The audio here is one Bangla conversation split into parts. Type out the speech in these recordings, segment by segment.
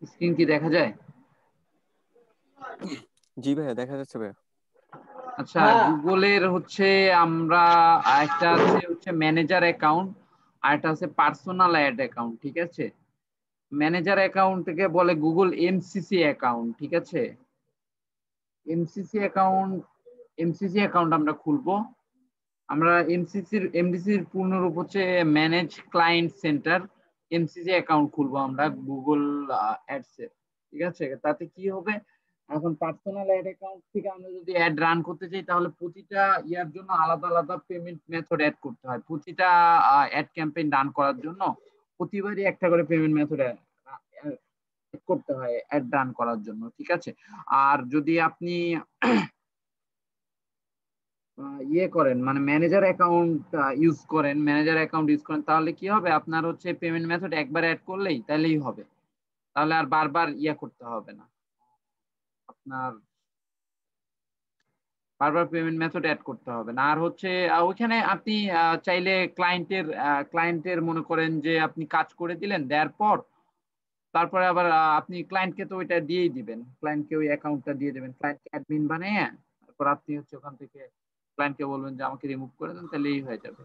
স্ক্রিন কি দেখা যায়? জি ভাইয়া, দেখা যাচ্ছে ভাইয়া। আচ্ছা, গুগলের হচ্ছে আমরা একটা আছে হচ্ছে ম্যানেজার অ্যাকাউন্ট, আর একটা আছে পার্সোনাল অ্যাড অ্যাকাউন্ট। ঠিক আছে, ম্যানেজার অ্যাকাউন্ট থেকে বলে গুগল এমসিসি অ্যাকাউন্ট। ঠিক আছে, এমসিসি অ্যাকাউন্ট আমরা খুলবো। আমরা এমডিসির পূর্ণরূপ হচ্ছে manage client centre. MCC account খুলবো আমরা গুগল অ্যাডস এর। ঠিক আছে, তাতে কি হবে, এখন পার্সোনাল অ্যাড অ্যাকাউন্ট থেকে আমরা যদি অ্যাড রান করতে চাই তাহলে প্রতিটা ইয়ার জন্য আলাদা আলাদা পেমেন্ট মেথড অ্যাড করতে হয়। প্রতিটা অ্যাড ক্যাম্পেইন রান করার জন্য প্রতিবারই একটা করে পেমেন্ট মেথড করতে হয় অ্যাড রান করার জন্য। ঠিক আছে, আর যদি আপনি ইয়ে করেন মানে ম্যানেজার অ্যাকাউন্ট ইউজ করেন তাহলে কি হবে, আপনার হচ্ছে পেমেন্ট মেথড একবার অ্যাড করলেই তাহলেই হবে, তাহলে আর বারবার ইয়ে করতে হবে না, আপনার বারবার পেমেন্ট মেথড অ্যাড করতে হবে না। আর হচ্ছে ওইখানে আপনি চাইলে ক্লায়েন্টের মনে করেন যে আপনি কাজ করে দিলেন, দেওয়ার পর তারপরে আবার আপনি ক্লায়েন্টকে তো ওইটা দিয়েই দিবেন, ক্লায়েন্টকে ওই অ্যাকাউন্টটা দিয়ে দেবেন, ক্লায়েন্টকে অ্যাডমিন বানিয়ে তারপর আপনি হচ্ছে ওখান থেকে ক্লায়েন্টকে বলবেন যে আমাকে রিমুভ করে দেন, তাহলেই হয়ে যাবে।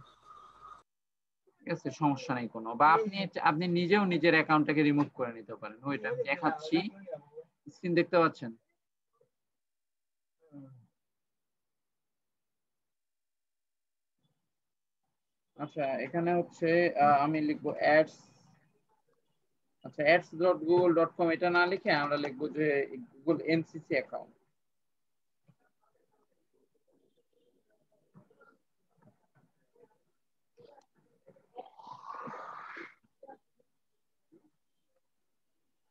ঠিক আছে, সমস্যা নেই কোনো, বা আপনি আপনি নিজেও নিজের অ্যাকাউন্টটাকে রিমুভ করে নিতে পারেন। ওইটা আমি দেখাচ্ছি, স্ক্রিন দেখতে পাচ্ছেন? আচ্ছা, এখানে হচ্ছে আমি লিখবো অ্যাডস। আচ্ছা, ads.google.com এটা না লিখে আমরা লিখবো যে Google MCC account.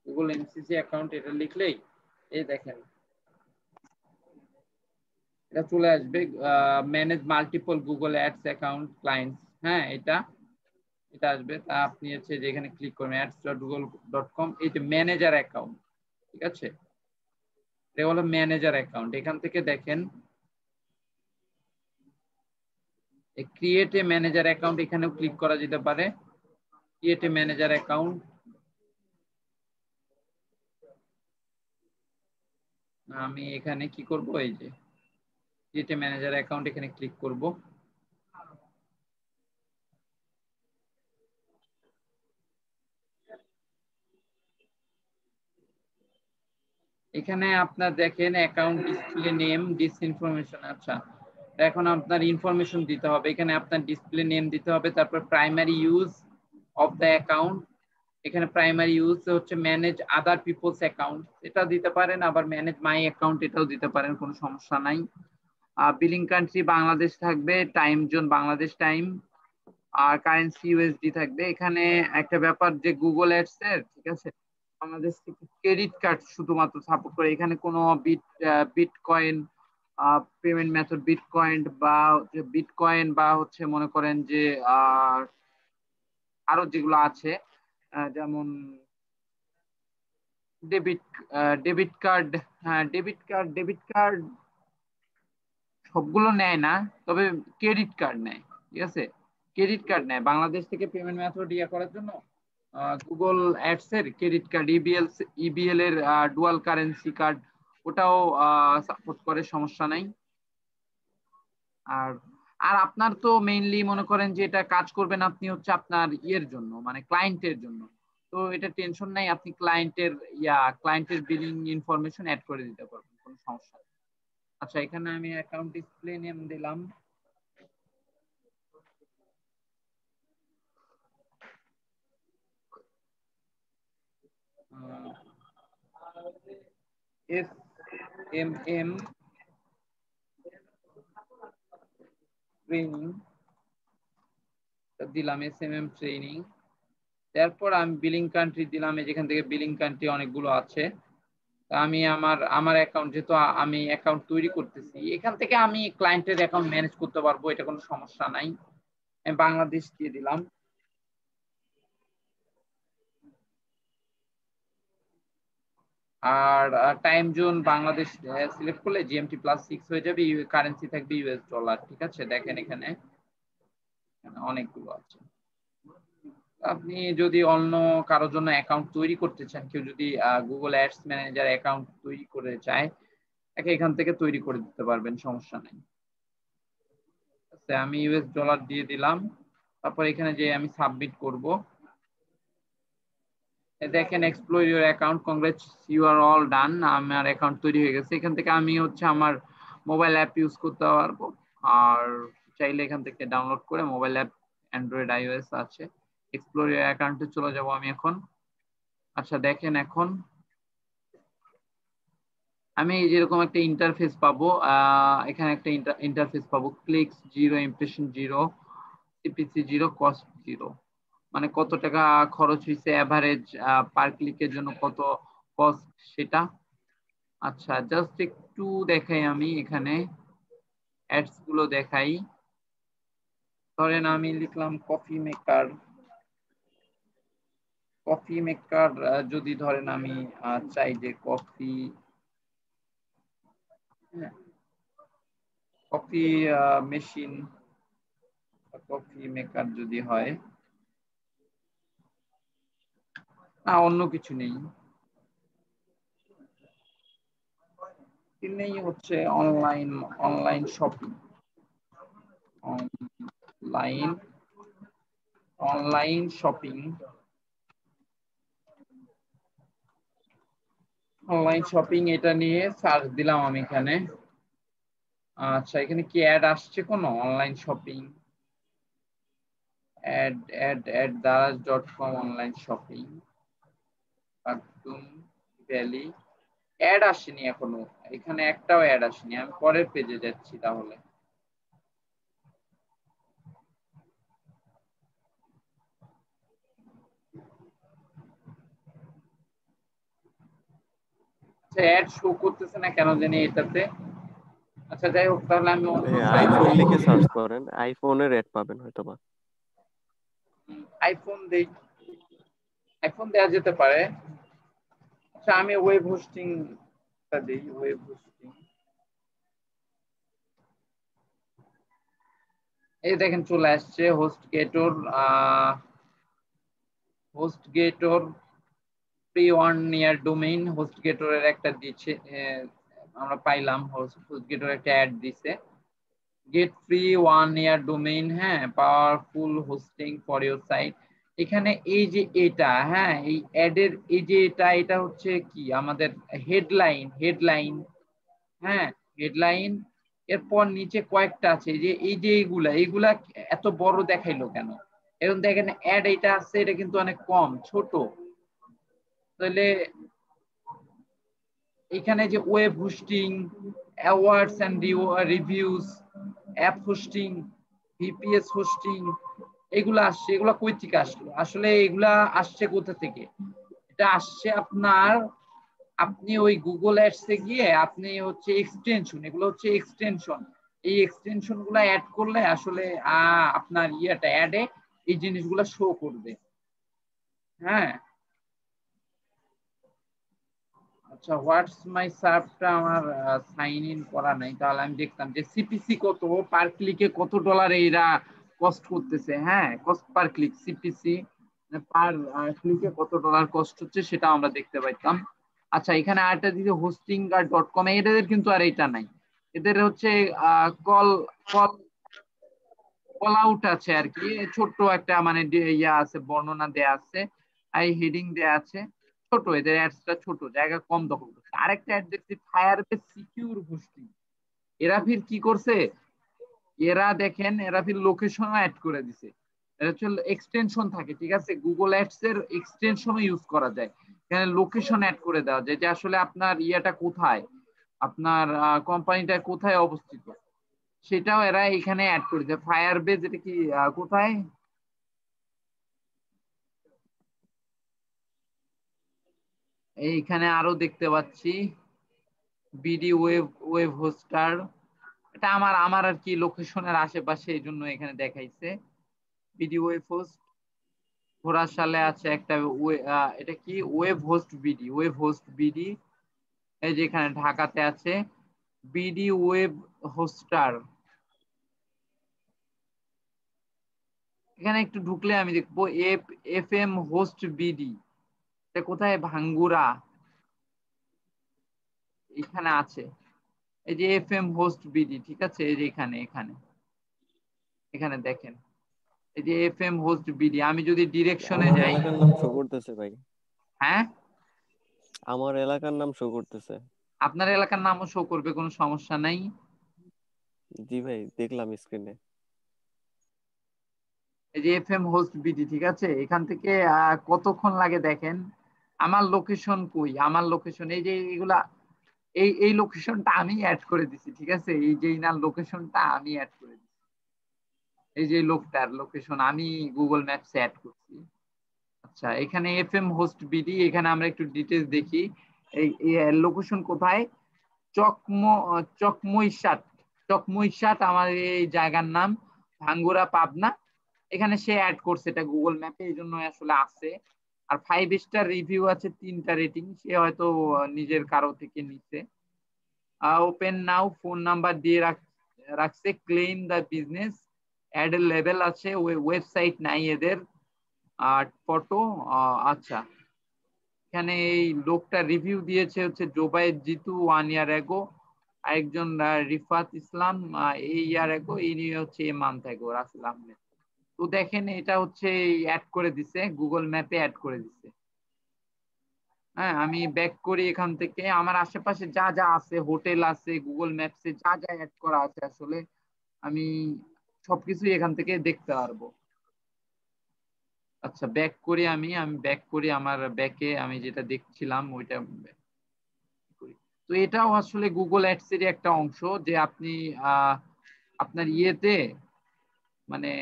Google MCC account এটা লিখলেই এই দেখেন এটা চলে আসবে, manage multiple Google ads account clients. হ্যাঁ, এটা এটা আসবে, তা আপনি হচ্ছে যেখানে ক্লিক করবেন ads.google.com, এই যে ম্যানেজার অ্যাকাউন্ট। ঠিক আছে, এটা হলো ম্যানেজার অ্যাকাউন্ট। এখান থেকে দেখেন ক্রিয়েট এ ম্যানেজার অ্যাকাউন্ট, এখানেও ক্লিক করা যেতে পারে। ক্রিয়েট এ ম্যানেজার অ্যাকাউন্ট, আমি এখানে কি করব, এই যে ক্রিয়েট এ ম্যানেজার অ্যাকাউন্ট এখানে ক্লিক করব। এখানে আপনার দেখেন account display name this information. আচ্ছা, এখন আপনার ইনফরমেশন দিতে হবে, এখানে আপনার ডিসপ্লে নেম দিতে হবে, তারপর primary use of the account, এখানে প্রাইমারি ইউজ হচ্ছে ম্যানেজ আদার পিপলস অ্যাকাউন্ট, এটা দিতে পারেন, আবার ম্যানেজ মাই অ্যাকাউন্ট এটাও দিতে পারেন, কোনো সমস্যা নাই। বিলিং কান্ট্রি বাংলাদেশ থাকবে, টাইম জোন বাংলাদেশ টাইম, আর কারেন্সি ইউএসডি থাকবে। এখানে একটা ব্যাপার যে গুগল অ্যাডস এর, ঠিক আছে, বাংলাদেশ থেকে ক্রেডিট কার্ড শুধুমাত্র সাপোর্ট করে, এখানে কোনো বিটকয়েন পেমেন্ট মেথড, বিটকয়েন বা হচ্ছে মনে করেন যে আরো যেগুলো আছে যেমন ডেবিট ডেবিট কার্ড। হ্যাঁ, ডেবিট কার্ড সবগুলো নেয় না, তবে ক্রেডিট কার্ড নেয়। ঠিক আছে, ক্রেডিট কার্ড নেয় বাংলাদেশ থেকে পেমেন্ট মেথড ইয়া করার জন্য। গুগল অ্যাডস এর ক্রেডিট কার্ড, ইবিএল এর ডুয়াল কারেন্সি কার্ড, ওটাও সাপোর্ট করে, সমস্যা নাই। আর আর আপনার তো মেইনলি মনে করেন যে এটা কাজ করবেন আপনি হচ্ছে আপনার ইয়ের জন্য মানে ক্লায়েন্টের জন্য, তো এটা টেনশন নাই, আপনি ক্লায়েন্টের বিলিং ইনফরমেশন অ্যাড করে দিতে পারবেন, কোনো সমস্যা নেই। আচ্ছা, এখানে আমি অ্যাকাউন্ট ডিসপ্লে নেম দিলাম। SMM ট্রেনিং দিলাম, SMM ট্রেনিং। তারপর আমি বিলিং কান্ট্রি দিলাম, যেখান থেকে বিলিং কান্ট্রি অনেকগুলো আছে। তা আমি আমার অ্যাকাউন্ট, যেহেতু আমি অ্যাকাউন্ট তৈরি করতেছি, এখান থেকে আমি ক্লায়েন্টের অ্যাকাউন্ট ম্যানেজ করতে পারবো, এটা কোনো সমস্যা নাই। আমি বাংলাদেশ দিয়ে দিলাম। আর টাইম জোন বাংলাদেশ সিলেক্ট করলে GMT+6 হয়ে যাবে, কারেন্সি থাকবে US ডলার। ঠিক আছে, দেখেন এখানে অনেকগুলো আছে। আপনি যদি অন্য কারোর জন্য অ্যাকাউন্ট তৈরি করতে চান, কেউ যদি গুগল অ্যাডস ম্যানেজার অ্যাকাউন্ট তৈরি করে চায়, তাকে এখান থেকে তৈরি করে দিতে পারবেন, সমস্যা নেই। আচ্ছা, আমি ইউএস ডলার দিয়ে দিলাম, তারপর এখানে যে আমি সাবমিট করব। দেখেন explore your account, congrats you are all done, আমার অ্যাকাউন্ট তৈরি হয়ে গেছে। এখান থেকে আমি হচ্ছে আমার মোবাইল অ্যাপ ইউজ করতে পারবো, আর চাইলে এখান থেকে ডাউনলোড করে মোবাইল অ্যাপ অ্যান্ড্রয়েড আইওএস আছে। এক্সপ্লোর ইউর অ্যাকাউন্টে চলে যাব আমি এখন। আচ্ছা দেখেন এখন আমি যেরকম একটা ইন্টারফেস পাবো, এখানে একটা ইন্টারফেস পাবো, clicks zero, impression zero, CPC zero, cost zero. মানে কত টাকা খরচ হয়েছে, এভারেজ পার ক্লিকের জন্য কত কস্ট সেটা। আচ্ছা জাস্ট একটু দেখাই, আমি এখানে অ্যাডস গুলো দেখাই। ধরেন আমি লিখলাম কফি মেকার। কফি মেকার যদি ধরেন আমি চাই যে coffee, coffee machine, coffee maker যদি হয়, না অন্য কিছু নেই, নেই হচ্ছে online, online shopping, online, online shopping, online shopping এটা নিয়ে সার্চ দিলাম আমি এখানে। আচ্ছা এখানে কি অ্যাড আসছে কোনো অনলাইন শপিং? অ্যাড দারাজ.com online shopping, cartoon valley, ad আসেনি এখনো, এখানে একটাও অ্যাড আসেনি। আমি পরের পেজে যাচ্ছি তাহলে। অ্যাড শো করতেছে না কেন জানি এটাতে। আচ্ছা যাই হোক, তাহলে আমি অন্য সাইটে আইফোন যাই। লিখে সার্চ করেন, আইফোনের অ্যাড পাবেন হয়তোবা। আইফোন দেই, আইফোন দেওয়া যেতে পারে। আচ্ছা আমি ওয়েব হোস্টিং টা দেই, ওয়েব হোস্টিং। এই দেখেন চলে আসছে হোস্টগেটর, হোস্টগেটর ফ্রি 1 ইয়ার ডোমেইন, হোস্টগেটরের একটা দিচ্ছে, আমরা পাইলাম হোস্টগেটর একটা অ্যাড দিছে, গেট ফ্রি 1 ইয়ার ডোমেইন, হ্যাঁ powerful hosting for your site. এখানে এই যে এটা, হ্যাঁ এই অ্যাডের এই যে এটা হচ্ছে কি আমাদের হেডলাইন, হেডলাইন, হ্যাঁ হেডলাইন। এরপর নিচে কয়েকটা আছে, যে এই যে এইগুলা এইগুলা এত বড় দেখাইলো কেন? এখন দেখেন অ্যাড এটা আছে, এটা কিন্তু অনেক কম ছোট। তাহলে এখানে যে web hosting, awards and reviews, app hosting, VPS hosting, এগুলো আসছে, এগুলা কই থেকে আসলো? আসলে এগুলা আসছে কোথা থেকে? এটা আসছে আপনার, আপনি ওই গুগল অ্যাডস এ গিয়ে আপনি হচ্ছে এক্সটেনশন, এগুলো হচ্ছে এক্সটেনশন, এই এক্সটেনশন গুলা অ্যাড করলে আসলে আপনার ইয়েটা অ্যাডে এই জিনিসগুলো শো করবে। হ্যাঁ আচ্ছা হোয়াটস মাই সার্ভটা আমার সাইন ইন করা নাই, তাহলে আমি দেখতাম যে সিপিসি কত, পার ক্লিকে কত ডলার এরা কস্ট করতেছে। হ্যাঁ কস্ট পার ক্লিক, সিপিসি পার ক্লিকে কত ডলার কস্ট হচ্ছে সেটা আমরা দেখতে পাইতাম। আচ্ছা এখানে আরেকটা দিকে হোস্টিংগার.com, এদের কিন্তু আর এটা নাই, এদের হচ্ছে কল কল কল আউট আছে আর কি, ছোট্ট একটা মানে ইয়া আছে, বর্ণনা দেয়া আছে, আই হেডিং দেয়া আছে, ছোট, এদের অ্যাডসটা ছোট, জায়গা কম দখল করছে। আরেকটা অ্যাড দেখছি ফায়ারবেস সিকিউর হোস্টিং, এরা ফির কি করছে, এরা দেখেন এরা ফির লোকেশনও অ্যাড করে দিছে। এটা হচ্ছে এক্সটেনশন থাকে, ঠিক আছে, গুগল অ্যাডস এর এক্সটেনশনও ইউজ করা যায়, এখানে লোকেশন অ্যাড করে দেওয়া যায় যে আসলে আপনার ইয়াটা কোথায়, আপনার কোম্পানিটা কোথায় অবস্থিত, সেটাও এরা এখানে অ্যাড করে দেয়। ফায়ারবেস এটা কি কোথায়, এইখানে আরো দেখতে পাচ্ছি বিডি ওয়েব, ওয়েব হোস্টার, এটা আমার আমার আর কি লোকেশনের আশেপাশে, এই জন্য এখানে দেখাইছে বিডি ওয়েব হোস্ট। ঘোড়াশালে আছে একটা এটা কি web host BD, web host BD, এই যে এখানে ঢাকাতে আছে বিডি ওয়েব হোস্টার। এখানে একটু ঢুকলে আমি দেখবো FM হোস্ট বিডি, এটা কোথায়? ভাঙ্গুরা এখানে আছে। এই যে FM হোস্ট বিডি, ঠিক আছে, এই যে এখানে এখানে এখানে দেখেন, এই যে FM হোস্ট বিডি। আমি যদি ডিরেকশনে আমার যাই, এলাকার নাম শো করতেছে ভাই। হ্যাঁ আমার এলাকার নাম শো করতেছে। আপনার এলাকার নামও শো করবে, কোনো সমস্যা নাই। জি ভাই, দেখলাম স্ক্রিনে। এই যে FM হোস্ট বিডি, ঠিক আছে, এখান থেকে কতক্ষণ লাগে দেখেন। আমার লোকেশন কই, আমার লোকেশন এই যে এগুলা, এই লোকেশনটা আমি অ্যাড করে দিছি, ঠিক আছে, এই যে ইনার লোকেশনটা আমি অ্যাড করে দিছি। এই যে লোকটার লোকেশন আমি গুগল ম্যাপসে অ্যাড করছি। আচ্ছা, এখানে FM হোস্ট বিডি, এখানে আমরা একটু ডিটেলস দেখি। এই লোকেশন কোথায়? চকমইশাট, চকমইশাট আমার এই জায়গার নাম, ভাঙ্গুরা পাবনা। এখানে সে অ্যাড করছে এটা গুগল ম্যাপে, এই জন্য আসলে আছে। আর 5 স্টার রিভিউ আছে, 3টা রেটিং, সে হয়তো নিজের কারো থেকে নিচ্ছে। ওপেন নাও, ফোন নাম্বার দিয়ে রাখছে, ক্লেম দ্য বিজনেস, অ্যাড এর লেভেল আছে, ওয়েবসাইট নাই এদের, আর ফটো। আচ্ছা, এখানে এই লোকটা রিভিউ দিয়েছে হচ্ছে জোবায়েদ জিতু 1 ইয়ার এগো, আরেকজন রিফাত ইসলাম এই ইয়ার এগো, ইনি হচ্ছে এ মান্থ এগো রাসেল আহমেদ। তো দেখেন এটা হচ্ছে অ্যাড করে দিছে, গুগল ম্যাপে অ্যাড করে দিছে। হ্যাঁ, আমি ব্যাক করি এখান থেকে, আমার আশেপাশে যা যা আছে, হোটেল আছে, গুগল ম্যাপসে যা যা অ্যাড করা আছে আসলে আমি সবকিছুই এখান থেকে দেখতে পারবো। আচ্ছা, ব্যাক করি, আমি ব্যাক করি, আমার ব্যাকে আমি যেটা দেখছিলাম ওইটা করি। তো এটাও আসলে গুগল অ্যাডস এর একটা অংশ, যে আপনি আপনার ইয়েতে মানে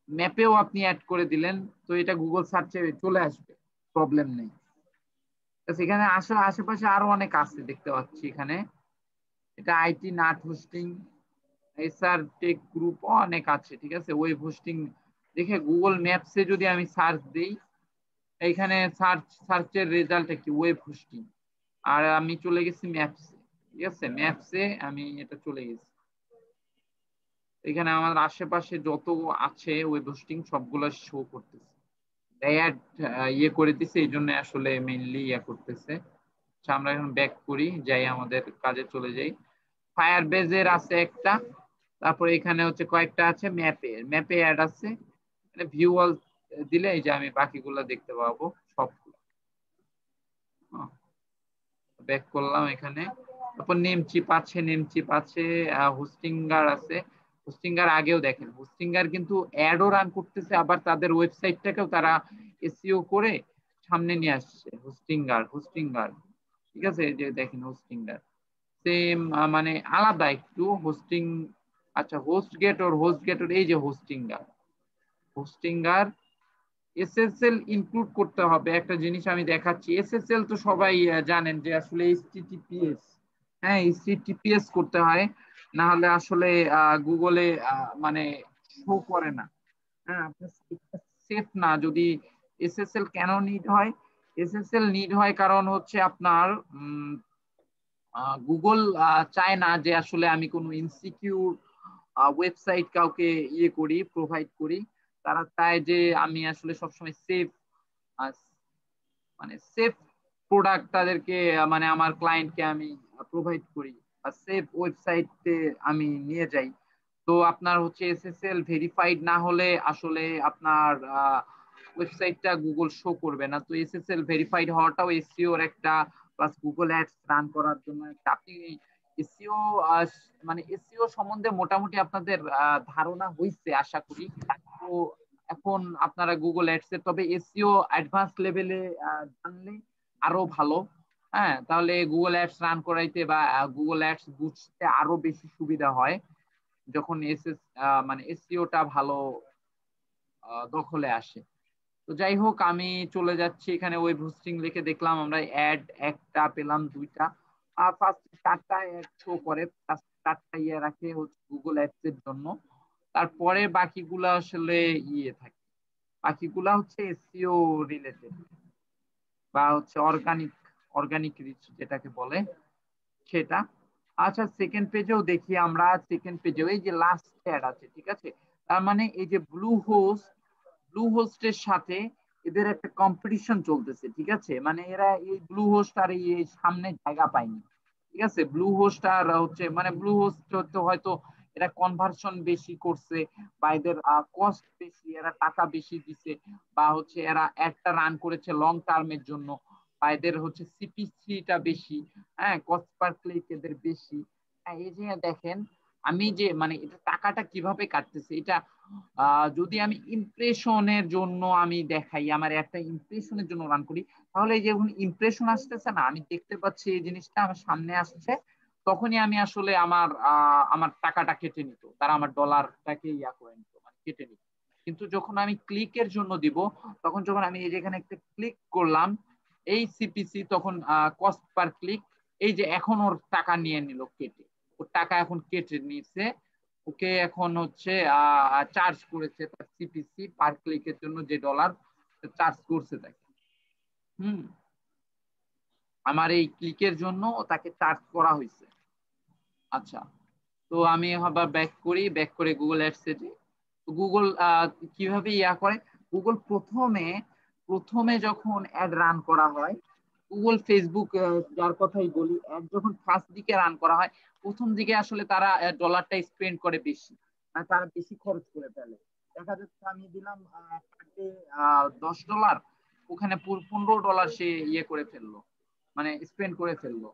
ম্যাপেও আপনি অ্যাড করে দিলেন, তো এটা গুগল সার্চে চলে আসবে, প্রবলেম নেই। সেখানে আসলে আশেপাশে আরো অনেক আছে দেখতে পাচ্ছি এখানে, এটা IT nut hosting, SR tech group অনেক আছে, ঠিক আছে, ওয়েব হোস্টিং। দেখে গুগল ম্যাপসে যদি আমি সার্চ দিই, এইখানে সার্চের রেজাল্ট কি ওয়েব হোস্টিং, আর আমি চলে গেছি ম্যাপসে, ঠিক আছে, ম্যাপসে আমি এটা চলে গেছি। এখানে আমার আশেপাশে যত আছে ওয়েব হোস্টিং সবগুলো শো করতেছে, অ্যাড ইয়ে করে দিছে, এই জন্য আসলে মেইনলি ইয়ে করতেছে। আচ্ছা, আমরা এখন ব্যাক করি, যাই আমাদের কাজে চলে যাই। ফায়ার বেজের আছে একটা, তারপরে এখানে হচ্ছে কয়েকটা আছে, ম্যাপে অ্যাড আছে, ভিউ অল দিলে এই যে আমি বাকিগুলো দেখতে পাবো সবগুলো। ব্যাক করলাম এখানে, তারপর নেমচিপ আছে, হোস্টিঙ্গার আছে। হোস্টিঙ্গার আগেও দেখেন, হোস্টিঙ্গার কিন্তু অ্যাডও রান করতেছে, আবার তাদের ওয়েবসাইটটাকেও তারা এসইও করে সামনে নিয়ে আসছে। হোস্টিঙ্গার ঠিক আছে, এই যে দেখেন হোস্টিঙ্গার সেম, মানে আলাদা একটু হোস্টিং। আচ্ছা, হোস্ট গেটর এই যে হোস্টিঙ্গার এসএসএল ইনক্লুড করতে হবে। একটা জিনিস আমি দেখাচ্ছি, এসএসএল তো সবাই জানেন যে আসলে এইচটিটিপিএস, হ্যাঁ এইচটিটিপিএস করতে হয়, না হলে আসলে গুগলে মানে শো করে না। হ্যাঁ, আপনার সেফ না যদি এসএসএল কেন নিড হয়? এসএসএল নিড হয় কারণ হচ্ছে আপনার গুগল চায় না যে আসলে আমি কোনো ইনসিকিউর ওয়েবসাইট কাউকে ইয়ে করি, প্রোভাইড করি। তারা চায় যে আমি আসলে সবসময় সেফ, মানে সেফ প্রোডাক্ট তাদেরকে, মানে আমার ক্লায়েন্টকে আমি প্রোভাইড করি, আর সেফ ওয়েবসাইটে আমি নিয়ে যাই। তো আপনার হচ্ছে এসএসএল ভেরিফাইড না হলে আসলে আপনার ওয়েবসাইটটা গুগল শো করবে না। তো এসএসএল ভেরিফাইড হওয়াটাও এসইওর একটা, প্লাস গুগল অ্যাডস রান করার জন্য একটা। আপনি এসইও মানে এসইও সম্বন্ধে মোটামুটি আপনাদের ধারণা হইছে আশা করি। তো এখন আপনারা গুগল অ্যাডস এর, তবে এসইও অ্যাডভান্স লেভেলে জানলে আরো ভালো। হ্যাঁ, তাহলে গুগল অ্যাডস রান করাইতে বা গুগল অ্যাডস বুঝতে আরো বেশি সুবিধা হয়, যখন মানে এসইওটা ভালো দখলে আসে। তো যাই হোক, আমি চলে যাচ্ছি, এখানে ওয়েব হোস্টিং লিখে দেখলাম আমরা অ্যাড একটা পেলাম, দুইটা, ফার্স্ট 4টা অ্যাড শো করে, 4টা ইয়ে রাখে হচ্ছে গুগল অ্যাডস এর জন্য। তারপরে বাকিগুলা আসলে ইয়ে থাকে, বাকিগুলা হচ্ছে এসইও রিলেটেড বা হচ্ছে অর্গানিক রিচ যেটাকে বলে সেটা। আচ্ছা, সেকেন্ড পেজেও দেখি আমরা, সেকেন্ড পেজেও এই যে লাস্ট অ্যাড আছে, ঠিক আছে, তার মানে এই যে ব্লু হোস্ট ব্লু হোস্টের সাথে এদের একটা কম্পিটিশন চলতেছে, ঠিক আছে? মানে এরা এই ব্লু হোস্ট আর এই সামনে জায়গা পায়নি, ঠিক আছে? ব্লু হোস্ট আর হচ্ছে মানে ব্লু হোস্ট তো হয়তো এরা কনভার্সন বেশি করছে বা এদের কস্ট বেশি, এরা টাকা বেশি দিছে, বা হচ্ছে এরা একটা রান করেছে লং টার্মের জন্য, বা এদের হচ্ছে সিপিসিটা বেশি, হ্যাঁ, কস্ট পার ক্লিক এদের বেশি। হ্যাঁ, এই যে দেখেন আমি যে মানে এটা টাকাটা কিভাবে কাটতেছে এটা, যদি আমি ইমপ্রেশনের জন্য আমি দেখাই, আমার একটা ইমপ্রেশনের জন্য রান করি, তাহলে এই যে ইমপ্রেশন আসতেছে না, আমি দেখতে পাচ্ছি এই জিনিসটা আমার সামনে আসছে, তখনই আমি আসলে আমার আমার টাকাটা কেটে নিত, তারা আমার ডলারটাকে ইয়া করে নিত, মানে কেটে নিত। কিন্তু যখন আমি ক্লিকের জন্য দিব, তখন যখন আমি এই যেখানে একটা ক্লিক করলাম এই সিপিসি, তখন কস্ট পার ক্লিক, এই যে এখন ওর টাকা নিয়ে নিল কেটে, ওর টাকা এখন কেটে নিচ্ছে, ওকে এখন হচ্ছে চার্জ করেছে তার সিপিসি পার ক্লিকের জন্য যে ডলার চার্জ করছে তাকে। হুম, আমার এই ক্লিকের জন্য তাকে চার্জ করা হয়েছে। আচ্ছা, তো আমি আবার ব্যাক করি, ব্যাক করে গুগল অ্যাডসে যাই। গুগল কিভাবে ইয়া করে, গুগল প্রথমে প্রথমে যখন অ্যাড রান করা হয়, গুগল ফেসবুক যার কথাই বলি, অ্যাড যখন ফার্স্ট দিকে রান করা হয়, প্রথম দিকে আসলে তারা ডলারটা স্পেন্ড করে বেশি, মানে তারা বেশি খরচ করে ফেলে। দেখা যাচ্ছে আমি দিলাম $10, ওখানে $15 সে ইয়ে করে ফেললো, মানে স্পেন্ড করে ফেললো।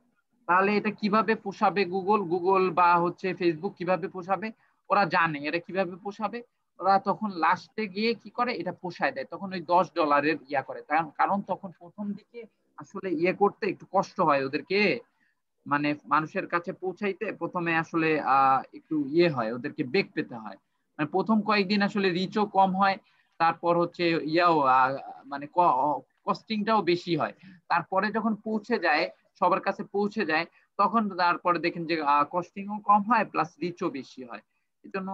তাহলে এটা কিভাবে পোষাবে গুগল, গুগল বা হচ্ছে ফেসবুক কিভাবে পোষাবে? ওরা জানে এরা কিভাবে পোষাবে। ওরা তখন লাস্টে গিয়ে কি করে, এটা পোষায় দেয়, তখন ওই $10 ইয়া করে, কারণ কারণ তখন প্রথম দিকে আসলে ইয়ে করতে একটু কষ্ট হয় ওদেরকে, মানে মানুষের কাছে পৌঁছাইতে প্রথমে আসলে একটু ইয়ে হয়, ওদেরকে বেগ পেতে হয়, মানে প্রথম কয়েকদিন আসলে রিচও কম হয়, তারপর হচ্ছে ইয়াও মানে কস্টিংটাও বেশি হয়। তারপরে যখন পৌঁছে যায়, সবার কাছে পৌঁছে যায়, তখন তারপরে দেখেন যে কস্টিংও কম হয় প্লাস রিচও বেশি হয়। এই জন্য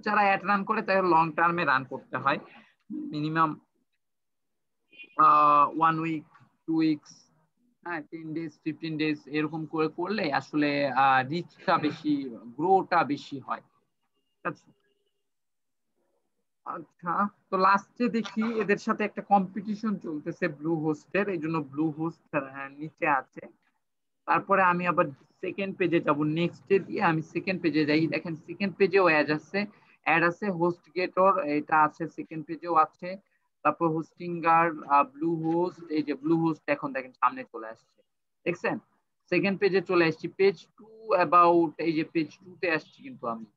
যারা অ্যাড রান করে তাদের লং টার্মে রান করতে হয়, মিনিমাম 1 উইক, 2 উইকস, হ্যাঁ, 10 ডেজ, 15 ডেজ এরকম করে করলে আসলে রিচটা বেশি, গ্রোটা বেশি হয়। ঠিক আছে? আচ্ছা, তো লাস্টে দেখি এদের সাথে একটা কম্পিটিশন চলতেছে ব্লু হোস্টের, এই জন্য ব্লু হোস্ট নিচে আছে। তারপরে আমি আবার সেকেন্ড পেজে যাব, নেক্সট দিয়ে আমি সেকেন্ড পেজে যাই, দেখেন সেকেন্ড পেজেও অ্যাড আছে হোস্ট গেটর, এটা আছে সেকেন্ড পেজেও আছে। তারপর হোস্টিং গার্ড, ব্লু হোস্ট, এই যে ব্লু হোস্ট এখন দেখেন সামনে চলে আসছে, দেখছেন? সেকেন্ড পেজে চলে আসছি, পেজ টু অ্যাবাউট, এই যে পেজ টু তে আসছি কিন্তু আমি।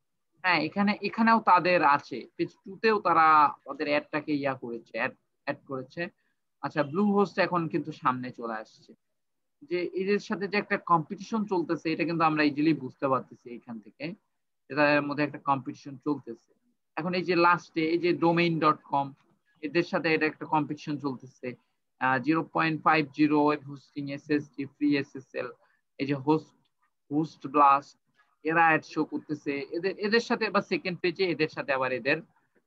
হ্যাঁ, এখানেও তাদের আছে, পেজ টু তেও তারা তাদের অ্যাডটাকে ইয়া করেছে, অ্যাড করেছে। আচ্ছা, ব্লু হোস্ট এখন কিন্তু সামনে চলে আসছে। যে এদের সাথে যে একটা কম্পিটিশন চলতেছে, এটা কিন্তু আমরা ইজিলি বুঝতে পারতেছি এখান থেকে, এদের মধ্যে একটা কম্পিটিশন চলতেছে। এখন এই যে লাস্টে এই যে domain.com, এদের সাথে এটা একটা কম্পিটিশন চলতেছে। 0.50 web hosting SSD free SSL, এই যে হোস্ট ব্লাস্ট, এরা অ্যাড শো করতেছে, এদের এদের সাথে আবার সেকেন্ড পেজে এদের সাথে আবার এদের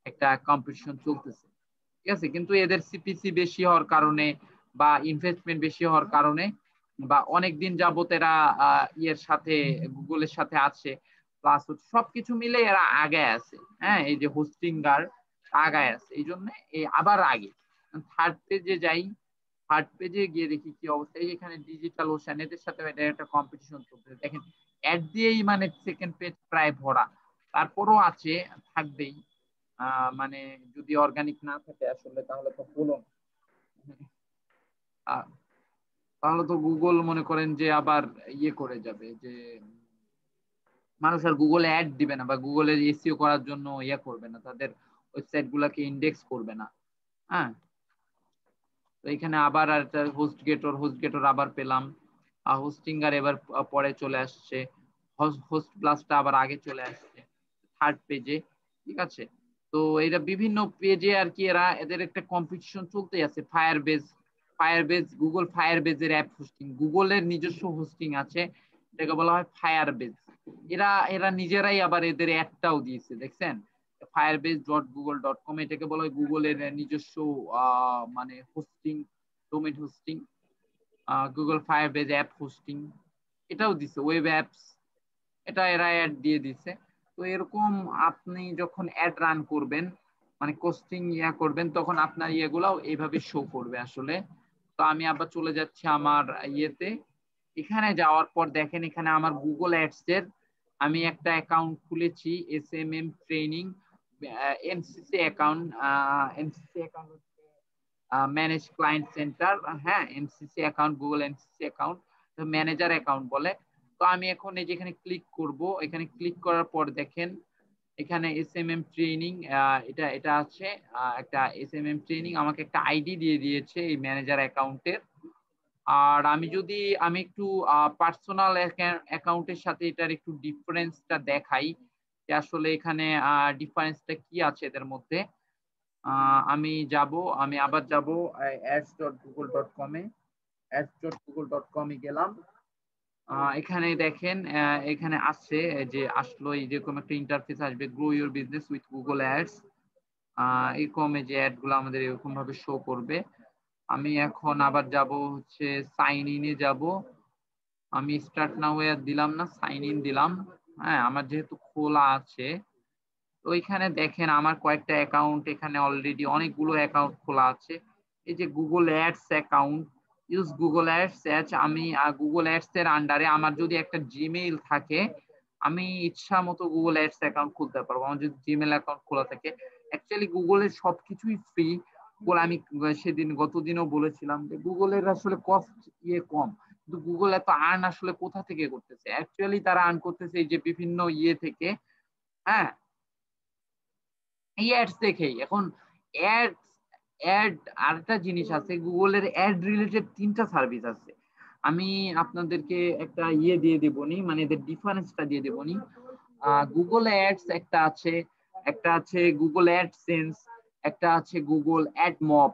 একটা কম্পিটিশন চলতেছে। ঠিক আছে, কিন্তু এদের সিপিসি বেশি হওয়ার কারণে বা ইনভেস্টমেন্ট বেশি হওয়ার কারণে বা অনেকদিন যাবত এরা ইয়ের সাথে, গুগলের সাথে আছে, প্লাস সবকিছু মিলে এরা আগে আছে। হ্যাঁ, এই যে হোস্টিং গার আগায় আছে, এই জন্য এই আবার আগে। থার্ড পেজে যাই, থার্ড পেজে গিয়ে দেখি কি অবস্থা, এই এখানে ডিজিটাল ওশান, এদের সাথে এটা একটা কম্পিটিশন চলছে, দেখেন অ্যাড দিয়েই মানে সেকেন্ড পেজ প্রায় ভরা। তারপরও আছে, থাকবেই, মানে যদি অর্গানিক না থাকে আসলে তাহলে তো হলো না। আহ, তাহলে তো গুগল মনে করেন যে আবার ইয়ে করে যাবে, যে মানুষ আর গুগলে অ্যাড দিবে না বা গুগলের এসইও করার জন্য ইয়ে করবে না, তাদের ওয়েবসাইট গুলাকে ইন্ডেক্স করবে না। হ্যাঁ, তো এখানে আবার আর হোস্ট গেটর আবার পেলাম, হোস্টিঙ্গার এবার পরে চলে আসছে, হোস্ট ব্লাস্টটা আবার আগে চলে আসছে থার্ড পেজে। ঠিক আছে, তো এরা বিভিন্ন পেজে আর কি এরা এদের একটা কম্পিটিশন চলতেই আছে। ফায়ারবেজ, গুগল ফায়ারবেজের অ্যাপ হোস্টিং, গুগলের নিজস্ব হোস্টিং আছে, এটাকে বলা হয় ফায়ারবেজ। এরা এরা নিজেরাই আবার এদের অ্যাডটাও দিয়েছে, দেখছেন? firebase.google.com, এটাকে বলা হয় গুগলের নিজস্ব মানে hosting, domain hosting. Google Firebase app hosting এটাও দিছে, ওয়েব অ্যাপস, এটা এরা অ্যাড দিয়ে দিছে। তো এরকম আপনি যখন অ্যাড রান করবেন, মানে কোস্টিং করবেন, তখন আপনার ইয়েগুলাও এইভাবে শো করবে আসলে। তো আমি আবার চলে যাচ্ছি আমার ইয়েতে। এখানে যাওয়ার পর দেখেন এখানে আমার গুগল অ্যাডস এর আমি একটা অ্যাকাউন্ট খুলেছি, SMM training MCC account. MCC account হচ্ছে ম্যানেজ ক্লায়েন্ট সেন্টার। হ্যাঁ, MCC account, Google MCC account, তো ম্যানেজার অ্যাকাউন্ট বলে। তো আমি এখন এই যে এখানে ক্লিক করব, এখানে ক্লিক করার পর দেখেন এখানে SMM ট্রেনিং, এটা এটা আছে একটা SMM ট্রেনিং, আমাকে একটা আইডি দিয়ে দিয়েছে এই ম্যানেজার অ্যাকাউন্টের। আর আমি যদি আমি একটু পার্সোনাল অ্যাকাউন্টের সাথে এটার একটু ডিফারেন্সটা দেখাই, যে আসলে এখানে ডিফারেন্সটা কি আছে এদের মধ্যে। আমি যাব, আমি আবার যাব ads.google.com এ, ads.google.com এ গেলাম। এখানে দেখেন এখানে আসছে যে আসলো এরকম একটা ইন্টারফেস আসবে, grow your business with Google ads. এরকম যে অ্যাড গুলো আমাদের এরকম ভাবে শো করবে। আমি এখন আবার যাব হচ্ছে সাইন ইনে যাব। আমি স্টার্ট নাও এ দিলাম না, সাইন ইন দিলাম। হ্যাঁ, আমার যেহেতু খোলা আছে, তো এখানে দেখেন আমার কয়েকটা অ্যাকাউন্ট, এখানে অলরেডি অনেকগুলো অ্যাকাউন্ট খোলা আছে। এই যে Google ads account, use Google ads অ্যাচ, আমি গুগল অ্যাডস এর আন্ডারে আমার যদি একটা জিমেইল থাকে, আমি ইচ্ছা মতো গুগল অ্যাডস অ্যাকাউন্ট খুলতে পারবো আমার যদি জিমেইল অ্যাকাউন্ট খোলা থাকে। অ্যাকচুয়ালি গুগলের সবকিছুই ফ্রি। গুগল, আমি সেদিন গতদিনও বলেছিলাম যে গুগলের আসলে কস্ট কম, কিন্তু গুগল এত আর্ন আসলে কোথা থেকে করতেছে? অ্যাকচুয়ালি তারা আর্ন করতেছে এই যে বিভিন্ন থেকে। হ্যাঁ, এই অ্যাডস দেখেই এখন অ্যাড অ্যাড আরেকটা জিনিস আছে, গুগলের অ্যাড রিলেটেড 3টা সার্ভিস আছে। আমি আপনাদেরকে একটা দিয়ে দেবনি, মানে এদের ডিফারেন্সটা দিয়ে দেবনি। গুগল অ্যাডস একটা আছে, একটা আছে গুগল অ্যাডসেন্স, একটা আছে গুগল অ্যাডমব।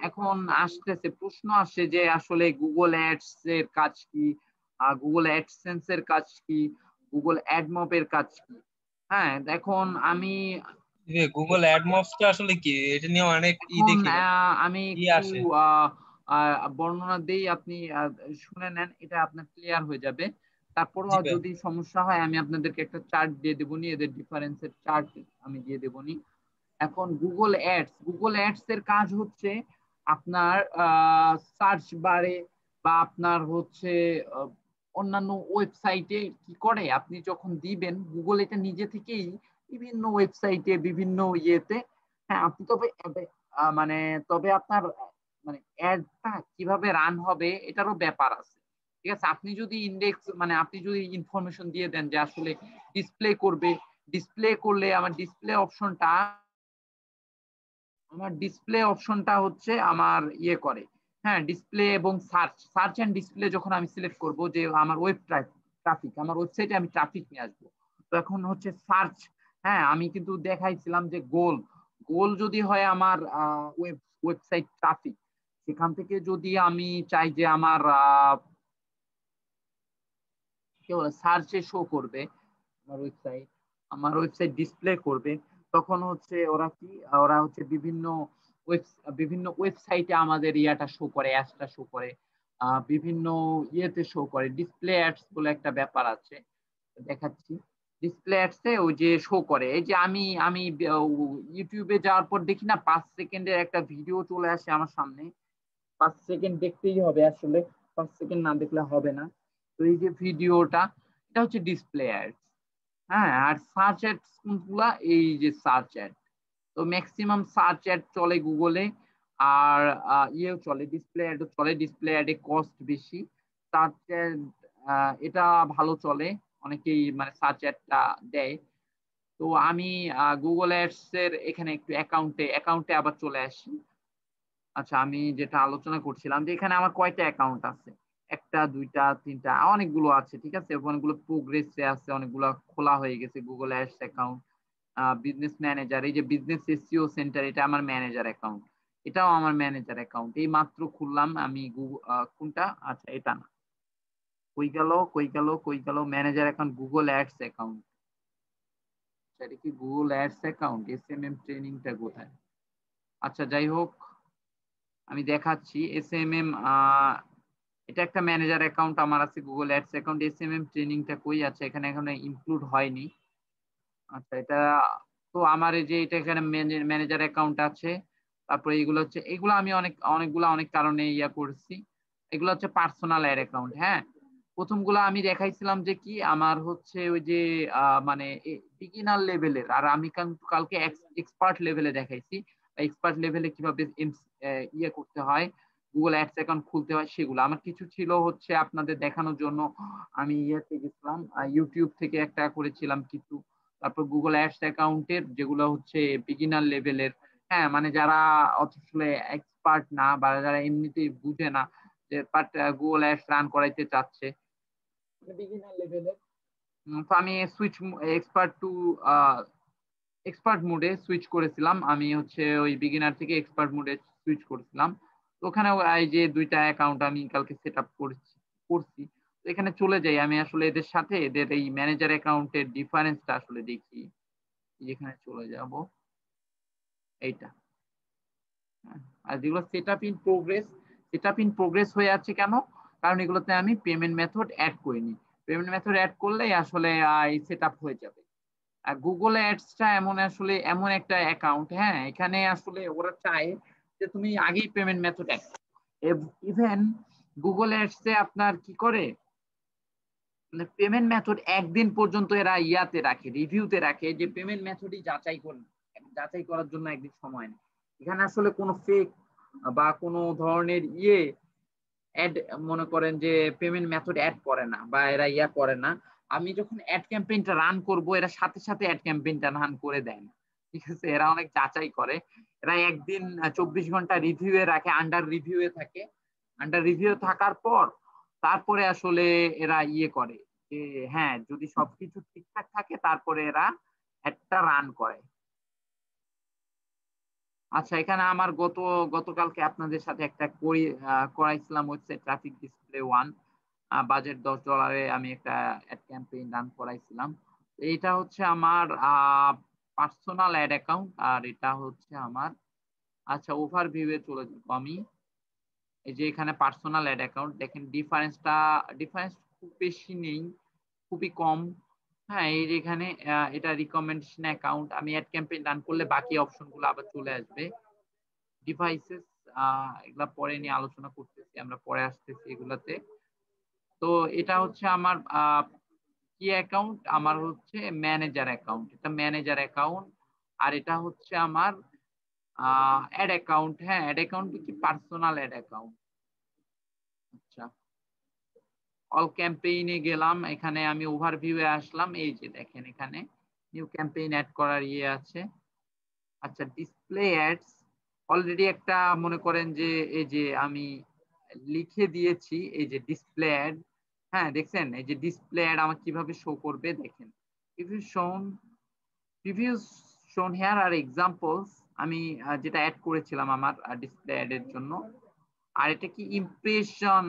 এখন আসতেছে প্রশ্ন আসে যে আসলে গুগল অ্যাডস এর কাজ কি, গুগল অ্যাডসেন্স এর কাজ কি, গুগল অ্যাডমব এর কাজ কি? হ্যাঁ, এখন আমি গুগল অ্যাডমবসটা আসলে কি, এটা নিয়ে অনেক এখন দেখি আমি ই একটু আসে। আহ, বর্ণনা দেই, আপনি শুনে নেন, এটা আপনার ক্লিয়ার হয়ে যাবে। তারপরও জি ভাই। যদি সমস্যা হয় আমি আপনাদেরকে একটা চার্ট দিয়ে দেবনি, এদের ডিফারেন্সের চার্ট আমি দিয়ে দেবনি। এখন গুগল অ্যাডস এর কাজ হচ্ছে আপনার সার্চ বারে বা আপনার হচ্ছে অন্যান্য ওয়েবসাইটে কি করে, আপনি যখন দিবেন গুগল এটা নিজে থেকেই বিভিন্ন ওয়েবসাইটে বিভিন্ন হ্যাঁ, আপনি তবে মানে তবে আপনার মানে অ্যাডটা কিভাবে রান হবে এটারও ব্যাপার আছে। ঠিক আছে, আপনি যদি ইন্ডেক্স মানে আপনি যদি ইনফরমেশন দিয়ে দেন যে আসলে ডিসপ্লে করবে, ডিসপ্লে করলে আমার ডিসপ্লে অপশনটা হচ্ছে আমার করে। হ্যাঁ, ডিসপ্লে এবং সার্চ এন্ড ডিসপ্লে যখন আমি সিলেক্ট করব যে আমার ওয়েব ট্রাফিক, আমার ওয়েবসাইটে আমি ট্রাফিক নিয়ে আসবো, তো এখন হচ্ছে সার্চ। হ্যাঁ, আমি কিন্তু দেখাইছিলাম যে গোল গোল যদি হয় আমার ওয়েবসাইট ট্রাফিক, সেখান থেকে যদি আমি চাই যে আমার কি বলে সার্চে শো করবে আমার ওয়েবসাইট ডিসপ্লে করবে, তখন হচ্ছে ওরা হচ্ছে বিভিন্ন ওয়েবসাইটে আমাদের শো করে, অ্যাডসটা শো করে, বিভিন্ন শো করে। ডিসপ্লে অ্যাডস বলে একটা ব্যাপার আছে, দেখাচ্ছি। ডিসপ্লে অ্যাডসে ওই যে শো করে, এই যে আমি আমি ইউটিউবে যাওয়ার পর দেখি না 5 সেকেন্ডের একটা ভিডিও চলে আসে আমার সামনে, 5 সেকেন্ড দেখতেই হবে আসলে, 5 সেকেন্ড না দেখলে হবে না। তো এই যে ভিডিওটা, এটা হচ্ছে ডিসপ্লে অ্যাড। হ্যাঁ, আর সার্চ অ্যাড কোনগুলা, এই যে সার্চ অ্যাড, তো ম্যাক্সিমাম সার্চ অ্যাড চলে গুগলে। আর চলে ডিসপ্লে অ্যাডও চলে, ডিসপ্লে অ্যাডে কস্ট বেশি, সার্চ অ্যাড এটা ভালো চলে, অনেকেই মানে সার্চ অ্যাডটা দেয়। তো আমি গুগল অ্যাডস এর এখানে একটু অ্যাকাউন্টে আবার চলে আসি। আচ্ছা, আমি যেটা আলোচনা করছিলাম যে এখানে আমার কয়টা অ্যাকাউন্ট আছে, একটা দুইটা তিনটা অনেকগুলো আছে। ঠিক আছে, অনেকগুলো প্রোগ্রেসে আছে, অনেকগুলো খোলা হয়ে গেছে Google ads account. Business manager, এই যে বিজনেস এসইও সেন্টার, এটা আমার ম্যানেজার অ্যাকাউন্ট, এটাও আমার ম্যানেজার অ্যাকাউন্ট, এই মাত্র খুললাম আমি। কোনটা, আচ্ছা এটা না, কই গেল manager account, Google ads account. এটা কি গুগল অ্যাডস অ্যাকাউন্ট? SMM ট্রেনিংটা কোথায়? আচ্ছা, যাই হোক, আমি দেখাচ্ছি। SMM এটা একটা ম্যানেজার অ্যাকাউন্ট আমার আছে, গুগল অ্যাডস অ্যাকাউন্ট। SMM ট্রেনিংটা কই আছে? এখানে এখনো ইনক্লুড হয়নি। আচ্ছা, এটা তো আমার এই যে এটা এখানে ম্যানেজার অ্যাকাউন্ট আছে, তারপরে এগুলো হচ্ছে, এগুলো আমি অনেক কারণে ইয়া করছি। এগুলো হচ্ছে পার্সোনাল অ্যাড অ্যাকাউন্ট। হ্যাঁ, প্রথমগুলো আমি দেখাইছিলাম যে কি আমার হচ্ছে ওই যে মানে বিগিনার লেভেলের, আর আমি কালকে এক্সপার্ট লেভেলে দেখাইছি। এক্সপার্ট লেভেলে কিভাবে ইয়ে করতে হয়, গুগল অ্যাডস অ্যাকাউন্ট খুলতে হয়, সেগুলো আমার কিছু ছিল হচ্ছে আপনাদের দেখানোর জন্য। আমি ইয়েতে গেছিলাম, ইউটিউব থেকে একটা করেছিলাম কিছু। তারপর গুগল অ্যাডস অ্যাকাউন্টের যেগুলো হচ্ছে বিগিনার লেভেলের, হ্যাঁ মানে যারা আসলে এক্সপার্ট না বা যারা এমনিতেই বুঝে না যে বাট গুগল অ্যাডস রান করাইতে চাচ্ছে, বিগিনার লেভেলের। তো আমি সুইচ এক্সপার্ট টু এক্সপার্ট মোডে সুইচ করেছিলাম। আমি হচ্ছে ওই বিগিনার থেকে এক্সপার্ট মোডে সুইচ করেছিলাম। তো ওখানে এই যে দুইটা অ্যাকাউন্ট আমি কালকে সেট আপ করছি। তো এখানে চলে যাই, আমি আসলে এদের সাথে এদের এই ম্যানেজার অ্যাকাউন্টের ডিফারেন্সটা আসলে দেখি। যেখানে চলে যাব এইটা, আর যেগুলো সেট আপ ইন প্রোগ্রেস হয়ে আছে কেন, কারণ এগুলোতে আমি পেমেন্ট মেথড অ্যাড করিনি। পেমেন্ট মেথড অ্যাড করলেই আসলে এই সেট আপ হয়ে যাবে। আর গুগল অ্যাডসটা এমন একটা অ্যাকাউন্ট, হ্যাঁ এখানে আসলে ওরা চায় যে তুমি আগেই payment method add. Even Google অ্যাডসে আপনার কি করে, পেমেন্ট মেথড একদিন পর্যন্ত এরা ইয়াতে রাখে, রিভিউতে রাখে, যে পেমেন্ট মেথডই যাচাই করার জন্য একদিন সময় নেই। এখানে আসলে কোনো ফেক বা কোনো ধরনের অ্যাড, মনে করেন যে পেমেন্ট মেথড অ্যাড করে না বা এরা ইয়া করে না। আমি যখন অ্যাড ক্যাম্পেইনটা রান করব, এরা সাথে সাথে অ্যাড ক্যাম্পেইনটা রান করে দেয় না, ঠিক আছে। এরা অনেক যাচাই করে। এরা একদিন 24 ঘন্টা রিভিউয়ে রাখে, আন্ডার রিভিউয়ে থাকে। আন্ডার রিভিউ থাকার পর তারপরে আসলে এরা করে যে হ্যাঁ যদি সবকিছু ঠিকঠাক থাকে তারপরে এরা একটা রান করে। আচ্ছা, এখানে আমার গতকালকে আপনাদের সাথে একটা করাইছিলাম website traffic display one, budget $10 আমি একটা অ্যাড ক্যাম্পেইন রান করাইছিলাম। এইটা হচ্ছে আমার পার্সোনাল অ্যাড অ্যাকাউন্ট, আর এটা হচ্ছে আমার, আচ্ছা ওভারভিউয়ে চলে যাবো আমি। এই যে এখানে পার্সোনাল অ্যাড অ্যাকাউন্ট দেখেন, ডিফারেন্স খুব বেশি নেই, খুবই কম। হ্যাঁ, এই যে এখানে এটা রিকমেন্ডেশন অ্যাকাউন্ট, আমি অ্যাড ক্যাম্পেইন রান করলে বাকি অপশনগুলো আবার চলে আসবে। ডিভাইসেস এগুলা পরে নিয়ে আলোচনা করতেছি, আমরা পরে আসতেছি এগুলাতে। তো এটা হচ্ছে আমার কি অ্যাকাউন্ট, আমার হচ্ছে ম্যানেজার অ্যাকাউন্ট, এটা ম্যানেজার অ্যাকাউন্ট। আর এটা হচ্ছে আমার অ্যাড অ্যাকাউন্ট। হ্যাঁ, অ্যাড অ্যাকাউন্ট কি পার্সোনাল অ্যাড অ্যাকাউন্ট। আচ্ছা, অল ক্যাম্পেইনে গেলাম, এখানে আমি ওভারভিউয়ে আসলাম। এই যে দেখেন এখানে নিউ ক্যাম্পেইন অ্যাড করার আছে। আচ্ছা, ডিসপ্লে অ্যাডস অলরেডি একটা, মনে করেন যে এই যে আমি লিখে দিয়েছি এই যে ডিসপ্লে অ্যাড। হ্যাঁ দেখছেন, এই যে ডিসপ্লে অ্যাড আমার কিভাবে শো করবে দেখেন। প্রিভিউস শোন হেয়ার আর এক্সাম্পলস, আমি যেটা অ্যাড করেছিলাম আমার ডিসপ্লে অ্যাড এর জন্য। আর এটা কি ইমপ্রেশন,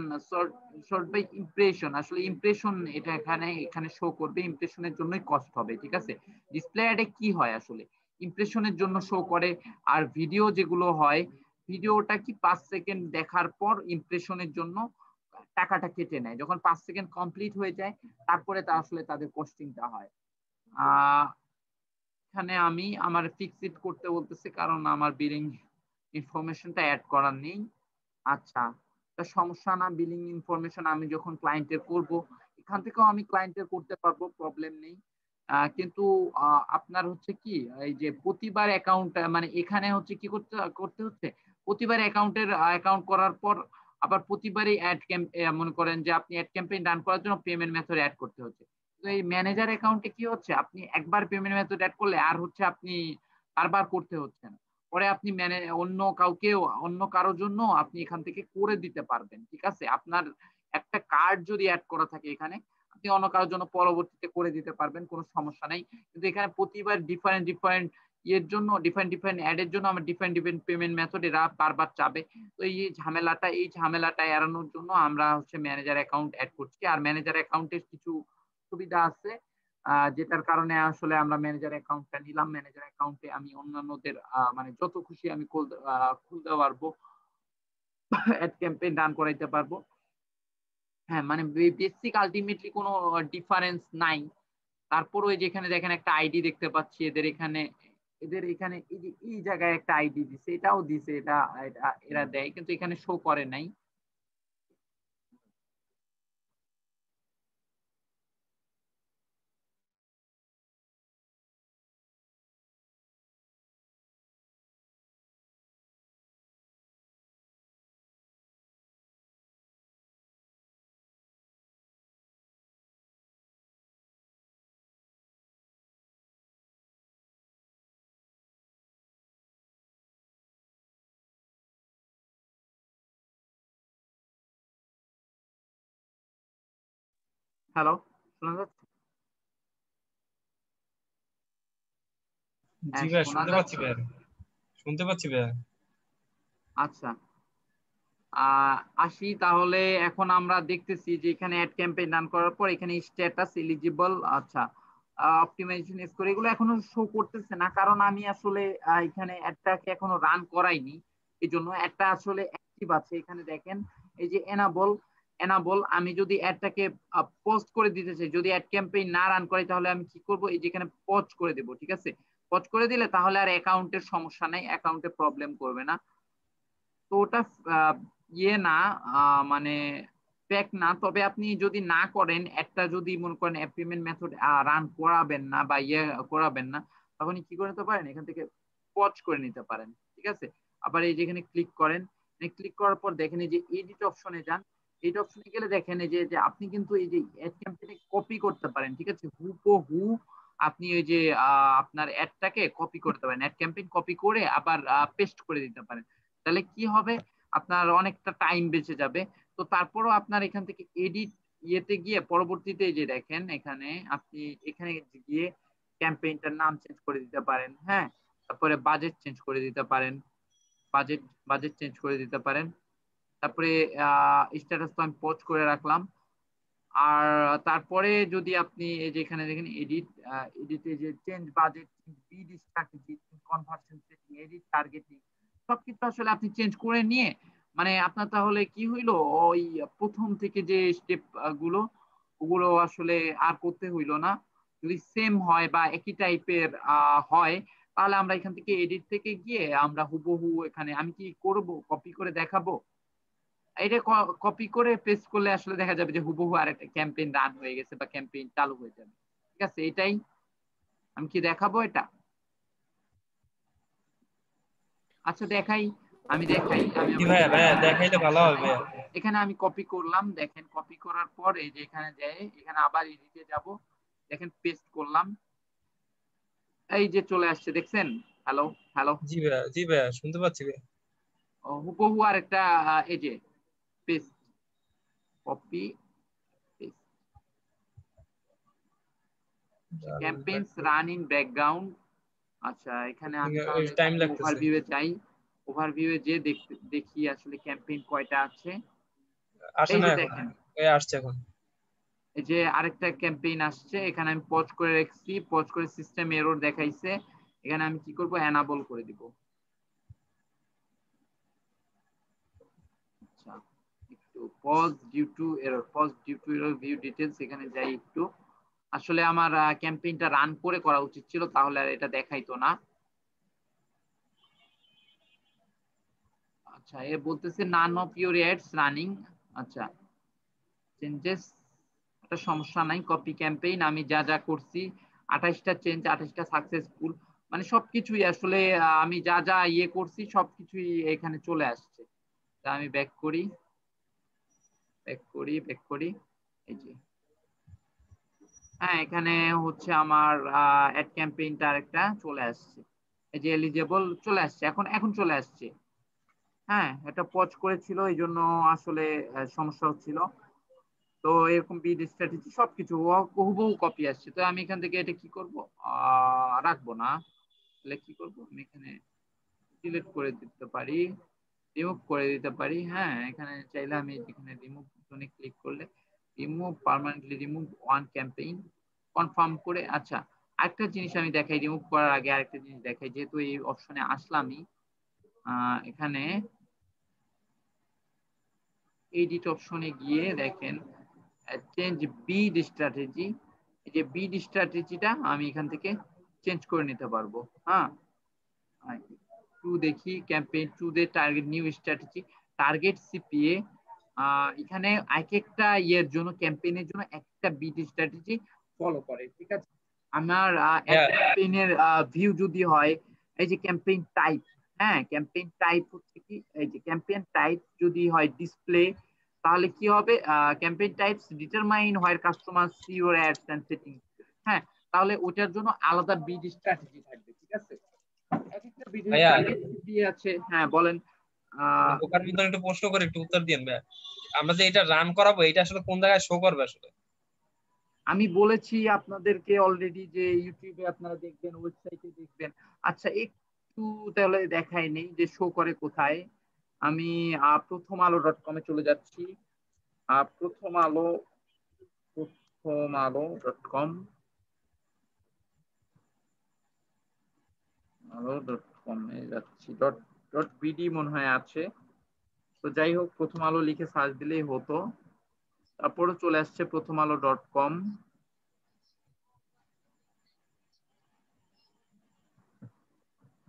শর্ট বাই ইমপ্রেশন, আসলে ইমপ্রেশন এটা এখানে শো করবে, ইমপ্রেশনের জন্যই কস্ট হবে, ঠিক আছে। ডিসপ্লে অ্যাডে কি হয় আসলে, ইমপ্রেশনের জন্য শো করে। আর ভিডিও যেগুলো হয়, ভিডিওটা কি 5 সেকেন্ড দেখার পর ইমপ্রেশনের জন্য টাকাটা কেটে নেয়, যখন 5 সেকেন্ড কমপ্লিট হয়ে যায় তারপরে তা আসলে তাদের কস্টিংটা হয়। এখানে আমি আমার ফিক্সড করতে বলতেছি, কারণ আমার বিলিং ইনফরমেশনটা অ্যাড করার নেই। আচ্ছা, তা সমস্যা না, বিলিং ইনফরমেশন আমি যখন ক্লায়েন্টের করব, এখান থেকেও আমি ক্লায়েন্টের করতে পারবো, প্রবলেম নেই। কিন্তু আপনার হচ্ছে কি, এই যে প্রতিবার অ্যাকাউন্ট, মানে এখানে হচ্ছে কি করতে হচ্ছে, প্রতিবার অ্যাকাউন্ট করার পর আবার প্রতিবারই মনে করেন যে আপনি অ্যাড ক্যাম্পেইন রান করার জন্য পেমেন্ট মেথড অ্যাড করতে হচ্ছে। তো এই ম্যানেজার অ্যাকাউন্টে কি হচ্ছে, আপনি একবার পেমেন্ট মেথড অ্যাড করলে আর হচ্ছে আপনি বারবার করতে হচ্ছে না। পরে আপনি অন্য কারোর জন্য আপনি এখান থেকে করে দিতে পারবেন, ঠিক আছে। আপনার একটা কার্ড যদি অ্যাড করা থাকে এখানে, আপনি অন্য কারোর জন্য পরবর্তীতে করে দিতে পারবেন, কোনো সমস্যা নাই। কিন্তু এখানে প্রতিবার ডিফারেন্ট ডিফারেন্ট অ্যাড এর জন্য আমার ডিফারেন্ট পেমেন্ট মেথড এরা বারবার চাবে। তো এই ঝামেলাটা এড়ানোর জন্য আমরা হচ্ছে ম্যানেজার অ্যাকাউন্ট অ্যাড করছি। আর ম্যানেজার অ্যাকাউন্টের কিছু সুবিধা আছে, যেটার কারণে আসলে আমরা ম্যানেজার অ্যাকাউন্টটা নিলাম। ম্যানেজার অ্যাকাউন্টে আমি অন্যান্যদের মানে যত খুশি আমি খুলতে পারবো, অ্যাড ক্যাম্পেইন রান করাইতে পারবো। হ্যাঁ, মানে বেসিক আলটিমেটলি কোনো ডিফারেন্স নাই। তারপর ওই যেখানে দেখেন একটা আইডি দেখতে পাচ্ছি, এদের এখানে এদের এখানে এই যে এই জায়গায় একটা আইডি দিছে, এটাও দিছে, এরা দেয় কিন্তু এখানে শো করে নাই। হ্যালো, শোনা যাচ্ছে? জি হ্যাঁ, ভাই শোনা শুনতে পাচ্ছি যাচ্ছে। ভাই, শুনতে পাচ্ছি ভাই। আচ্ছা, আসি তাহলে। এখন আমরা দেখতেছি যে এখানে অ্যাড ক্যাম্পেইন রান করার পর এখানে স্ট্যাটাস এলিজিবল, আচ্ছা, অপটিমাইজেশন স্কোর এগুলো এখনো শো করতেছে না, কারণ আমি আসলে এখানে অ্যাডটাকে এখনো রান করাইনি। এই জন্য অ্যাডটা আসলে অ্যাক্টিভ আছে। এখানে দেখেন এই যে এনাবল, আমি যদি অ্যাডটাকে পোস্ট করে দিতে চাই, যদি অ্যাড ক্যাম্পেইন না রান করি তাহলে আমি কি করব, এই যে এখানে পজ করে দেবো, ঠিক আছে? পজ করে দিলে তাহলে আর অ্যাকাউন্টের সমস্যা নাই, অ্যাকাউন্টে প্রবলেম করবে না। তো ওটা ইয়ে না, মানে ফেক না। তবে আপনি যদি না করেন, একটা যদি মনে করেন পেমেন্ট মেথড রান করাবেন না বা ইয়ে করাবেন না, তখন কি করে নিতে পারেন, এখান থেকে পজ করে নিতে পারেন, ঠিক আছে? আবার এই যেখানে ক্লিক করেন, ক্লিক করার পর দেখেন এই যে এডিট অপশনে যান। এডিট অপশনে গেলে দেখেন এই যে আপনি কিন্তু এই যে অ্যাড ক্যাম্পেইনে কপি করতে পারেন, ঠিক আছে? হুবহু আপনি ওই যে আপনার অ্যাডটাকে কপি করতে পারেন, অ্যাড ক্যাম্পেইন কপি করে আবার পেস্ট করে দিতে পারেন। তাহলে কি হবে, আপনার অনেকটা টাইম বেঁচে যাবে। তো তারপরও আপনার এখান থেকে এডিট ইয়েতে গিয়ে পরবর্তীতে যে দেখেন এখানে আপনি এখানে গিয়ে ক্যাম্পেইনটার নাম চেঞ্জ করে দিতে পারেন, হ্যাঁ। তারপরে বাজেট চেঞ্জ করে দিতে পারেন, বাজেট বাজেট চেঞ্জ করে দিতে পারেন। তারপরে স্ট্যাটাস তো আমি পোস্ট করে রাখলাম। আর তারপরে যদি আপনি এই যে এখানে দেখেন এডিটে যে change budget, bid strategy, conversion setting, edit targeting, সবকিছু আসলে আপনি চেঞ্জ করে নিয়ে, মানে আপনার তাহলে কি হইলো, ওই প্রথম থেকে যে স্টেপ গুলো ওগুলো আসলে আর করতে হইলো না। যদি সেম হয় বা একই টাইপের হয়, তাহলে আমরা এখান থেকে এডিট থেকে গিয়ে আমরা হুবহু এখানে আমি কি করব, কপি করে দেখাবো। এটা কপি করে পেস্ট করলে আসলে দেখা যাবে যে হুবহু আরেকটা ক্যাম্পেইন রান হয়ে গেছে বা ক্যাম্পেইন চালু হয়ে যাবে, ঠিক আছে? এটাই আমি কি দেখাবো এটা? আচ্ছা দেখাই, আমি দেখাই, আমি জি আবার ভাইয়া, একটু ভাইয়া দেখাইলে ভালো হবে ভাইয়া। এখানে আমি কপি করলাম, দেখেন কপি করার পর এই যে এখানে যাই, এখানে আবার এডিটে যাব, দেখেন পেস্ট করলাম, এই যে চলে আসছে, দেখছেন? Hello, hello. জি ভাইয়া, জি ভাইয়া শুনতে পাচ্ছি ভাইয়া। হুবহু আরেকটা এই যে paste, copy, paste, campaigns run in background. আচ্ছা, এখানে আমি তাহলে টাইম একটু লাগতেছে। ওভারভিউয়ে যাই, ওভারভিউয়ে যে দেখি আসলে ক্যাম্পেইন কয়টা আছে। আসে এই না যে এখন? দেখেন, এই আসছে এখন। এই যে আরেকটা ক্যাম্পেইন আসছে, এখানে আমি পজ করে রাখছি, পজ করে সিস্টেম এরর দেখাইছে, এখানে আমি কি করব, এনাবল করে দিব। আচ্ছা, একটু pause due to error, pause due to error, view details, এখানে যাই একটু। আসলে আমার ক্যাম্পেইনটা রান করে করা উচিত ছিল, তাহলে আর এটা দেখাইতো না। আচ্ছা, এ বলতেছে none of your ads running. আচ্ছা, চেঞ্জেস, একটা সমস্যা নাই, কপি ক্যাম্পেইন আমি যা যা করছি, 28টা চেঞ্জ, 28টা সাকসেসফুল, মানে সবকিছুই আসলে আমি যা যা ইয়ে করছি সবকিছুই এখানে চলে আসছে। তা আমি ব্যাক করি, ব্যাক করি, এই যে হ্যাঁ, এখানে হচ্ছে আমার অ্যাড ক্যাম্পেইনটা আরেকটা চলে আসছে, এই যে এলিজেবল চলে আসছে, এখন এখন চলে আসছে। হ্যাঁ, এটা পজ করেছিল এই জন্য আসলে সমস্যা হচ্ছিল। তো এরকম বিড স্ট্র্যাটেজি সবকিছু হুবহু কপি আসছে। তো আমি এখান থেকে এটা কি করব, রাখবো না। তাহলে কি করব, আমি এখানে ডিলিট করে দিতে পারি, রিমুভ করে দিতে পারি। হ্যাঁ, এখানে চাইলে আমি এখানে রিমুভ বাটনে ক্লিক করলে remove, permanently remove one campaign, confirm করে। আচ্ছা, আরেকটা জিনিস আমি দেখাই, রিমুভ করার আগে আরেকটা জিনিস দেখাই, যেহেতু এই অপশনে আসলামই, এখানে এডিট অপশনে গিয়ে দেখেন চেঞ্জ বিড স্ট্র্যাটেজি, এই যে বিড স্ট্র্যাটেজিটা আমি এখান থেকে চেঞ্জ করে নিতে পারবো। হ্যাঁ, টু দেখি, campaign to the target new strategy, target CPA. এখানে এক একটা ইয়ের জন্য, ক্যাম্পেইনের জন্য একটা বিট স্ট্র্যাটেজি ফলো করে, ঠিক আছে। আমার এক হ্যাঁ ক্যাম্পেইনের ভিউ যদি হয়, এই যে ক্যাম্পেইন টাইপ, হ্যাঁ ক্যাম্পেইন টাইপ হচ্ছে কি, এই যে ক্যাম্পেইন টাইপ যদি হয় ডিসপ্লে, তাহলে কি হবে, campaign types determine where customer see your ads and setting, হ্যাঁ, তাহলে ওটার জন্য আলাদা বিড স্ট্র্যাটেজি থাকবে, ঠিক আছে। এক একটা বিডের ভাইয়া, টার্গেট দিয়ে আছে, হ্যাঁ বলেন। বোকার মতন একটু প্রশ্ন করে একটু উত্তর দিন ভাইয়া। আমরা যে এটা রান করাবো, এটা আসলে কোন জায়গায় শো করবে আসলে? আমি বলেছি আপনাদেরকে অলরেডি যে ইউটিউবে আপনারা দেখবেন, ওয়েবসাইটে দেখবেন। আচ্ছা একটু তাহলে দেখাই নেই যে শো করে কোথায়। আমি প্রথম আলো .com-এ চলে যাচ্ছি। প্রথম আলো, প্রথম আলো .com, আলো.com-এ যাচ্ছি, ডট বিডি মনে হয় আছে। তো যাই হোক, প্রথম আলো লিখে সার্চ দিলেই হতো, তারপরে চলে আসছে প্রথম আলো .com।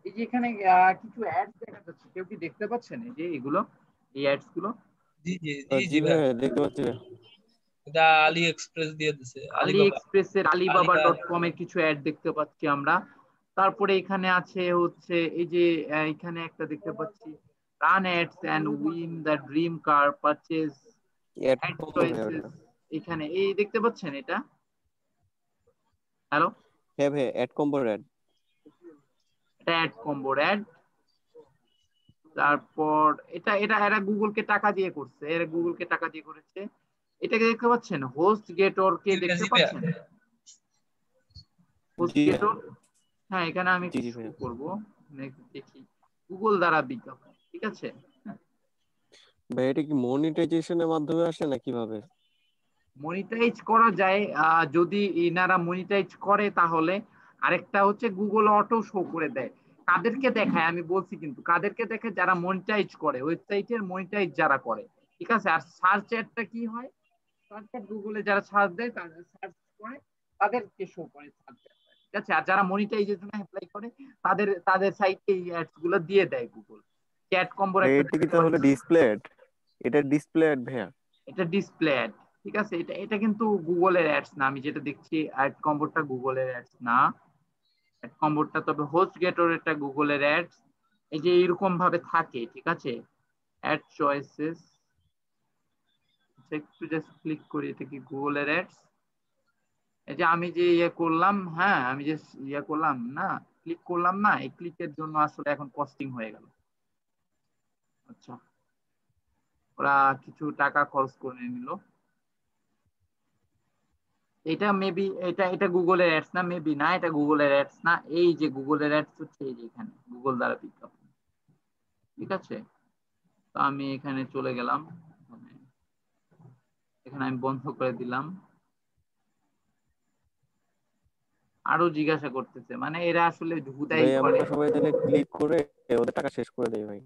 এই যে এখানে কিছু অ্যাডস দেখা যাচ্ছে, কেউ কি দেখতে পাচ্ছেন এই যে এগুলো, এই অ্যাডস গুলো? জি জি জি জি জি ভাই, ভাইয়া, দেখতে পাচ্ছি ভাই। এটা আলি এক্সপ্রেস দিয়ে দিছে, আলি আলিবাবা। এক্সপ্রেসের আলিবাবা আলিকা। .com এর কিছু অ্যাড দেখতে পাচ্ছি আমরা। তারপরে এখানে আছে হচ্ছে এই যে এখানে একটা দেখতে পাচ্ছি, run ads and win the dream car purchase ad ad combo ভাই চয়েসেস। ওটা। এখানে এই দেখতে পাচ্ছেন এটা, হ্যালো, হ্যাঁ ভাই, অ্যাড কম্বো অ্যাড। এটা অ্যাড কম্বোর অ্যাড। তারপর এটা এটা এরা গুগলকে টাকা দিয়ে করছে, এরা গুগলকে টাকা দিয়ে করেছে। এটাকে দেখতে পাচ্ছেন, হোস্ট গেটর কে দেখতে জি ভাইয়া। পাচ্ছেন, হোস্ট জি ভাই, গেটর। হ্যাঁ এখানে আমি জি একটু জি শো ভাইয়া। করবো, দেখি, গুগল দ্বারা বিজ্ঞাপন, ঠিক আছে। ভাই এটা কি মনিটাইজেশনের মাধ্যমে আসে না কিভাবে? মনিটাইজ করা যায়, যদি এনারা মনিটাইজ করে তাহলে। আরেকটা হচ্ছে গুগল অটো শো করে দেয়, কাদেরকে দেখায় আমি বলছি, কিন্তু কাদেরকে দেখে, যারা মনিটাইজ করে, ওয়েবসাইটের মনিটাইজ যারা করে, ঠিক আছে। আর সার্চ অ্যাডটা কি হয়, সার্চ অ্যাড গুগলে যারা সার্চ দেয়, তাদের সার্চ করে তাদেরকে শো করে সার্চ অ্যাডটা, ঠিক আছে। আর যারা মনিটাইজের জন্য অ্যাপ্লাই করে, তাদের তাদের সাইটে এই অ্যাডস গুলো দিয়ে দেয় গুগল। চ্যাট কম্বোর ভাই একটা এটা কি দেখতে তাহলে পাচ্ছি, ডিসপ্লে অ্যাড? এটা ডিসপ্লে অ্যাড ভাইয়া? এটা ডিসপ্লে অ্যাড, ঠিক আছে। এটা এটা কিন্তু গুগলের অ্যাডস না, আমি যেটা দেখছি অ্যাড কম্বোটা গুগলের অ্যাডস না। অ্যাড কম্বোটা তবে হোস্ট গেটর এটা গুগলের অ্যাডস। এই যে এরকম ভাবে থাকে, ঠিক আছে। অ্যাড চয়েসেস, একটু জাস্ট ক্লিক করি, এটা কি গুগলের অ্যাডস? এই যে আমি যে ইয়ে করলাম, হ্যাঁ আমি যে ইয়ে করলাম না, ক্লিক করলাম না, এই ক্লিকের জন্য আসলে এখন কস্টিং হয়ে গেল। আচ্ছা, ওরা কিছু টাকা খরচ করে নিল। এটা মেবি, এটা এটা গুগলের অ্যাডস না, মেবি না, এটা গুগলের অ্যাডস না। এই যে গুগলের অ্যাডস হচ্ছে এই যে এখানে গুগল দ্বারা বিজ্ঞাপন, ঠিক আছে। তো আমি এখানে চলে গেলাম, এখানে আমি বন্ধ করে দিলাম। আরো জিজ্ঞাসা করতেছে, মানে এরা আসলে হুদাই ভাই করে। আমরা সবাই তাহলে ক্লিক করে ওদের টাকা শেষ করে দেই ভাই।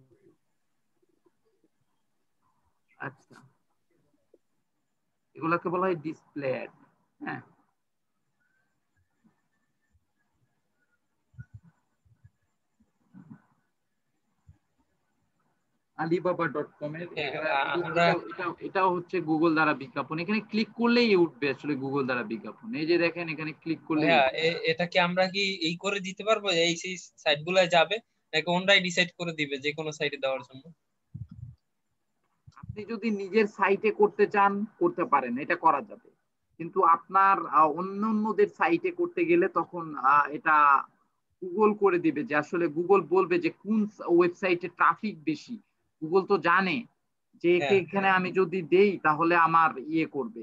আচ্ছা, এগুলোকে বলা হয় ডিসপ্লে অ্যাড, হ্যাঁ। alibaba.com এর হ্যাঁ, আমরা এটাও হচ্ছে গুগল দ্বারা বিজ্ঞাপন। এখানে ক্লিক করলেই উঠবে আসলে গুগল দ্বারা বিজ্ঞাপন, এই যে দেখেন এখানে ক্লিক করলেই ভাইয়া, উঠবে। এটা কি আমরা কি এই করে দিতে পারবো, এই সেই সাইট গুলায় যাবে, নাকি ওনরাই ডিসাইড করে দিবে যে কোনো সাইটে দেওয়ার জন্য? আপনি যদি নিজের সাইটে করতে চান করতে পারেন, এটা করা যাবে। কিন্তু আপনার অন্য অন্যদের সাইটে করতে গেলে তখন এটা গুগল করে দিবে, যে আসলে গুগল বলবে যে কোন ওয়েবসাইটে ট্রাফিক বেশি। গুগল তো জানে যে একে হ্যাঁ এখানে আমি যদি দেই তাহলে আমার ইয়ে করবে।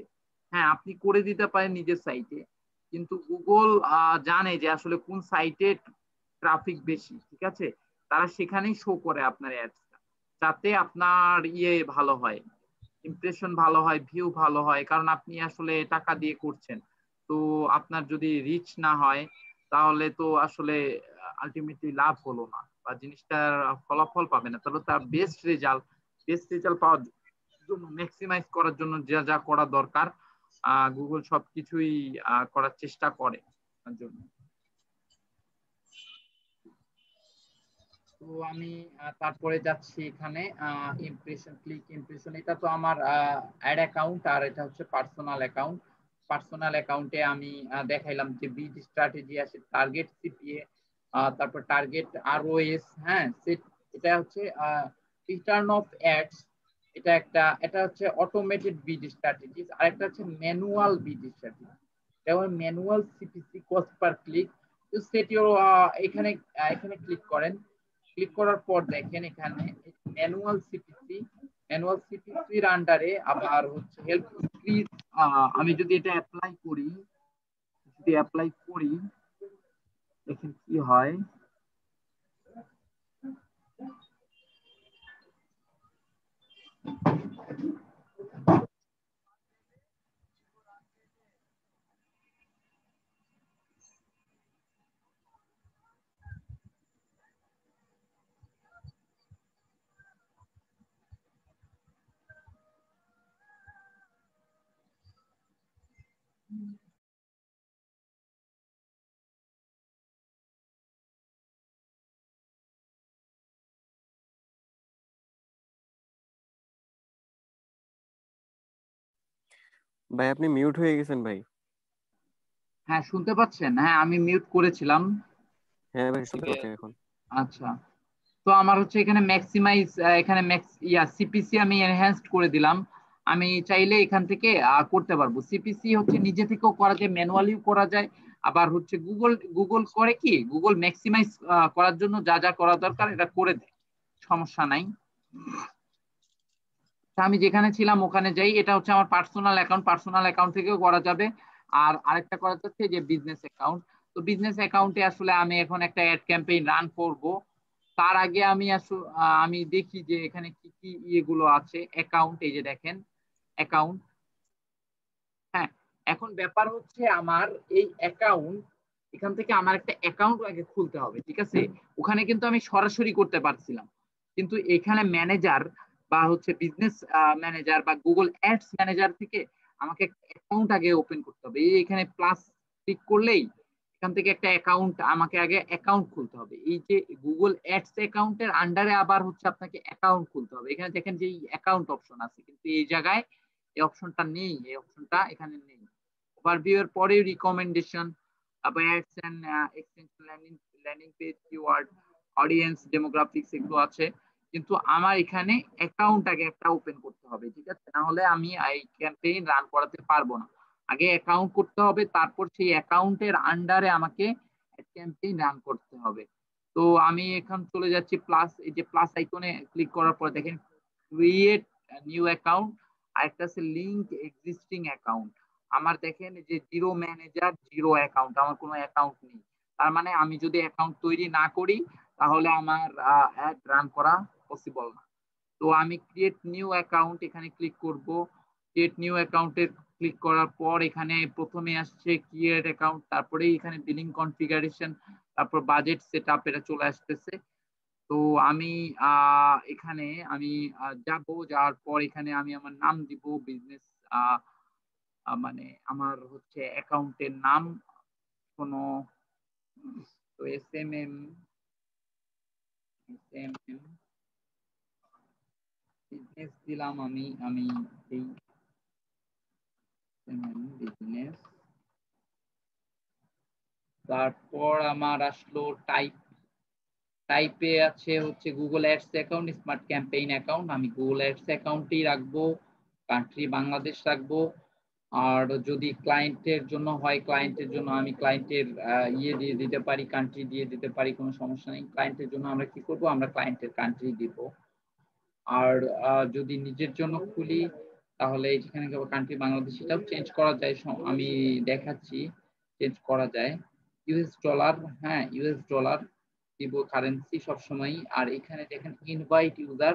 হ্যাঁ আপনি করে দিতে পারেন নিজের সাইটে, কিন্তু গুগল জানে যে আসলে কোন সাইটে ট্রাফিক বেশি, ঠিক আছে। তারা সেখানেই শো করে আপনার অ্যাডসটা, যাতে আপনার ইয়ে ভালো হয়, ইমপ্রেশন ভালো হয়, ভিউ ভালো হয়, কারণ আপনি আসলে টাকা দিয়ে করছেন। তো আপনার যদি রিচ না হয়, তাহলে তো আসলে আলটিমেটলি লাভ হলো না, বা জিনিসটার ফলাফল পাবে না। তাহলে তার বেস্ট রেজাল্ট পাওয়ার জন্য, ম্যাক্সিমাইজ করার জন্য যা যা করা দরকার, গুগল সবকিছুই করার চেষ্টা করে তার জন্য। তো আমি তারপরে যাচ্ছি এখানে ইমপ্রেশন, ক্লিক ইমপ্রেশন। এটা তো আমার অ্যাড অ্যাকাউন্ট, আর এটা হচ্ছে পার্সোনাল অ্যাকাউন্ট। পার্সোনাল অ্যাকাউন্টে আমি দেখাইলাম যে বিড স্ট্র্যাটেজি আছে, টার্গেট সিপিএ, তারপর টার্গেট আরওএস, হ্যাঁ এটা হচ্ছে রিটার্ন অফ অ্যাডস। এটা হচ্ছে অটোমেটেড বিড স্ট্র্যাটেজিস, আর একটা হচ্ছে ম্যানুয়াল বিড স্ট্র্যাটেজি। যেমন manual CPC cost per click, তো সেটিও এখানে এখানে ক্লিক করেন। ক্লিক করার পর দেখেন এখানে ম্যানুয়াল সিপিসির আন্ডারে আবার হচ্ছে হেল্প ইনক্রিজ। আমি যদি এটা অ্যাপ্লাই করি দেখেন কি হয়। ভাই আপনি মিউট হয়ে গেছেন ভাই। হ্যাঁ, শুনতে পাচ্ছেন? হ্যাঁ, আমি মিউট করেছিলাম। হ্যাঁ ভাই শুনতে পাচ্ছি এখন। আচ্ছা, তো আমার হচ্ছে এখানে ম্যাক্সিমাইজ, এখানে সিপিসি আমি এনহ্যান্সড করে দিলাম। আমি চাইলে এখান থেকে করতে পারবো। সিপিসি হচ্ছে নিজে থেকেও করা যায়, ম্যানুয়ালিও করা যায়। আবার হচ্ছে গুগল করে কি, গুগল ম্যাক্সিমাইজ করার জন্য যা যা করা দরকার এটা করে দেয়, সমস্যা নাই। তা আমি যেখানে ছিলাম ওখানে যাই। এটা হচ্ছে আমার পার্সোনাল অ্যাকাউন্ট, পার্সোনাল অ্যাকাউন্ট থেকেও করা যাবে। আর আরেকটা করা যাচ্ছে যে বিজনেস অ্যাকাউন্ট। তো বিজনেস অ্যাকাউন্টে আসলে আমি এখন একটা অ্যাড ক্যাম্পেইন রান করব। তার আগে আমি আমি দেখি যে এখানে কি কি ইয়েগুলো আছে। অ্যাকাউন্ট, এই যে দেখেন অ্যাকাউন্ট। হ্যাঁ, এখন ব্যাপার হচ্ছে আমার এই অ্যাকাউন্ট, এখান থেকে আমার একটা অ্যাকাউন্ট আগে খুলতে হবে, ঠিক আছে? ওখানে কিন্তু আমি সরাসরি করতে পারছিলাম, কিন্তু এখানে ম্যানেজার বা হচ্ছে বিজনেস ম্যানেজার বা গুগল অ্যাডস ম্যানেজার থেকে আমাকে একটা অ্যাকাউন্ট আগে ওপেন করতে হবে। এই এখানে প্লাস ক্লিক করলেই এখান থেকে একটা অ্যাকাউন্ট, আমাকে আগে অ্যাকাউন্ট খুলতে হবে। এই যে গুগল অ্যাডস অ্যাকাউন্টের আন্ডারে আবার হচ্ছে আপনাকে অ্যাকাউন্ট খুলতে হবে। এখানে দেখেন যে অ্যাকাউন্ট অপশন আছে, কিন্তু এই জায়গায় এই অপশনটা নেই, এই অপশনটা এখানে নেই। ওভারভিউ এর পরে রিকমেন্ডেশন, আবার ads and extension, landing page, keyword, audience, demographics এগুলো আছে। কিন্তু আমার এখানে অ্যাকাউন্ট আগে একটা ওপেন করতে হবে, ঠিক আছে? না হলে আমি এই ক্যাম্পেইন রান করাতে পারবো না। আগে অ্যাকাউন্ট করতে হবে, তারপর সেই অ্যাকাউন্টের আন্ডারে আমাকে ক্যাম্পেইন রান করতে হবে। তো আমি এখন চলে যাচ্ছি প্লাস, এই যে প্লাস আইকনে ক্লিক করার পর দেখেন ক্রিয়েট নিউ অ্যাকাউন্ট, আরেকটা আছে লিঙ্ক এক্সিস্টিং অ্যাকাউন্ট। আমার দেখেন যে জিরো ম্যানেজার, জিরো অ্যাকাউন্ট, আমার কোনো অ্যাকাউন্ট নেই। তার মানে আমি যদি অ্যাকাউন্ট তৈরি না করি তাহলে আমার অ্যাড রান করা পসিবল না। তো আমি ক্রিয়েট নিউ অ্যাকাউন্ট এখানে ক্লিক করব। ক্রিয়েট নিউ অ্যাকাউন্টে ক্লিক করার পর এখানে প্রথমে আসছে ক্রিয়েট অ্যাকাউন্ট, তারপরে এখানে বিলিং কনফিগারেশন, তারপর বাজেট সেটআপ, এটা চলে আসতেছে। তো আমি এখানে আমি যাব, যাওয়ার পর এখানে আমি আমার নাম দিব, বিজনেস মানে আমার হচ্ছে অ্যাকাউন্টের নাম কোনো, তো এসএমএম বিজনেস দিলাম আমি এই বিজনেস। তারপর আমার আসলো টাইপে আছে হচ্ছে Google ads account, smart campaign account. আমি গুগল অ্যাডস অ্যাকাউন্টই রাখবো, কান্ট্রি বাংলাদেশ রাখবো। আর যদি ক্লায়েন্টের জন্য হয়, ক্লায়েন্টের জন্য আমি ক্লায়েন্টের ইয়ে দিয়ে দিতে পারি, কান্ট্রি দিয়ে দিতে পারি, কোনো সমস্যা নেই। ক্লায়েন্টের জন্য আমরা কি করব, আমরা ক্লায়েন্টের কান্ট্রি দিব। আর যদি নিজের জন্য খুলি তাহলে এখানে কান্ট্রি বাংলাদেশ, এটাও চেঞ্জ করা যায়, আমি দেখাচ্ছি চেঞ্জ করা যায়। ইউএস ডলার, হ্যাঁ ইউএস ডলার দিব কারেন্সি সবসময়। আর এখানে দেখেন ইনভাইট ইউজার,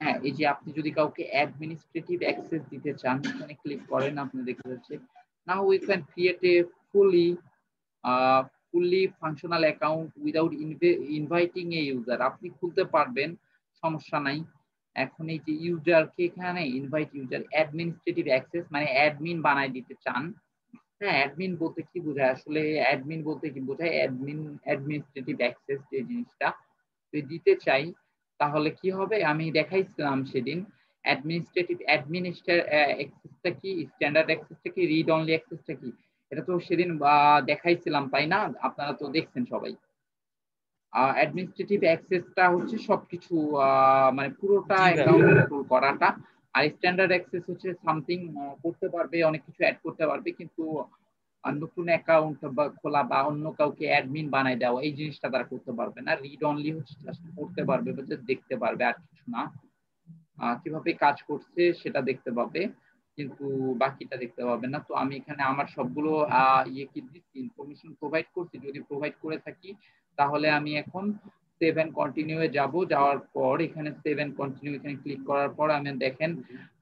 হ্যাঁ এই যে আপনি যদি কাউকে অ্যাডমিনিস্ট্রেটিভ অ্যাক্সেস দিতে চান এখানে ক্লিক করেন, আপনি দেখতে পাচ্ছেন now we can create a fully functional account without inviting a user. আপনি খুলতে পারবেন, সমস্যা নাই। এখন এই যে ইউজারকে এখানে ইনভাইট ইউজার, অ্যাডমিনিস্ট্রেটিভ অ্যাক্সেস মানে অ্যাডমিন বানায় দিতে চান। হ্যাঁ, অ্যাডমিন বলতে কি বোঝায় আসলে, অ্যাডমিন বলতে কি বোঝায়, অ্যাডমিনিস্ট্রেটিভ অ্যাক্সেস যে জিনিসটা যদি দিতে চাই তাহলে কি হবে, আমি দেখাইছিলাম সেদিন অ্যাক্সেসটা কি, স্ট্যান্ডার্ড অ্যাক্সেসটা কি, রিড অনলি অ্যাক্সেসটা কি, এটা তো সেদিন দেখাইছিলাম তাই না? আপনারা তো দেখছেন সবাই। অ্যাডমিনিস্ট্রেটিভ অ্যাক্সেসটা হচ্ছে সবকিছু মানে পুরোটা জি ভাই। অ্যাকাউন্ট কন্ট্রোল করাটা, আর স্ট্যান্ডার্ড অ্যাক্সেস হচ্ছে সামথিং করতে পারবে, অনেক কিছু অ্যাড করতে পারবে, কিন্তু নতুন অ্যাকাউন্ট বা খোলা বা অন্য কাউকে অ্যাডমিন বানাই দেওয়া এই জিনিসটা তারা করতে পারবে না। রিড অনলি হচ্ছে জাস্ট পড়তে পারবে বা জাস্ট দেখতে পারবে, আর কিছু না। কিভাবে কাজ করছে সেটা দেখতে পাবে, কিন্তু বাকিটা দেখতে পাবে না। তো আমি এখানে আমার সবগুলো ইয়ে কি দিচ্ছি, ইনফরমেশন প্রোভাইড করছি। যদি প্রোভাইড করে থাকি তাহলে আমি এখন সেভ এন্ড কন্টিনিউ এ যাব। যাওয়ার পর এখানে সেভ এন্ড কন্টিনিউ এখানে ক্লিক করার পর আমি দেখেন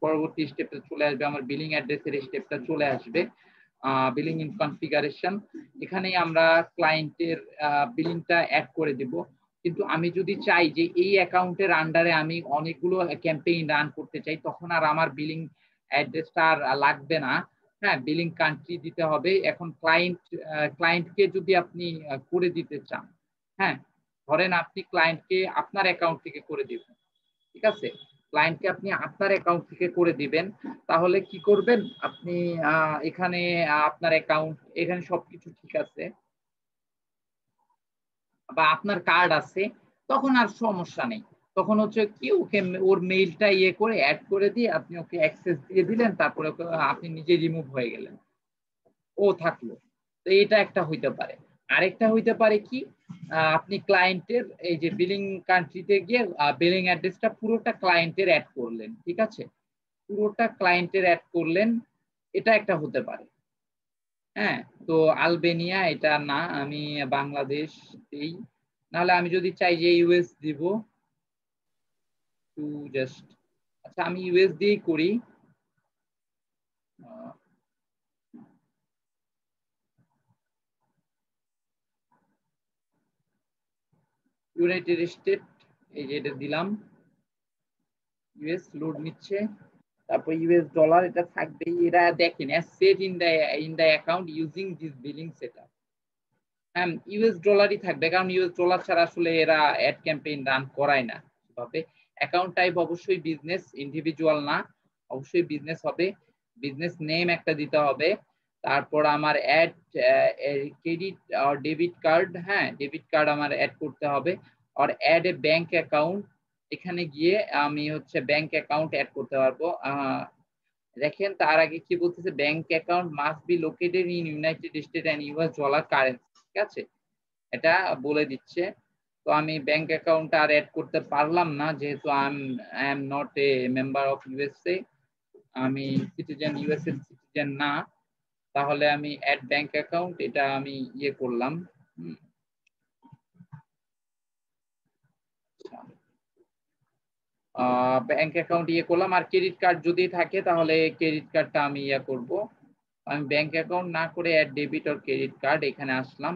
পরবর্তী স্টেপটা চলে আসবে, আমার বিলিং অ্যাড্রেসের স্টেপটা চলে আসবে, বিলিং ইন কনফিগারেশন। এখানেই আমরা ক্লায়েন্টের বিলিংটা অ্যাড করে দেব। কিন্তু আমি যদি চাই যে এই অ্যাকাউন্টের আন্ডারে আমি অনেকগুলো ক্যাম্পেইন রান করতে চাই, তখন আর আমার বিলিং অ্যাড্রেসটা আর লাগবে না। হ্যাঁ, বিলিং কান্ট্রি দিতে হবে। এখন ক্লায়েন্টকে যদি আপনি করে দিতে চান, হ্যাঁ, ধরেন আপনি ক্লায়েন্টকে আপনার অ্যাকাউন্ট থেকে করে দিবেন, ঠিক আছে? ক্লায়েন্টকে আপনি আপনার অ্যাকাউন্ট থেকে করে দিবেন, তাহলে কি করবেন আপনি, এখানে আপনার অ্যাকাউন্ট, এখানে সবকিছু ঠিক আছে বা আপনার কার্ড আছে, তখন আর সমস্যা নেই। তখন হচ্ছে কি, ওকে ওর মেইলটা ইয়ে করে অ্যাড করে দিয়ে আপনি ওকে অ্যাক্সেস দিয়ে দিলেন, তারপরে আপনি নিজে রিমুভ হয়ে গেলেন, ও থাকলো। তো এটা একটা হইতে পারে। আরেকটা হইতে পারে কি, আপনি ক্লায়েন্টের এই যে বিলিং কান্ট্রিতে গিয়ে বিলিং অ্যাড্রেসটা পুরোটা ক্লায়েন্টের অ্যাড করলেন, ঠিক আছে, পুরোটা ক্লায়েন্টের অ্যাড করলেন, এটা একটা হতে পারে। হ্যাঁ, তো আলবেনিয়া এটা না, আমি বাংলাদেশ দিই। নাহলে আমি যদি চাই যে ইউএস দিব, টু জাস্ট, আচ্ছা আমি ইউএস দিয়েই করি। ইউনাইটেড স্টেট, এই যে এটা দিলাম, ইউএস লোড নিচ্ছে, তারপর ইউএস ডলার এটা থাকবেই। এরা দেখেন set in the account using this billing setup. হ্যাঁ, ইউএস ডলারই থাকবে, কারণ ইউএস ডলার ছাড়া আসলে এরা অ্যাড ক্যাম্পেইন রান করায় না সেভাবে। অ্যাকাউন্ট টাইপ অবশ্যই বিজনেস, ইন্ডিভিজুয়াল না, অবশ্যই বিজনেস হবে। বিজনেস নেম একটা দিতে হবে। তারপর আমার অ্যাড ক্রেডিট আর ডেবিট কার্ড, হ্যাঁ ডেবিট কার্ড আমার অ্যাড করতে হবে। আর অ্যাড এ ব্যাংক অ্যাকাউন্ট, এখানে গিয়ে আমি হচ্ছে ব্যাংক অ্যাকাউন্ট অ্যাড করতে পারবো। দেখেন তার আগে কি বলতেছে, bank account must be located in United State and US dollar currency, ঠিক আছে, এটা বলে দিচ্ছে। তো আমি ব্যাংক অ্যাকাউন্ট আর অ্যাড করতে পারলাম না, যেহেতু I am not a member of USA, আমি সিটিজেন, ইউএসএ সিটিজেন না। তাহলে আমি অ্যাড ব্যাংক অ্যাকাউন্ট, এটা আমি ইয়ে করলাম। ব্যাংক অ্যাকাউন্ট ইয়ে করলাম, আর ক্রেডিট কার্ড যদি থাকে তাহলে ক্রেডিট কার্ডটা আমি ইয়ে করব। আমি ব্যাংক অ্যাকাউন্ট না করে অ্যাড ডেবিট আর ক্রেডিট কার্ড, এখানে আসলাম।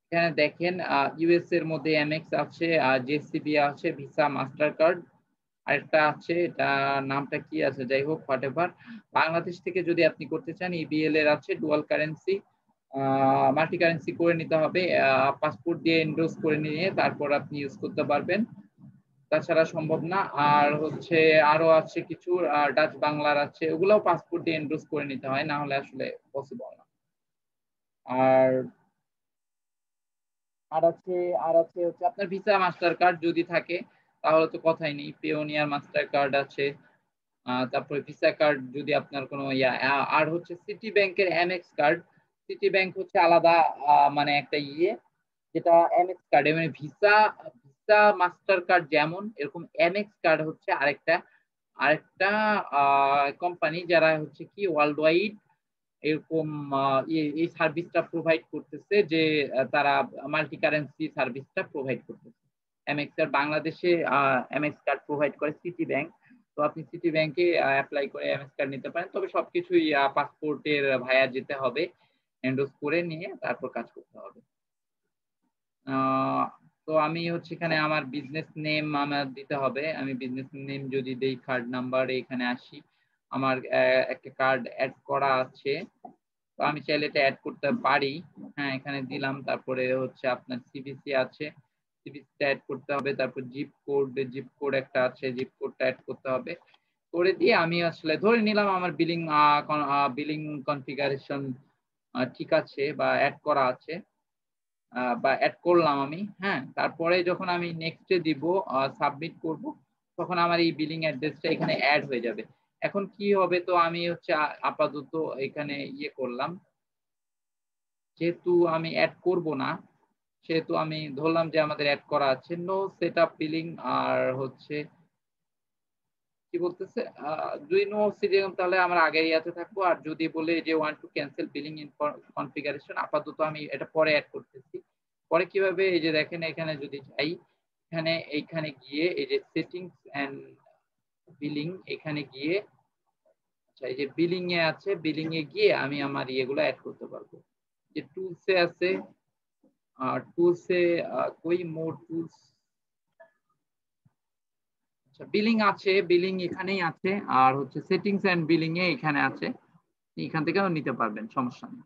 এখানে দেখেন ইউএস এর মধ্যে এমএক্স আছে, জেসিবি আছে, ভিসা, মাস্টার কার্ড, আরেকটা আছে, এটা নামটা কি আছে, যাই হোক হোয়াটএভার। বাংলাদেশ থেকে যদি আপনি করতে চান ইবিএল এর আছে, ডুয়াল কারেন্সি, মাল্টি কারেন্সি করে নিতে হবে, পাসপোর্ট দিয়ে এন্ডোর্স করে নিয়ে তারপর আপনি ইউজ করতে পারবেন, তাছাড়া সম্ভব না। আর হচ্ছে আরো আছে কিছু, ডাচ বাংলার আছে, ওগুলোও পাসপোর্ট দিয়ে এন্ডোর্স করে নিতে হয়, না হলে আসলে পসিবল না। আর আর আছে আর আছে হচ্ছে আপনার ভিসা মাস্টার কার্ড যদি থাকে তাহলে তো কথাই নেই, পেওনিয়ার মাস্টার কার্ড আছে। তারপরে ভিসা কার্ড যদি আপনার কোনো আর হচ্ছে সিটি ব্যাংকের এমএক্স কার্ড। সিটি ব্যাংক হচ্ছে আলাদা, মানে একটা ইয়ে, যেটা এমএক্স কার্ড, মানে ভিসা ভিসা মাস্টার কার্ড যেমন, এরকম এমএক্স কার্ড হচ্ছে আরেকটা আরেকটা কোম্পানি, যারা হচ্ছে কি ওয়ার্ল্ড ওয়াইড এরকম এই সার্ভিসটা প্রোভাইড করতেছে, যে তারা মাল্টি কারেন্সি সার্ভিসটা প্রোভাইড করতেছে। এমএক্স কার্ড বাংলাদেশে এমএক্স কার্ড প্রোভাইড করে সিটি ব্যাংক। তো আপনি সিটি ব্যাংকে অ্যাপ্লাই করে এমএক্স কার্ড নিতে পারেন, তবে সবকিছুই পাসপোর্টের ভায়া যেতে হবে, এন্ডোর্স করে নিয়ে তারপর কাজ করতে হবে। তো আমি হচ্ছে এখানে আমার বিজনেস নেম আমার দিতে হবে। আমি বিজনেস নেম যদি দেই, কার্ড নাম্বার এখানে আসি, আমার একটা কার্ড অ্যাড করা আছে, তো আমি চাইলে এটা অ্যাড করতে পারি। হ্যাঁ, এখানে দিলাম। তারপরে হচ্ছে আপনার সিবিসি আছে, সিরিজটা অ্যাড করতে হবে, তারপর জিপ কোড একটা আছে, জিপ কোডটা অ্যাড করতে হবে। করে দিয়ে আমি আসলে ধরে নিলাম আমার বিলিং কনফিগারেশন ঠিক আছে বা অ্যাড করা আছে, বা অ্যাড করলাম আমি। হ্যাঁ, তারপরে যখন আমি নেক্সটে দিব, সাবমিট করব, তখন আমার এই বিলিং অ্যাড্রেসটা এখানে অ্যাড হয়ে যাবে। এখন কি হবে, তো আমি হচ্ছে আপাতত এখানে ইয়ে করলাম, যেহেতু আমি অ্যাড করব না, সেহেতু আমি ধরলাম যে আমাদের অ্যাড করা আছে, নো সেট আপ বিলিং। আর হচ্ছে কি বলতেছে, যদি নো সিরিয়াল তাহলে আমরা আগের ইয়াতে থাকবো। আর যদি বলে যে want to cancel billing in configuration, আপাতত আমি এটা পরে অ্যাড করতেছি। পরে কিভাবে, এই যে দেখেন এখানে যদি যাই, এইখানে গিয়ে এই যে সেটিংস এন্ড বিলিং, এখানে গিয়ে আচ্ছা এই যে বিলিং এ আছে, বিলিং এ গিয়ে আমি আমার ইয়েগুলো অ্যাড করতে পারবো। যে টুলসে আছে, টুলসে কই মোর টুলস, আচ্ছা বিলিং আছে, বিলিং এখানেই আছে। আর হচ্ছে সেটিংস এন্ড বিলিং এ এখানে আছে, এখান থেকেও নিতে পারবেন, সমস্যা নেই।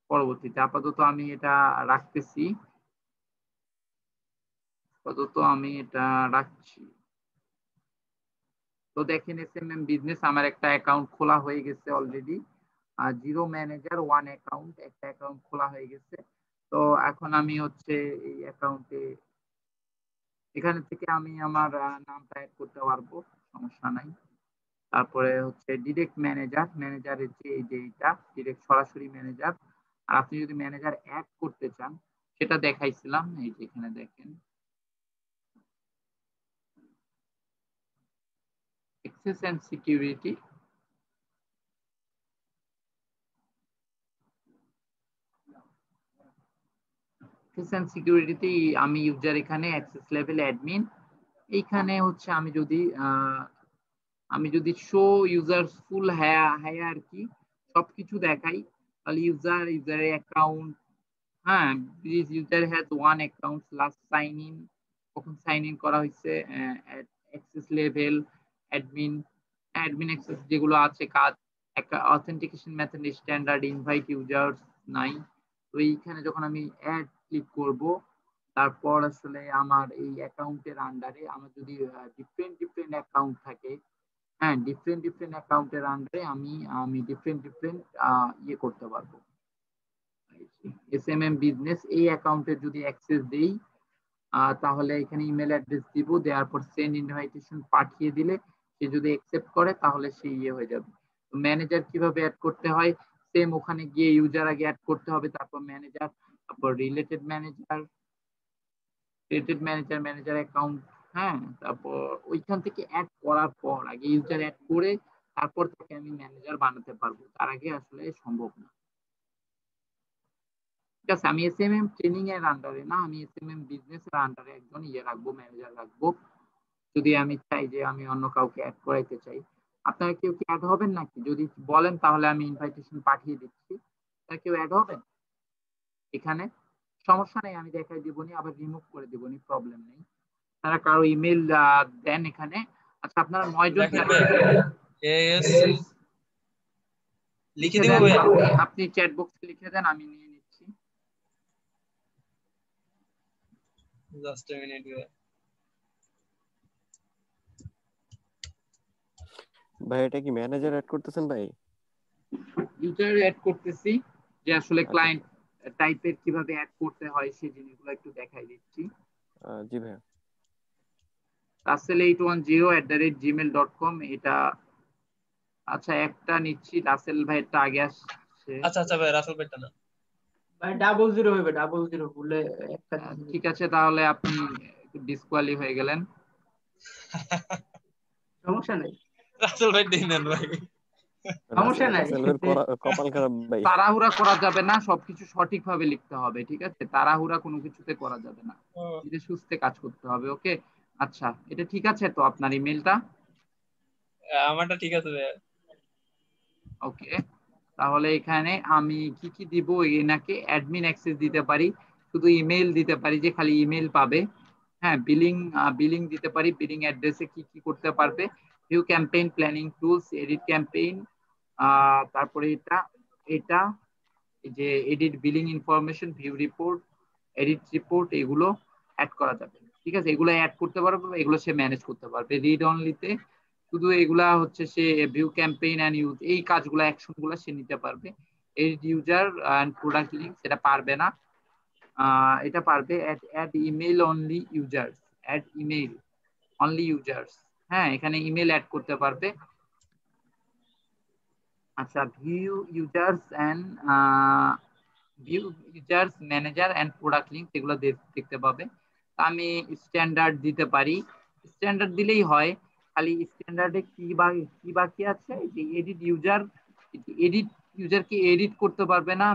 পরবর্তীতে আপাতত আমি এটা রাখতেছি, আপাতত আমি এটা রাখছি। তো দেখেন এসএমএম বিজনেস আমার একটা অ্যাকাউন্ট খোলা হয়ে গেছে অলরেডি, জিরো ম্যানেজার 1 অ্যাকাউন্ট, একটা অ্যাকাউন্ট খোলা হয়ে গেছে। তো এখন আমি হচ্ছে এই অ্যাকাউন্টে, এখানে থেকে আমি আমার নামটা অ্যাড করতে পারবো, সমস্যা নাই। তারপরে হচ্ছে ডিরেক্ট ম্যানেজারের যে এই যে এটা ডিরেক্ট সরাসরি ম্যানেজার। আর আপনি যদি ম্যানেজার অ্যাড করতে চান, সেটা দেখাইছিলাম, এই যে এখানে দেখেন access and security, access and সিকিউরিটিতে আমি ইউজার এখানে অ্যাক্সেস লেভেল অ্যাডমিন। এইখানে হচ্ছে আমি যদি শো ইউজার্স ফুল হায়ারার্কি সবকিছু দেখাই, তাহলে ইউজারের অ্যাকাউন্ট, হ্যাঁ, this user has one account, last sign in, কখন সাইন ইন করা হয়েছে, access level, admin, admin access যেগুলো আছে কাজ, একটা authentication method standard, invite users নাই। তো এইখানে যখন আমি অ্যাড ক্লিক করব, তারপর আসলে আমার এই অ্যাকাউন্টের আন্ডারে আমার যদি ডিফারেন্ট অ্যাকাউন্ট থাকে, হ্যাঁ ডিফারেন্ট অ্যাকাউন্টের আন্ডারে আমি ডিফারেন্ট ইয়ে করতে পারবো। এসএমএম বিজনেস এই অ্যাকাউন্টের যদি অ্যাক্সেস দেই, তাহলে এখানে ইমেল অ্যাড্রেস দিব, দেওয়ার পর সেন্ড ইনভাইটেশন পাঠিয়ে দিলে সে যদি অ্যাকসেপ্ট করে তাহলে সে ইয়ে হয়ে যাবে। তো ম্যানেজার কিভাবে অ্যাড করতে হয়, সেম ওখানে গিয়ে ইউজার আগে অ্যাড করতে হবে, তারপর ম্যানেজার, তারপর রিলেটেড ম্যানেজার অ্যাকাউন্ট। হ্যাঁ, তারপর ওইখান থেকে অ্যাড করার পর আগে ইউজার অ্যাড করে তারপর থেকে আমি ম্যানেজার বানাতে পারবো, তার আগে আসলে সম্ভব না। ঠিক আছে, আমি এসএমএম ট্রেনিং এর আন্ডারে না, আমি এসএমএম বিজনেস এর আন্ডারে একজন ইয়ে রাখবো, ম্যানেজার রাখবো। যদি আমি চাই যে আমি অন্য কাউকে অ্যাড করাইতে চাই, আপনারা কেউ কি অ্যাড হবেন নাকি? যদি বলেন তাহলে আমি ইনভাইটেশন পাঠিয়ে দিচ্ছি। আপনারা কেউ অ্যাড হবেন এখানে? সমস্যা নেই, আমি দেখাই দিবনি, আবার রিমুভ করে দিবনি, প্রবলেম নেই। আপনারা কারো ইমেল দেন এখানে। আচ্ছা, আপনারা 9 জন দেখেন ভাই, এস লিখে লিখে দিব দেন, ভাইয়া। আপনি চ্যাট বক্সে লিখে দেন, আমি নিয়ে নিচ্ছি। জাস্ট এ মিনিট ভাই। ভাই এটা কি ম্যানেজার অ্যাড করতেছেন ভাই? ইউজার অ্যাড করতেছি, যে আসলে আচ্ছা ক্লায়েন্ট টাইপের কিভাবে অ্যাড করতে হয় সেই জিনিসগুলো একটু দেখাই দিচ্ছি। জি ভাই। russell810@gmail.com, এটা আচ্ছা একটা নিচ্ছি, রাসেল ভাইয়েরটা আগে আসছে। আচ্ছা আচ্ছা ভাই, রাসেল ভাইটা না। ভাই 00 হইবে, 00 ভুলে একটা ঠিক আছে, তাহলে আপনি ডিসকোয়ালি হয়ে গেলেন। সমস্যা নাই, রাসেল ভাই দিন নেন ভাই। সমস্যা নাই। রাসেল ভাইয়ের কপাল খারাপ ভাই। তাড়াহুড়া করা যাবে না, সবকিছু সঠিকভাবে লিখতে হবে, ঠিক আছে? তাড়াহুড়া কোনো কিছুতে করা যাবে না, ধীরে সুস্থে কাজ করতে হবে। ওকে, আচ্ছা এটা ঠিক আছে তো আপনার ইমেলটা? আমারটা ঠিক আছে ভাই। ওকে, তাহলে এখানে আমি কি কি দিব, এনাকে অ্যাডমিন অ্যাক্সেস দিতে পারি, শুধু ইমেল দিতে পারি যে খালি ইমেল পাবে। হ্যাঁ, বিলিং দিতে পারি, বিলিং অ্যাড্রেসে কি কি করতে পারবে, view campaign, planning tools, edit campaign, তারপরে এটা এটা এই যে edit billing information, view report, edit report, এগুলো। অ্যাড করা যাবে, ঠিক আছে? এগুলো অ্যাড করতে পারবে, এগুলো সে ম্যানেজ করতে পারবে। রিড অনলিতে শুধু এগুলা হচ্ছে সে ভিউ ক্যাম্পেইন এন্ড ইউজ এই কাজগুলো অ্যাকশন গুলো সে নিতে পারবে। Edit user and product link সেটা পারবে না। এটা পারবে add email only users, add email only users. হ্যাঁ, এখানে ইমেল অ্যাড করতে পারবে। আচ্ছা, view users and view users manager and product link এগুলো দেখতে পাবে। আমি স্ট্যান্ডার্ড দিতে পারি, স্ট্যান্ডার্ড দিলেই হয়। খালি স্ট্যান্ডার্ডে কি বাকি আছে, যে এডিট ইউজারকে এডিট করতে পারবে না,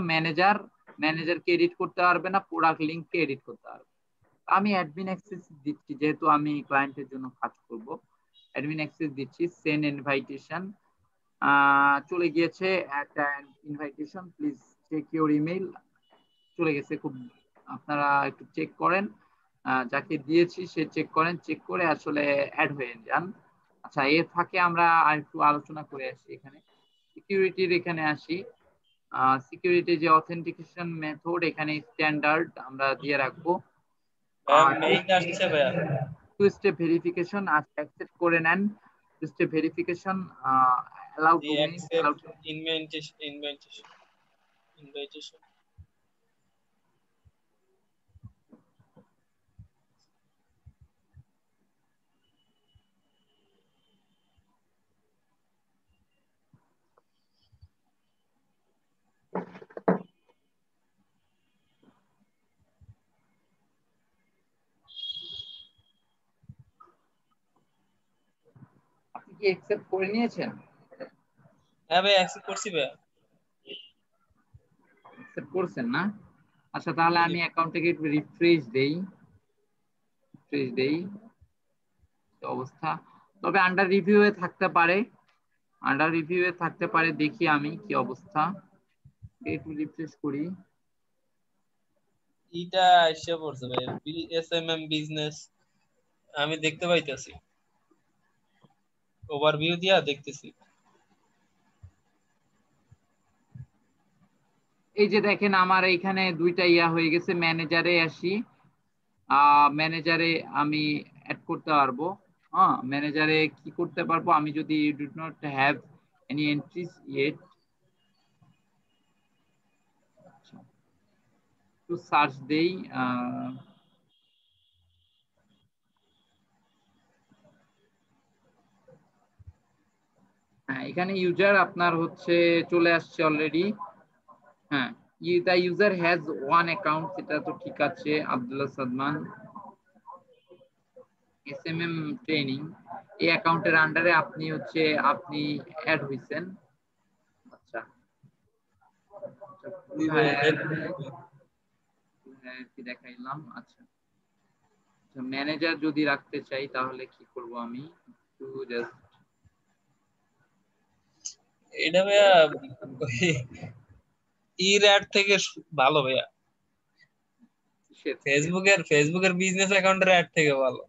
ম্যানেজারকে এডিট করতে পারবে না, প্রোডাক্ট লিংককে এডিট করতে পারবে। আমি অ্যাডমিন অ্যাক্সেস দিচ্ছি, যেহেতু আমি ক্লায়েন্টের জন্য কাজ করব, অ্যাডমিন অ্যাক্সেস দিচ্ছি। সেন্ড ইনভাইটেশন চলে গিয়েছে, একটা invitation, please check your email, চলে গেছে। খুব, আপনারা একটু চেক করেন, যাকে দিয়েছি সে চেক করেন, চেক করে আসলে অ্যাড হয়ে যান। আচ্ছা, এর ফাঁকে আমরা আর একটু আলোচনা করে আসি। এখানে সিকিউরিটির এখানে আসি। সিকিউরিটি যে অথেন্টিকেশন মেথড, এখানে স্ট্যান্ডার্ড আমরা দিয়ে রাখবো। আর মেইন আসছে ভাইয়া, টু স্টেপ ভেরিফিকেশন অ্যাকসেপ্ট করে নেন। Two step verification allow the domain, accept invitation. আপনি কি অ্যাকসেপ্ট করে নিয়েছেন? হ্যাঁ ভাই, অ্যাকসেপ্ট করছি ভাইয়া। অ্যাকসেপ্ট করছেন না? আচ্ছা, তাহলে আমি অ্যাকাউন্টটাকে একটু রিফ্রেশ দেই, অবস্থা। তবে আন্ডার রিভিউ এ থাকতে পারে, দেখি আমি কি অবস্থা, একটু রিফ্রেশ করি। এটা এসে পড়ছে ভাই, বিএসএমএম বিজনেস আমি দেখতে পাইতেছি, ওভারভিউ দিয়া দেখতেছি। এই যে দেখেন, আমার এইখানে দুইটা হয়ে গেছে। ম্যানেজারে আসি, ম্যানেজারে আমি অ্যাড করতে পারবো। হ্যাঁ, ম্যানেজারে কি করতে পারবো, আমি যদি do not have any entries yet, একটু সার্চ দেই। হ্যাঁ, এখানে ইউজার আপনার হচ্ছে চলে আসছে অলরেডি। হ্যাঁ, the user has one account, সেটা তো ঠিক আছে। আব্দুল্লাহ সাদমান এসএমএম ট্রেনিং, এই অ্যাকাউন্টের আন্ডারে আপনি অ্যাড হইছেন। আচ্ছা, কি দেখাইলাম। আচ্ছা, ম্যানেজার যদি রাখতে চাই তাহলে কি করব আমি, একটু জাস্ট এটা ভাইয়া ইর অ্যাড থেকে ভালো ভাইয়া, ফেসবুকের বিজনেস অ্যাকাউন্টের অ্যাড থেকে ভালো।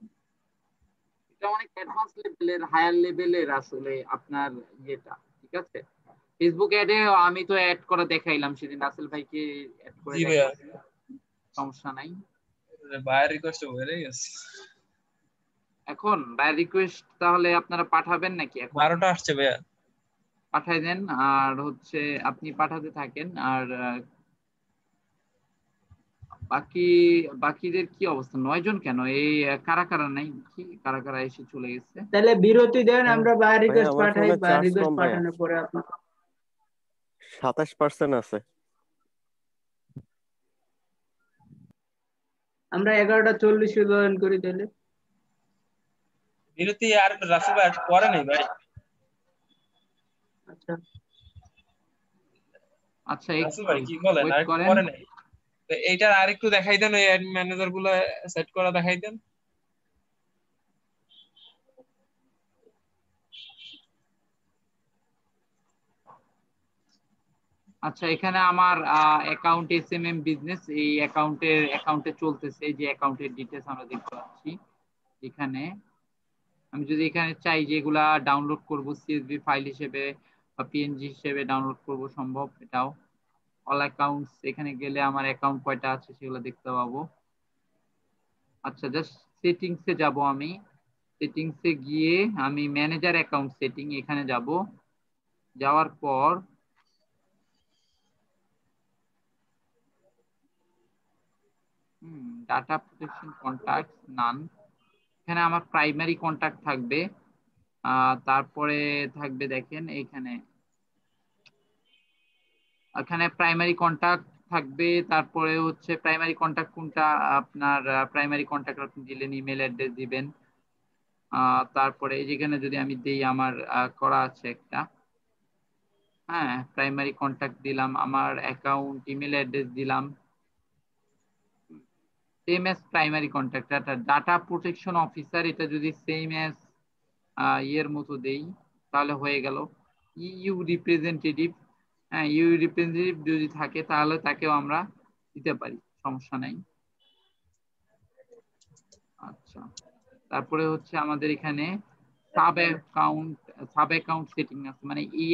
এটা অনেক অ্যাডভান্স লেভেলের, হায়ার লেভেলের আসলে আপনার ইয়েটা, ঠিক আছে? ফেসবুক অ্যাডে আমি তো অ্যাড করে দেখাইলাম সেদিন, রাসেল ভাইকে অ্যাড করে জি ভাইয়া, দেখাইছি, সমস্যা নাই। বায়ার রিকোয়েস্ট হয়ে গেছে। এখন বাই রিকোয়েস্ট তাহলে আপনারা পাঠাবেন নাকি? এখন 12টা আসছে ভাইয়া, পাঠাই দেন। আর হচ্ছে আপনি পাঠাতে থাকেন। আর বাকিদের কি অবস্থা? 9 জন কেন? এই কারা কারা নাই, কি কারা কারা এসে চলে গেছে? তাহলে বিরতি দেন, আমরা বায়ার ভাই রিকোয়েস্ট আমার পাঠাই, ফোনে বায়ার চার্জ রিকোয়েস্ট কম ভাইয়া, পাঠানোর পরে আপনার 27% আছে। আমরা 11:40 জয়েন করি তাহলে। বিরতি আর রাসেল ভাই পরে নেই ভাই। আচ্ছা আচ্ছা, রাসেল একটু ভাই কি বলেন, ওয়েট আর একটু করেন। পরে নেই। তো এইটার আরেকটু দেখাই দেন, ওই ম্যানেজার গুলো সেট করা দেখাই দেন। আচ্ছা, এখানে আমার অ্যাকাউন্ট এসএমএম বিজনেস, এই অ্যাকাউন্টে চলতেছে, এই যে অ্যাকাউন্টের ডিটেলস আমরা দেখতে পাচ্ছি এখানে। আমি যদি এখানে চাই যে এগুলা ডাউনলোড করব সিএসভি ফাইল হিসেবে বা পিএনজি হিসেবে ডাউনলোড করব, সম্ভব এটাও। অল অ্যাকাউন্টস, এখানে গেলে আমার অ্যাকাউন্ট কয়টা আছে সেগুলো দেখতে পাবো। আচ্ছা, জাস্ট সেটিংসে যাব আমি। সেটিংসে গিয়ে আমি ম্যানেজার অ্যাকাউন্ট সেটিং এখানে যাব। যাওয়ার পর ডাটা প্রোটেকশন কন্টাক্ট নান, এখানে আমার প্রাইমারি কন্টাক্ট থাকবে। তারপরে থাকবে দেখেন এখানে প্রাইমারি কন্টাক্ট থাকবে। তারপরে হচ্ছে প্রাইমারি কন্টাক্ট কোনটা, আপনার প্রাইমারি কন্টাক্ট আপনি দিলেন, ইমেল অ্যাড্রেস দিবেন। তারপরে যেখানে যদি আমি দিই, আমার করা আছে একটা, হ্যাঁ, প্রাইমারি কন্টাক্ট দিলাম, আমার অ্যাকাউন্ট ইমেল অ্যাড্রেস দিলাম, same as primary contact. Data protection officer এটা যদি সেম অ্যাজ ইয়ের মতো দেই তাহলে হয়ে গেল। ইউ রিপ্রেজেন্টেটিভ, হ্যাঁ, ইউ রিপ্রেজেন্টেটিভ যদি থাকে তাহলে তাকেও আমরা দিতে পারি, সমস্যা নাই। আচ্ছা, তারপরে হচ্ছে আমাদের এখানে সাব অ্যাকাউন্ট সেটিং আছে, মানে এই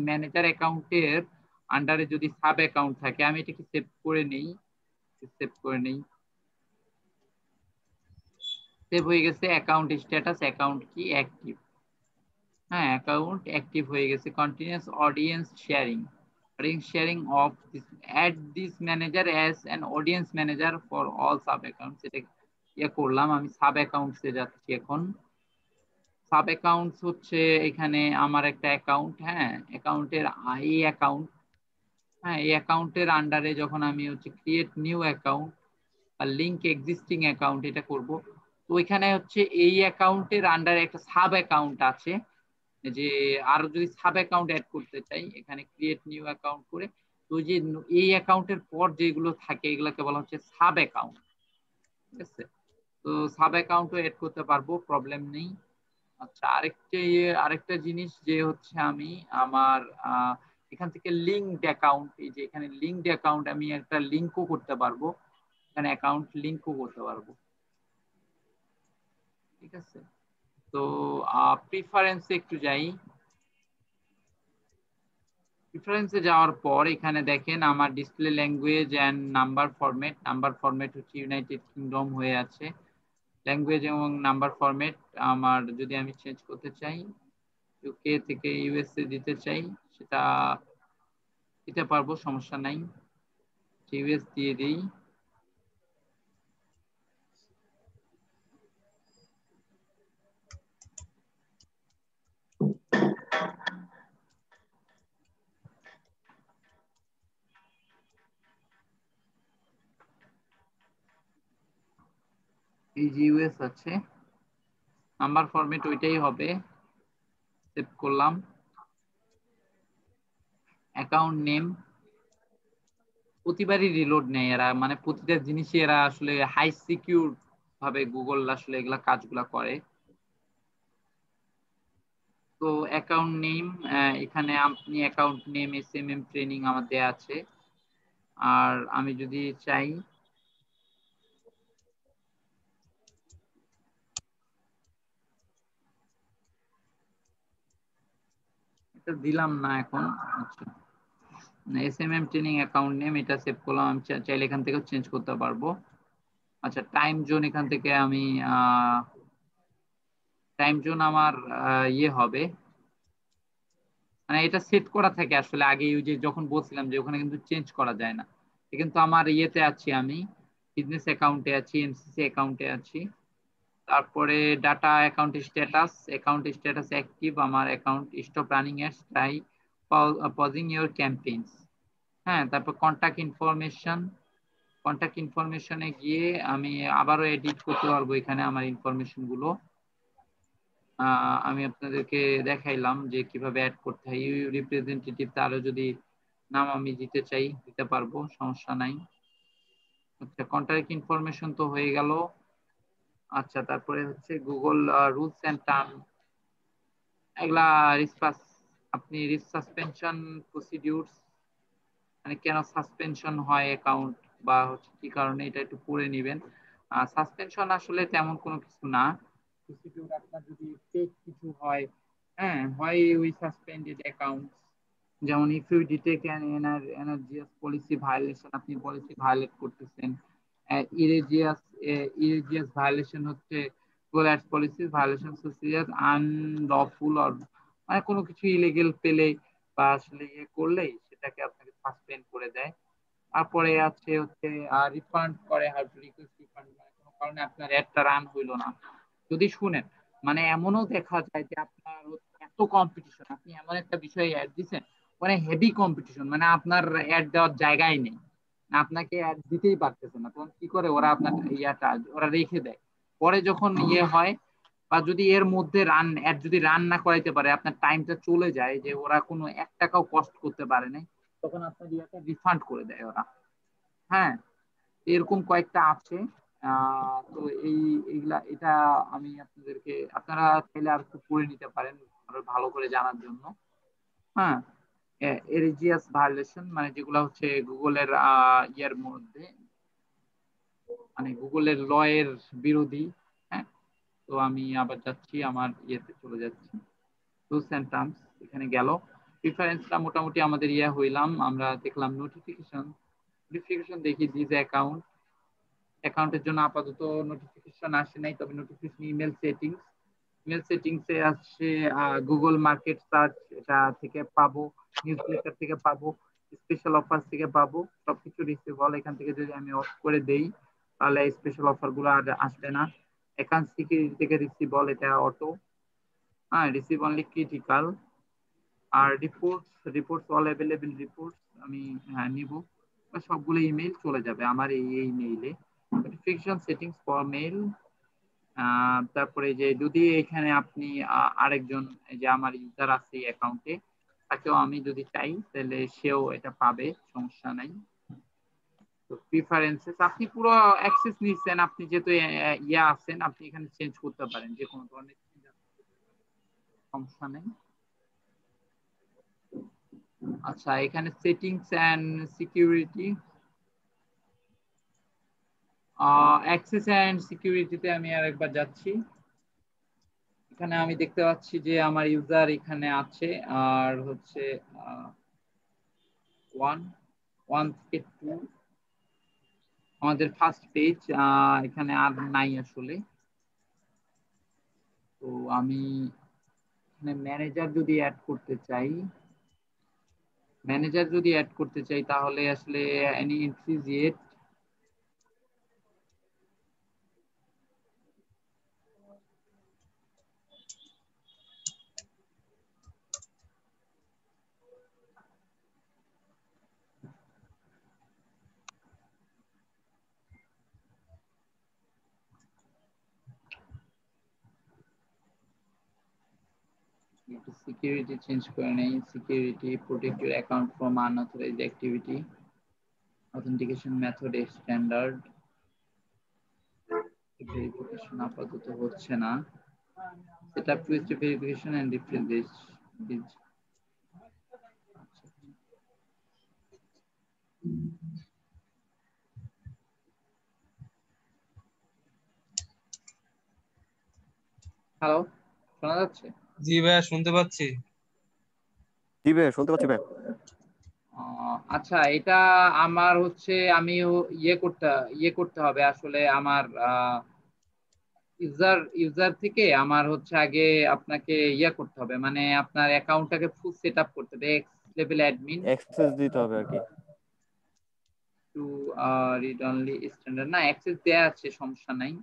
ম্যানেজার অ্যাকাউন্টের আন্ডারে যদি সাব অ্যাকাউন্ট থাকে, আমি এটাকে সেভ করে নেই। সেভ হয়ে গেছে। অ্যাকাউন্ট স্ট্যাটাস, অ্যাকাউন্ট কি অ্যাক্টিভ, হ্যাঁ, অ্যাকাউন্ট অ্যাক্টিভ হয়ে গেছে। Continuous audience sharing of this, add this manager as an audience manager for all sub accounts, এটা করলাম। আমি সাব অ্যাকাউন্টসে যাচ্ছি এখন। সাব অ্যাকাউন্টস হচ্ছে এখানে আমার একটা অ্যাকাউন্ট, হ্যাঁ, অ্যাকাউন্টের এই অ্যাকাউন্ট, হ্যাঁ, এই অ্যাকাউন্টের আন্ডারে যখন আমি হচ্ছে ক্রিয়েট নিউ অ্যাকাউন্ট আর লিঙ্ক এক্সিস্টিং অ্যাকাউন্ট এটা করব, তো ওইখানে হচ্ছে এই অ্যাকাউন্টের আন্ডারে একটা সাব অ্যাকাউন্ট আছে, যে আরো যদি সাব অ্যাকাউন্ট অ্যাড করতে চাই এখানে ক্রিয়েট নিউ অ্যাকাউন্ট করে, তো যে এই অ্যাকাউন্টের পর যেগুলো থাকে এগুলোকে বলা হচ্ছে সাব অ্যাকাউন্ট, ঠিক আছে? তো সাব অ্যাকাউন্টও অ্যাড করতে পারবো, প্রবলেম নেই। আচ্ছা, আরেকটা জিনিস যে হচ্ছে আমি আমার এখান থেকে লিঙ্কড অ্যাকাউন্ট, এই যে এখানে লিঙ্কড অ্যাকাউন্ট, আমি একটা লিঙ্কও করতে পারবো, এখানে অ্যাকাউন্ট লিঙ্কও করতে পারবো, ঠিক আছে? তো প্রিফারেন্সে একটু যাই। প্রিফারেন্সে যাওয়ার পর এখানে দেখেন আমার display language and number format হচ্ছে ইউনাইটেড কিংডম হয়ে আছে। ল্যাঙ্গুয়েজ এবং নাম্বার ফরম্যাট আমার যদি আমি চেঞ্জ করতে চাই, ইউকে থেকে ইউএসএ দিতে চাই, সেটা দিতে পারবো, সমস্যা নাই। ইউএস দিয়ে দিই। এই যে ইউএস আছে, নাম্বার ফরম্যাট ওইটাই হবে, সেভ করলাম। অ্যাকাউন্ট নেম, প্রতিবারই রিলোড নেয় এরা, মানে প্রতিটা জিনিসই এরা আসলে হাই সিকিউর ভাবে গুগল আসলে এগুলা কাজগুলা করে। তো অ্যাকাউন্ট নেম, এখানে আপনি অ্যাকাউন্ট নেম এসএমএম ট্রেনিং আমার দেয়া আছে। আর আমি যদি চাই, এটা দিলাম না এখন। আচ্ছা, এসএমএম ট্রেনিং অ্যাকাউন্ট নেম এটা সেভ করলাম। আমি চাইলে এখান থেকে চেঞ্জ করতে পারবো। আচ্ছা, টাইম জোন, এখান থেকে আমি টাইম জোন আমার ইয়ে হবে, মানে এটা সেট করা থাকে আসলে আগে, ওই যে যখন বলছিলাম যে ওখানে কিন্তু চেঞ্জ করা যায় না। কিন্তু আমার ইয়েতে আছি, আমি বিজনেস অ্যাকাউন্টে আছি, এমসিসি অ্যাকাউন্টে আছি। তারপরে ডাটা অ্যাকাউন্ট স্ট্যাটাস অ্যাক্টিভ, আমার account stop running ads, try pausing your campaigns, হ্যাঁ। তারপর কন্টাক্ট ইনফরমেশনে গিয়ে আমি আবারও এডিট করতে পারবো এখানে আমার ইনফরমেশন গুলো। আমি আপনাদেরকে দেখাইলাম যে কিভাবে অ্যাড করতে হয়। ইউ রিপ্রেজেন্টেটিভ, তারও যদি নাম আমি দিতে চাই দিতে পারবো, সমস্যা নাই। আচ্ছা, কন্টাক্ট ইনফরমেশন তো হয়ে গেল। আচ্ছা, তারপরে হচ্ছে গুগল রুলস এন্ড টার্ম, এগুলা আপনি রিস্ক সাসপেনশন প্রসিডিউরস, মানে কেন সাসপেনশন হয় অ্যাকাউন্ট, বা হচ্ছে কি কারণে, এটা একটু পড়ে নেবেন। সাসপেনশন আসলে তেমন কোনো কিছু না, প্রসিডিউর আপনার যদি ফেক কিছু হয়, হ্যাঁ, হয় উই সাসপেন্ডেড অ্যাকাউন্ট, যেমন if you detect an egregious policy violation, আপনি পলিসি ভায়োলেট করতেছেন, egregious violation হচ্ছে Google Ads policy violation such unlawful or মানে কোনো কিছু ইলিগেল পেলে বা আসলে ইয়ে করলেই সেটাকে আপনাকে সাসপেন্ড করে দেয়। তারপরে আছে হচ্ছে রিফান্ড করে, হাউ টু রিকোয়েস্ট রিফান্ড, মানে কোনো কারণে আপনার অ্যাডটা রান হইলো না। যদি শুনেন মানে এমনও দেখা যায় যে আপনার এত কম্পিটিশন, আপনি এমন একটা বিষয়ে অ্যাড দিচ্ছেন মানে হেভি কম্পিটিশন, মানে আপনার অ্যাড দেওয়ার জায়গায় নেই, আপনাকে অ্যাড দিতেই পারতেছে না, তখন কি করে ওরা আপনার ইয়াটা ওরা রেখে দেয়। পরে যখন ইয়ে হয় বা যদি এর মধ্যে অ্যাড যদি রান না করাইতে পারে, আপনার টাইমটা চলে যায় যে ওরা কোনো 1 টাকাও কষ্ট করতে পারে নাই, তখন আপনার ইয়াটা রিফান্ড করে দেয় ওরা। হ্যাঁ, এরকম কয়েকটা আছে। তো এইগুলা এটা আমি আপনাদেরকে, আপনারা চাইলে আর একটু পড়ে নিতে পারেন আরো ভালো করে জানার জন্য। হ্যাঁ, এরিজিয়াস ভায়োলেশন মানে যেগুলো হচ্ছে গুগলের ইয়ের মধ্যে, মানে গুগলের ল এর বিরোধী। হ্যাঁ, তো আমি আবার যাচ্ছি আমার ইয়েতে চলে যাচ্ছি, রুলস এন্ড টার্মস এখানে গেল। প্রিফারেন্সটা মোটামুটি আমাদের ইয়ে হইলাম, আমরা দেখলাম নোটিফিকেশন। নোটিফিকেশন দেখি দিস অ্যাকাউন্টের জন্য আপাতত নোটিফিকেশন আসে নাই, তবে নোটিফিকেশন ইমেল সেটিংসে আসছে গুগল মার্কেট সার্চ এটা থেকে পাবো, নিউজলেটার থেকে পাবো, স্পেশাল অফার থেকে পাবো, সবকিছু রিসিভেবল। এখান থেকে যদি আমি অফ করে দেই তাহলে স্পেশাল অফার গুলো আর আসবে না। অ্যাকাউন্ট সিকিউরিটি থেকে রিসিভেবল, এটা অটো। হ্যাঁ, রিসিভ অনলি ক্রিটিক্যাল। আর রিপোর্টস অল অ্যাভেলেবল রিপোর্টস আমি নিব। সবগুলো ইমেইল চলে যাবে আমার এই মেইলে। Notification settings for mail. তারপরে যে যদি এখানে আপনি আরেকজন যে আমার ইউজার আছে এই অ্যাকাউন্টে, তাকেও আমি যদি চাই তাহলে সেও এটা পাবে, সমস্যা নাই। তো প্রিফারেন্সেস আপনি পুরো অ্যাক্সেস নিচ্ছেন, আপনি যেহেতু ইয়া আছেন আপনি এখানে চেঞ্জ করতে পারেন, যে কোনো ধরনের সমস্যা নেই। আচ্ছা, এখানে settings and security, access and সিকিউরিটিতে আমি আরেকবার যাচ্ছি। এখানে আমি দেখতে পাচ্ছি যে আমার ইউজার এখানে আছে, আর হচ্ছে 1 থেকে 2 আমাদের ফার্স্ট পেজ, এখানে আর নাই আসলে। তো আমি এখানে ম্যানেজার যদি অ্যাড করতে চাই তাহলে আসলে any entries yet, security change করে নেই। Security protect your account from unauthorised activity, authentication method standard, verification আপাতত হচ্ছে না। Setup two step verification and refresh this. Hello, শোনা যাচ্ছে? জি ভাইয়া, শুনতে পাচ্ছি। জি ভাই, শুনতে পাচ্ছি ভাই। আচ্ছা, এটা আমার হচ্ছে আমি ইয়ে করতে হবে আসলে আমার ইউজার থেকে আমার হচ্ছে আগে আপনাকে ইয়ে করতে হবে, মানে আপনার অ্যাকাউন্টটাকে ফুল সেট আপ করতে হবে, এক্স লেভেল অ্যাডমিন অ্যাক্সেস দিতে হবে আর কি। টু রিড অনলি স্ট্যান্ডার্ড, না অ্যাক্সেস দেয়া আছে, সমস্যা নাই।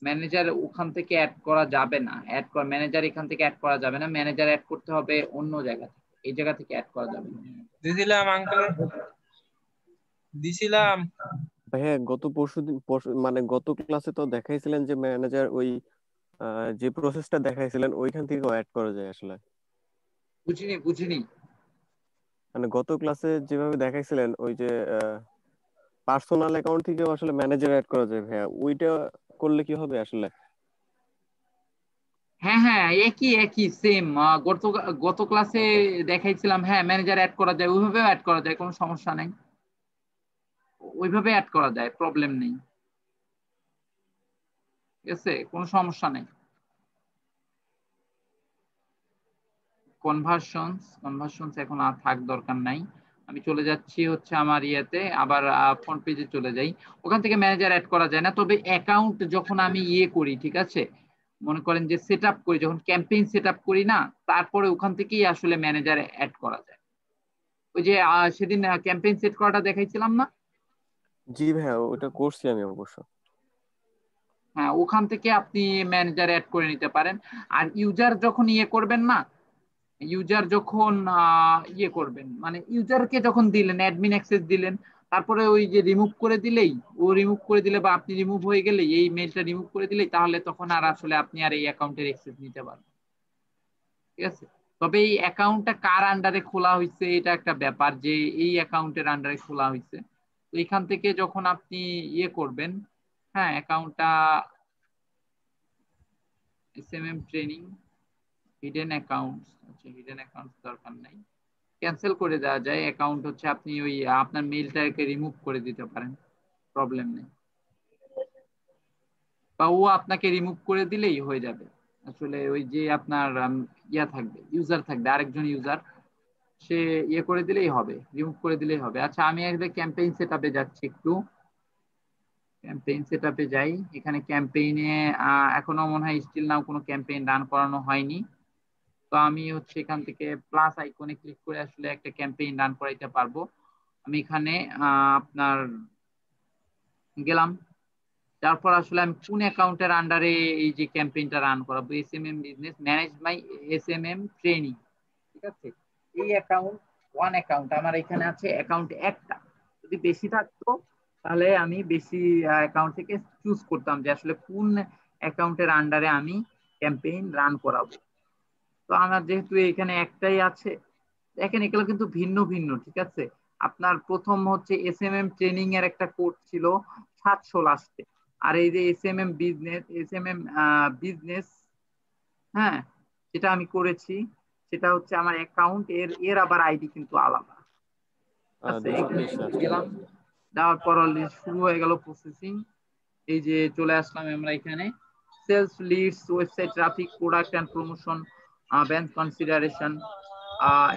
ম্যানেজার ওখান থেকে অ্যাড করা যাবে না, ম্যানেজার এখান থেকে অ্যাড করা যাবে না, ম্যানেজার অ্যাড করতে হবে অন্য জায়গা থেকে, এই জায়গা থেকে অ্যাড করা যাবে না। দিছিলাম আঙ্কেল, দিছিলাম। ভাইয়া গত মানে গত ক্লাসে তো দেখাইছিলেন যে ম্যানেজার ওই যে প্রসেসটা দেখাইছিলেন ওইখান থেকে অ্যাড করা যায় আসলে। বুঝিনি। মানে গত ক্লাসে যেভাবে দেখাইছিলেন ওই যে পার্সোনাল অ্যাকাউন্ট থেকে আসলে ম্যানেজার অ্যাড করা যায় ভাইয়া, ওইটা করলে কি হবে আসলে? হ্যাঁ হ্যাঁ, একই সেম গত গত ক্লাসে দেখাইছিলাম। হ্যাঁ, ম্যানেজার অ্যাড করা যায়, ওইভাবে অ্যাড করা যায়, কোনো সমস্যা নাই, ওইভাবে অ্যাড করা যায়, প্রবলেম নেই, ঠিক আছে, কোনো সমস্যা নেই। কনভার্সনস এখন আর দরকার নাই। আমি চলে যাচ্ছি হচ্ছে আমার ইয়েতে, আবার ফ্রন্ট পেজে চলে যাই। ওখান থেকে ম্যানেজার অ্যাড করা যায় না, তবে অ্যাকাউন্ট যখন আমি ইয়ে করি, ঠিক আছে, মনে করেন যে সেট আপ করি, যখন ক্যাম্পেইন সেট আপ করি না, তারপরে ওখান থেকেই আসলে ম্যানেজার অ্যাড করা যায়। ওই যে সেদিন ক্যাম্পেইন সেট করাটা দেখাইছিলাম না? জি ভাইয়া, ওটা করছি আমি অবশ্য। হ্যাঁ, ওখান থেকে আপনি ম্যানেজার অ্যাড করে নিতে পারেন। আর ইউজার যখন ইয়ে করবেন না, ইউজার যখন ইয়ে করবেন, মানে ইউজারকে যখন দিলেন, অ্যাডমিন অ্যাক্সেস দিলেন, তারপরে ওই যে রিমুভ করে দিলেই, ও রিমুভ করে দিলে বা আপনি রিমুভ হয়ে গেলে, এই মেলটা রিমুভ করে দিলেই, তাহলে তখন আর আসলে আপনি আর এই অ্যাকাউন্টের অ্যাক্সেস নিতে পারবেন। ঠিক আছে, তবে এই অ্যাকাউন্টটা কার আন্ডারে খোলা হয়েছে এটা একটা ব্যাপার, যে এই অ্যাকাউন্টের আন্ডারে খোলা হয়েছে। তো এখান থেকে যখন আপনি ইয়ে করবেন, হ্যাঁ, অ্যাকাউন্টটা এসএমএম ট্রেনিং হিডেন অ্যাকাউন্টস, আচ্ছা হিডেন অ্যাকাউন্টস দরকার নাই, ক্যান্সেল করে দেওয়া যায় অ্যাকাউন্ট, হচ্ছে আপনি ওই আপনার মেইলটাকে রিমুভ করে দিতে পারেন, প্রবলেম নেই, বা ও আপনাকে রিমুভ করে দিলেই হয়ে যাবে। আসলে ওই যে আপনার ইয়া থাকবে, ইউজার থাকবে, আরেকজন ইউজার, সে ইয়ে করে দিলেই হবে, রিমুভ করে দিলেই হবে। আচ্ছা, আমি একবার ক্যাম্পেইন সেটআপে যাচ্ছি, একটু ক্যাম্পেইন সেটআপে যাই। এখানে ক্যাম্পেইনে এখনো মনে হয় স্টিল নাও কোনো ক্যাম্পেইন রান করানো হয়নি। তো আমি হচ্ছে এখান থেকে প্লাস আইকনে ক্লিক করে আসলে একটা ক্যাম্পেইন রান করাইতে পারবো। আমি এখানে আপনার গেলাম, তারপর আসলে আমি কোন অ্যাকাউন্টের আন্ডারে এই যে ক্যাম্পেইনটা রান করাবো, এসএমএম বিজনেস ম্যানেজ মাই এসএমএম ট্রেনিং, ঠিক আছে। এই অ্যাকাউন্ট, ওয়ান অ্যাকাউন্ট আমার এখানে আছে, অ্যাকাউন্ট একটা, যদি বেশি থাকতো তাহলে আমি বেশি অ্যাকাউন্ট থেকে চুজ করতাম যে আসলে কোন অ্যাকাউন্টের আন্ডারে আমি ক্যাম্পেইন রান করাবো। তো আমার যেহেতু এখানে একটাই আছে, দেখেন এগুলো কিন্তু ভিন্ন ভিন্ন, ঠিক আছে। আপনার প্রথম হচ্ছে এসএমএম ট্রেনিং এর একটা কোড ছিল 700 লাস্টে, আর এই যে এসএমএম বিজনেস, এসএমএম বিজনেস, হ্যাঁ, যেটা আমি করেছি, সেটা হচ্ছে আমার অ্যাকাউন্ট, এর এর আবার আইডি কিন্তু আলাদা। আচ্ছা, এখানে 223 গেলাম, দেওয়ার পর শুরু হয়ে গেল প্রসেসিং। এই যে চলে আসলাম আমরা এখানে, sales leads, website traffic, product and promotion, brand consideration,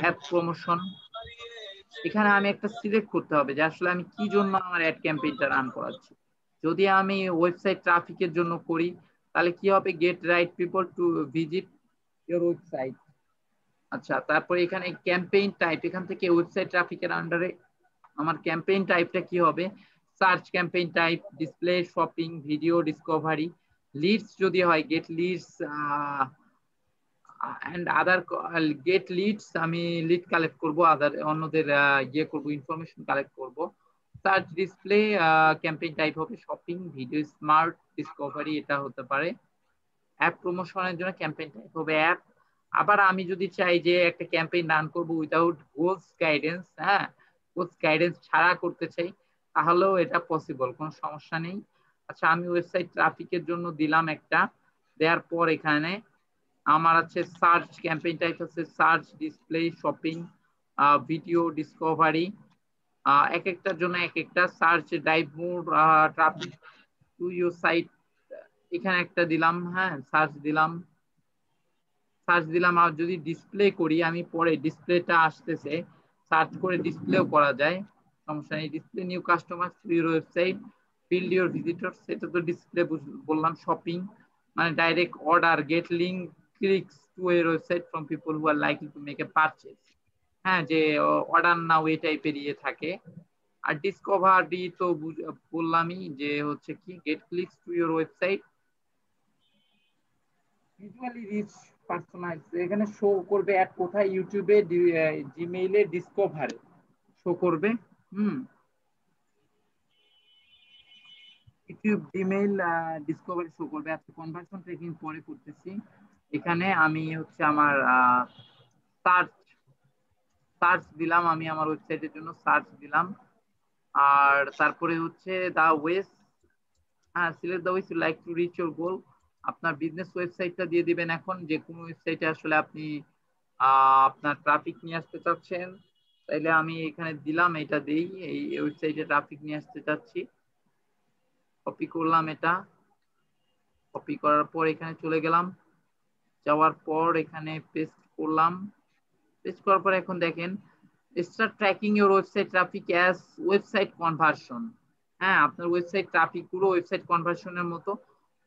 app promotion. এখানে আমি একটা সিলেক্ট করতে হবে যে আসলে আমি কি জন্য আমার অ্যাড ক্যাম্পেইনটা রান করাচ্ছি। যদি আমি ওয়েবসাইট ট্রাফিকের জন্য করি, তাহলে কি হবে, get right people to visit your website. আচ্ছা, তারপরে এখানে ক্যাম্পেইন টাইপ, এখান থেকে ওয়েবসাইট ট্রাফিকের আন্ডারে আমার ক্যাম্পেইন টাইপটা কি হবে, search campaign type, display, shopping, video, discovery. Leads যদি হয় get leads and other, get leads আমি লিড কালেক্ট করব, আদার অন্যদের ইয়ে করব, ইনফরমেশন কালেক্ট করব। সার্চ ডিসপ্লে ক্যাম্পেইন টাইপ হবে শপিং, ভিডিও, স্মার্ট, ডিসকভারি, এটা হতে পারে। অ্যাপ প্রমোশনের জন্য ক্যাম্পেইন টাইপ হবে অ্যাপ। আবার আমি যদি চাই যে একটা ক্যাম্পেইন রান করব উইদাউট গোলস গাইডেন্স, হ্যাঁ, গোলস গাইডেন্স ছাড়া করতে চাই, তাহলেও এটা পসিবল, কোনো সমস্যা নেই। আচ্ছা, আমি ওয়েবসাইট ট্রাফিকের জন্য দিলাম একটা, দেওয়ার পর এখানে আমার আছে সার্চ ক্যাম্পেইন টাইপ হচ্ছে search, display, shopping, video, discovery. এক একটার জন্য এক একটা, search drive more traffic to your site, এখানে একটা দিলাম, হ্যাঁ, সার্চ দিলাম, সার্চ দিলাম। আর যদি ডিসপ্লে করি, আমি পরে ডিসপ্লেটা আসতেছে, সার্চ করে ডিসপ্লেও করা যায়, সমস্যা নেই। Display new customer two your website, field your visitor, সেটা তো ডিসপ্লে বললাম। শপিং মানে direct order, gate link clicks to your website from people who are likely to make a purchase, হ্যাঁ, যে অর্ডার নাও এই টাইপের ইয়ে থাকে। আর ডিসকভারি তো বললামই যে হচ্ছে কি, get clicks to your website, visually reach, personalise, এখানে শো করবে অ্যাড কোথায়, ইউটিউবে, জিমেইলে, ডিসকভারে শো করবে। হুম, ইউটিউব, জিমেইল, ডিসকভারি শো করবে। আজকে কনভার্সন ট্রেকিং পরে করতেছি। এখানে আমি হচ্ছে আমার সার্চ, সার্চ দিলাম, আমি আমার ওয়েবসাইটের জন্য সার্চ দিলাম। আর তারপরে হচ্ছে দা ওয়েস, হ্যাঁ, select the ways you like to reach your goal, আপনার বিজনেস ওয়েবসাইটটা দিয়ে দিবেন। এখন যে কোনো ওয়েবসাইটে আসলে আপনি আপনার ট্রাফিক নিয়ে আসতে চাচ্ছেন, তাইলে আমি এখানে দিলাম, এটা দিই, এই ওয়েবসাইটে ট্রাফিক নিয়ে আসতে চাচ্ছি, কপি করলাম এটা, কপি করার পর এখানে চলে গেলাম, যাওয়ার পর এখানে পেস্ট করলাম, পেস্ট করার পর এখন দেখেন Start tracking your website traffic as website conversion. হ্যাঁ, আপনার ওয়েবসাইট ট্রাফিক পুরো ওয়েবসাইট কনভার্সনের মতো।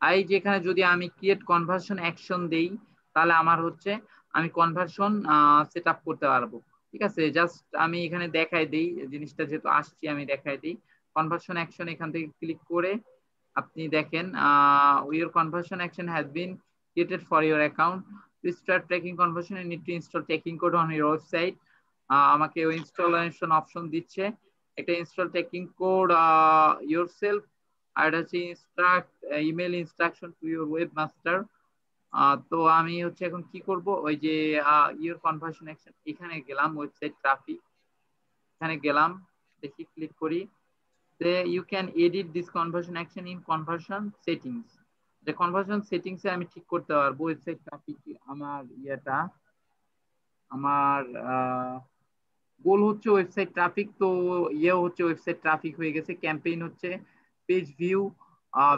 এই যেখানে যদি আমি ক্রিয়েট কনভার্সন অ্যাকশন দেই, তাহলে আমার হচ্ছে আমি কনভার্সন সেট আপ করতে পারবো। ঠিক আছে, জাস্ট আমি এখানে দেখাই দিই জিনিসটা, যেহেতু আসছি আমি দেখাই দিই। কনভার্সন অ্যাকশন এখান থেকে ক্লিক করে আপনি দেখেন your conversion action has been created for your account. To start tracking conversion, you need to install tracking code on your website. আমাকে ওই ইনস্টলেশন অপশন দিচ্ছে, একটা ইনস্টল ট্র্যাকিং কোড yourself, আর এটা হচ্ছে instruct email instruction to your webmaster. তো আমি হচ্ছে এখন কি করব, ওই যে ইউর কনভার্সন অ্যাকশন এখানে গেলাম, ওয়েবসাইট ট্রাফিক এখানে গেলাম, দেখি ক্লিক করি। You can edit this conversion action in conversion settings. The conversion settings এ আমি ঠিক করতে পারবো ওয়েবসাইট ট্রাফিক। আমার ইয়েটা আমার গোল হচ্ছে ওয়েবসাইট ট্রাফিক, তো হচ্ছে ওয়েবসাইট ট্রাফিক হয়ে গেছে। ক্যাম্পেইন হচ্ছে page view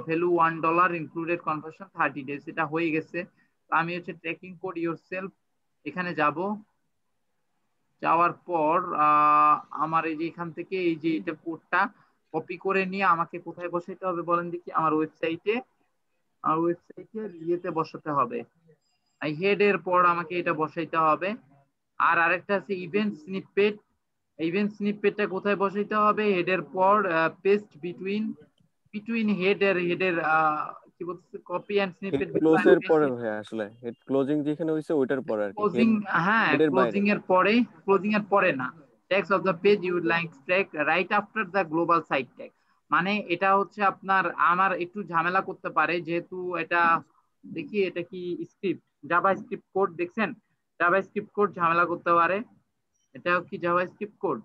value $1 included conversion 30 days, এটা হয়ে গেছে। তো আমি হচ্ছে ট্র্যাকিং কোড ইয়োরসেলফ এখানে যাব, যাওয়ার পর আমার এই যে এখান থেকে এই যে এটা কোডটা কপি করে নিয়ে আমাকে কোথায় বসাইতে হবে বলেন দেখি, আমার ওয়েবসাইটে ইয়েতে বসাতে হবে। হেড এর পর আমাকে এটা বসাইতে হবে। আর আরেকটা আছে ইভেন্ট স্নিপেট। ইভেন্ট স্নিপেটটা কোথায় বসাইতে হবে, হেডের পর পেস্ট বিটুইন হেডের কি বলছে, copy and head snippet close এর পরে ভাই, আসলে হেড ক্লোজিং যেখানে হইছে ওইটার পরে আর কি, ক্লোজিং। হেড হ্যাঁ, হেডের বাইরে। ক্লোজিং এর পরে না, tags of the page you would like tag right after the global site tag. মানে এটা হচ্ছে আপনার আমার একটু ঝামেলা করতে পারে, যেহেতু এটা দেখি এটা কি স্ক্রিপ্ট, জাভা স্ক্রিপ্ট কোড দেখছেন, জাভা স্ক্রিপ্ট কোড ঝামেলা করতে পারে। এটা কি Java script code,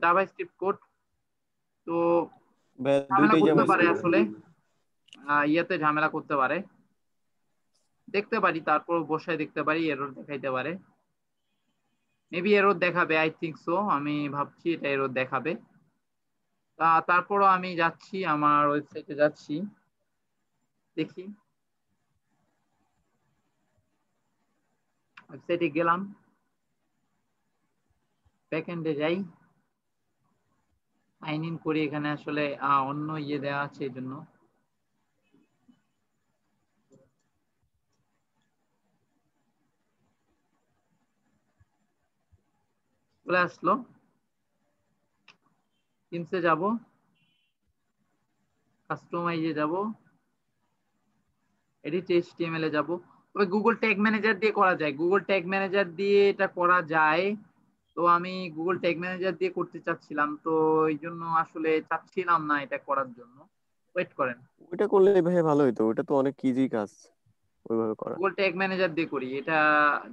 Java script code, তো ভাই ঝামেলা দুইটাই করতে পারে জাভাস্ক্রিপ্ট। আসলে, ইয়েতে ঝামেলা করতে পারে, দেখতে পারি তারপর বসায় দেখতে পারি, এরর দেখাইতে পারে, মেবি এরর দেখাবে, আই থিঙ্ক সো, আমি ভাবছি এটা এরর দেখাবে। তারপরও আমি যাচ্ছি আমার ওয়েবসাইটে যাচ্ছি, দেখি ওয়েবসাইটে গেলাম, ব্যাকএন্ডে যাই, সাইন ইন করি। এখানে আসলে অন্য দেওয়া আছে এই জন্য চলে আসলো। টিমসে যাব, কাস্টমাইজে যাব, এডিট এইচটিএমএল এ যাব। তবে গুগল ট্যাগ ম্যানেজার দিয়ে করা যায়, গুগল ট্যাগ ম্যানেজার দিয়ে এটা করা যায়। তো আমি গুগল ট্যাগ ম্যানেজার দিয়ে করতে চাচ্ছিলাম, তো এই জন্য আসলে চাচ্ছিলাম না এটা করার জন্য। ওয়েট করেন, ওইটা করলে ভাই ভালো হইতো, ওইটা তো অনেক ইজি কাজ ওইভাবে করা। গুগল ট্যাগ ম্যানেজার দিয়ে করি, এটা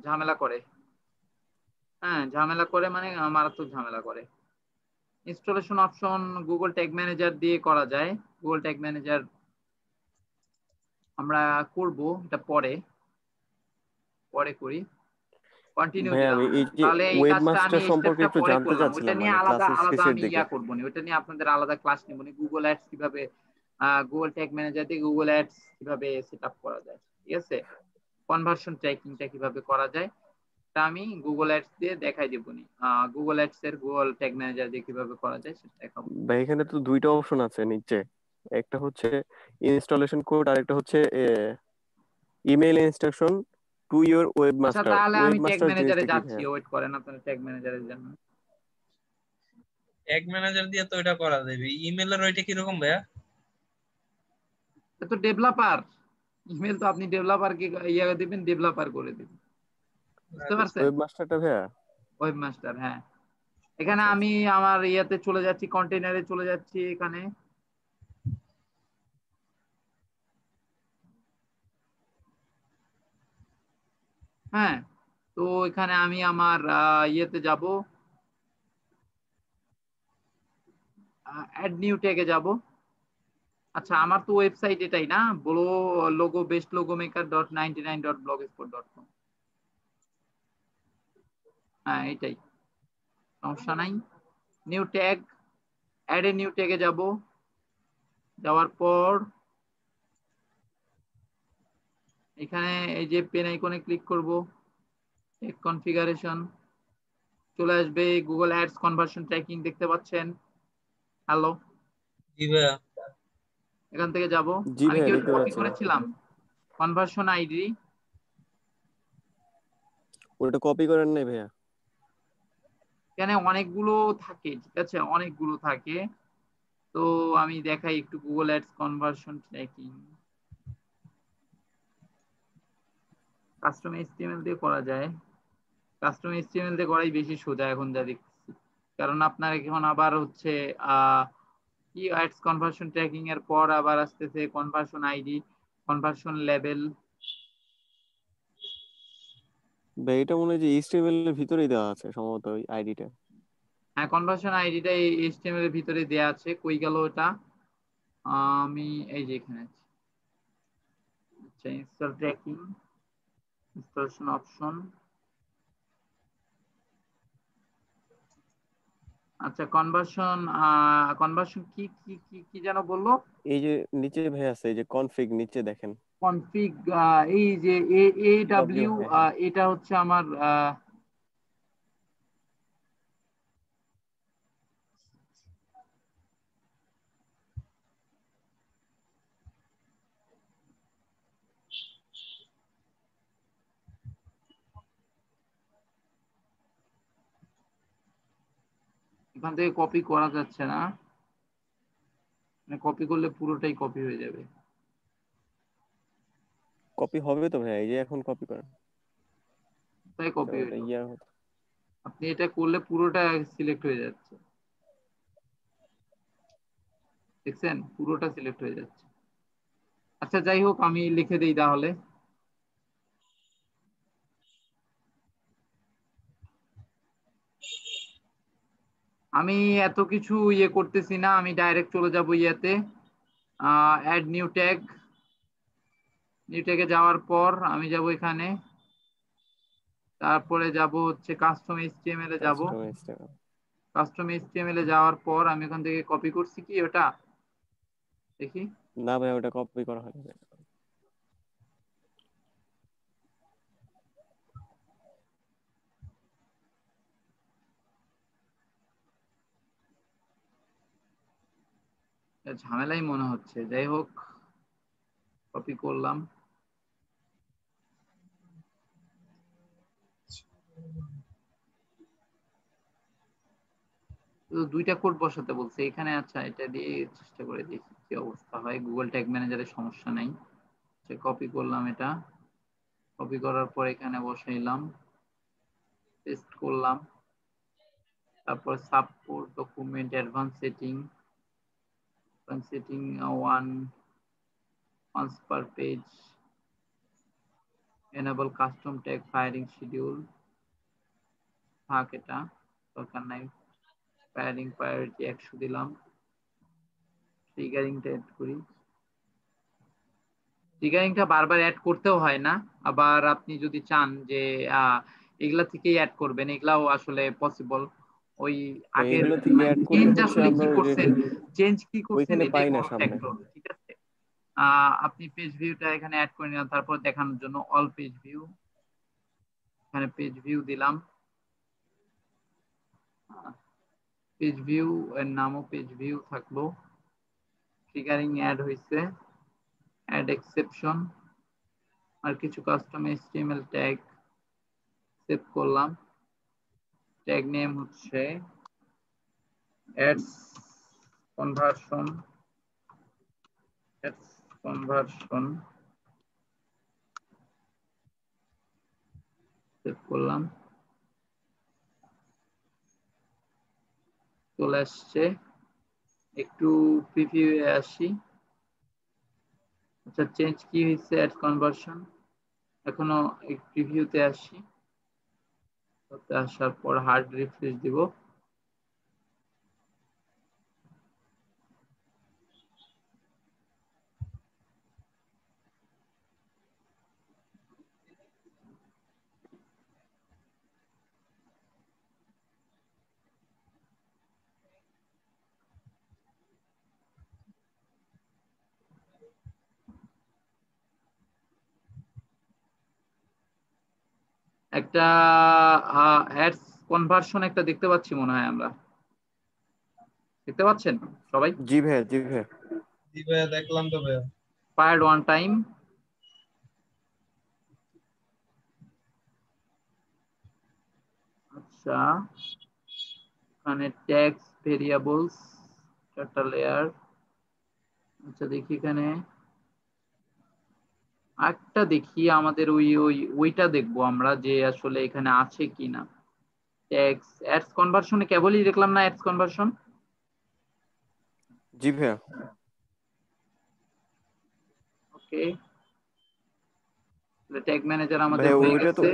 ঝামেলা করে। হ্যাঁ, ঝামেলা করে মানে মারাত্মক ঝামেলা করে। Installation option Google tag manager দিয়ে করা যায়, গুগল ট্যাগ ম্যানেজার আমরা করব, এটা পরে পরে করি। কন্টিনিউ ভাই দিলাম, আমি এই যে তাহলে এই ওয়েব কাজটা আমি মাস্টার এই সম্পর্কে স্টেপটা একটু পরে জানতে করলাম, ওইটা চাচ্ছিলাম, নিয়ে মানে আলাদা ক্লাসের আলাদা শেষের আমি দিকে। করবো না, ওইটা নিয়ে আপনাদের আলাদা ক্লাস নিব না। গুগল অ্যাডস কিভাবে গুগল ট্যাগ ম্যানেজার দিয়ে গুগল অ্যাডস কিভাবে সেট আপ করা যায়, ঠিক আছে, কনভার্সন ট্র্যাকিংটা কিভাবে করা যায়, তা আমি গুগল অ্যাডস দিয়ে দেখাই দেবো নি। গুগল অ্যাডস এর গুগল ট্যাগ ম্যানেজার দিয়ে কিভাবে করা যায় সেটা দেখাবো। ভাই এখানে তো দুইটা অপশন আছে নিচে, একটা হচ্ছে ইনস্টলেশন কোড আর একটা হচ্ছে email instruction to your web আচ্ছা, মাস্টার। তাহলে আমি ওয়েব ট্যাগ মাস্টার ম্যানেজারে জিনিসটা কি যাচ্ছি, ভাইয়া? ওয়েট করেন আপনার ট্যাগ ম্যানেজারের জন্য। ট্যাগ ম্যানেজার দিয়ে তো এটা করা যাবে, ইমেলের ওইটা কিরকম ভাইয়া? তো ডেভেলপার, ইমেল তো আপনি ডেভেলপারকে দিবেন, ডেভেলপার করে দিবেন, বুঝতে পারছেন। ওয়েব মাস্টারটা ভাইয়া? ওয়েব মাস্টার, হ্যাঁ। এখানে আচ্ছা আমি আচ্ছা। আমার চলে যাচ্ছি, কন্টেইনারে চলে যাচ্ছি এখানে। হ্যাঁ, তো এখানে আমি আমার যাব, অ্যাড নিউ ট্যাগে যাব। আচ্ছা, আমার তো ওয়েবসাইট এটাই না, বলো logo best logo maker .99.blogspot.com। হ্যাঁ, এটাই, সমস্যা নাই। New tag, add a new ট্যাগে যাব, যাওয়ার পর এখানে এই যে পেন আইকনে ক্লিক করব, ট্যাগ কনফিগারেশন, চলে আসবে গুগল অ্যাডস কনভার্সন ট্র্যাকিং, দেখতে পাচ্ছেন? হ্যালো, জি ভাইয়া। এখান থেকে যাব। জি আমি কি ভাইয়া, ওটা দেখতে কপি পাচ্ছি। করেছিলাম? কনভার্সন আইডি, ওটা কপি করেন নাই ভাইয়া? এখানে অনেকগুলো থাকে, ঠিক আছে, অনেকগুলো থাকে। তো আমি দেখাই একটু Google ads conversion tracking. Custom HTML দিয়ে করা যায়, কাস্টম এইচটিএমএল দিয়ে করাই বেশি সোজা এখন যা দেখছি। কারণ আপনার এখন আবার হচ্ছে কি অ্যাডস কনভার্সন ট্র্যাকিং এর পর আবার আসতেছে কনভার্সন আইডি, কনভার্সন লেভেল। ভাই এটা মনে হয় যে এইচটিএমএল এর ভিতরেই দেওয়া আছে সম্ভবত ওই আইডিটা। হ্যাঁ, কনভার্সন আইডিটা এই এইচটিএমএল এর ভিতরে দেয়া আছে। কই গেল ওটা? আমি এই যে এখানে আছে। আচ্ছা, ইনস্টল ট্র্যাকিং, ইনস্টলেশন অপশন। আচ্ছা, কনভার্সন, কনভার্সন কি কি কি কি যেন বললো? এই যে নিচে ভাই আছে, এই যে কনফিগ নিচে দেখেন। কনফিগ, এই যে এ ডব্লিউ, ডাব্লিউ, হ্যাঁ হ্যাঁ। এটা হচ্ছে আমার এখান থেকে কপি করা যাচ্ছে না, মানে কপি করলে পুরোটাই কপি হয়ে যাবে। কপি হবে তো ভাইয়া, এই যে এখন কপি করেন। তাই তো কপি ওটা হইলো। ইয়া আপনি এটা করলে পুরোটা সিলেক্ট হয়ে যাচ্ছে, দেখছেন? পুরোটা সিলেক্ট হয়ে যাচ্ছে। আচ্ছা, যাই হোক, আমি লিখে দিই তাহলে। আমি এত কিছু ইয়ে করতেছি না, আমি ডাইরেক্ট চলে যাব ইয়েতে, অ্যাড নিউ ট্যাগ। নিউ ট্যাগে যাওয়ার পর আমি যাব এখানে, তারপরে যাব হচ্ছে কাস্টম এইচটিএমএল এ যাব। Custom HTML. কাস্টম এইচটিএমএল এ যাওয়ার পর আমি এখান থেকে কপি করছি কি ওটা, দেখি। না ভাই, ওটা কপি করা হয়নি। ঝামেলাই মনে হচ্ছে, যাই হোক, কপি করলাম। তো দুইটা কোড বসাতে বলছে এখানে। আচ্ছা, এটা দিয়ে চেষ্টা করে দেখি কি অবস্থা হয়। গুগল ট্যাগ ম্যানেজারের সমস্যা নাই। কপি করলাম এটা, কপি করার পর এখানে বসাইলাম, পেস্ট করলাম। তারপর support document advance setting, setting once per page, enable custom tag firing schedule, থাক, এটা দরকার নাই। ফায়ারিং প্রায়োরিটি 100 দিলাম। ট্রিগারিংটা অ্যাড করি। ট্রিগারিংটা বারবার অ্যাড করতেও হয় না, আবার আপনি যদি চান যে এগুলা থেকেই অ্যাড করবেন, এগুলাও আসলে পসিবল। ওই ভাই আগের এগুলো থেকে মানে অ্যাড করলে চেঞ্জ হচ্ছে আসলে আমরা কি ওই যে করছেন, চেঞ্জ কি করছেন, ওইখানে এটাই পাই না বড় সামনে। ফ্যাক্টর, ঠিক আছে? আপনি পেজ ভিউটা এখানে অ্যাড করে নিলাম, তারপর দেখানোর জন্য অল পেজ ভিউ, এখানে পেজ ভিউ দিলাম। পেজ ভিউ এর নামও পেজ ভিউ থাকলো। ট্রিগারিং অ্যাড হয়েছে, অ্যাড এক্সেপশন, আর কিছু কাস্টম এইচটিএমএল ট্যাগ সেভ করলাম। ট্যাগ নেম হচ্ছে ads conversion, ads conversion, save করলাম। চলে আসছে, একটু প্রিভিউ এ আসি। আচ্ছা, চেঞ্জ কি হয়েছে? অ্যাড কনভার্সন, এখনো প্রিভিউতে আসি। আসার পর হার্ড রিফ্রেশ দিব। একটা অ্যাডস কনভার্সন একটা দেখতে পাচ্ছি মনে হয় আমরা, দেখতে পাচ্ছেন সবাই? জি ভাইয়া, জি ভাইয়া। জি ভাইয়া দেখলাম তো ভাইয়া। ফায়ার্ড ওয়ান টাইম, আচ্ছা এখানে ট্যাক্স ভেরিয়েবলস চারটা লেয়ার। আচ্ছা দেখি এখানে একটা দেখি আমাদের ওইটা দেখবো আমরা যে আসলে এখানে আছে কিনা। ট্যাক্স অ্যাডস কনভার্সনে কেবলই দেখলাম না অ্যাডস কনভার্সন। জি ভাইয়া। ওকে, ট্যাগ ম্যানেজার আমাদের ভাইয়া হয়ে ওইটা তো, গেছে।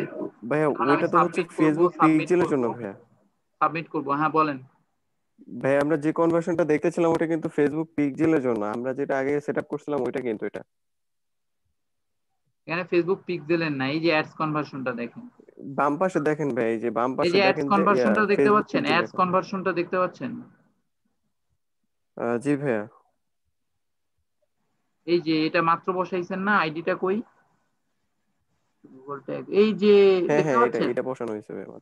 ভাইয়া এখন আমি ওইটা তো হচ্ছে সাবমিট করব, ফেসবুক সাবমিট পিক্সেলের করব, জন্য ভাইয়া। সাবমিট করব। হ্যাঁ বলেন। ভাই আমরা যে কনভার্সনটা দেখতেছিলাম ওটা কিন্তু ফেসবুক পিক্সেলের জন্য, আমরা যেটা আগে সেট আপ করছিলাম ওইটা কিন্তু এটা। এখানে ফেসবুক পিক্সেলের না, এই যে অ্যাডস কনভার্সনটা দেখেন, বাম পাশে দেখেন ভাই, এই যে বাম এই পাশে যে অ্যাডস দেখেন যে কনভার্সনটা দেখতে ফেসবুক পাচ্ছেন, পিক্সেল অ্যাডস লেখা। কনভার্সনটা দেখতে পাচ্ছেন? জি ভাইয়া। এই যে এটা মাত্র বসাইছেন না, আইডিটা কই? গুগল ট্যাগ, এই যে হ্যাঁ দেখতে হ্যাঁ, এটা পাচ্ছেন? এটা বসানো হয়েছে ভাই আমার।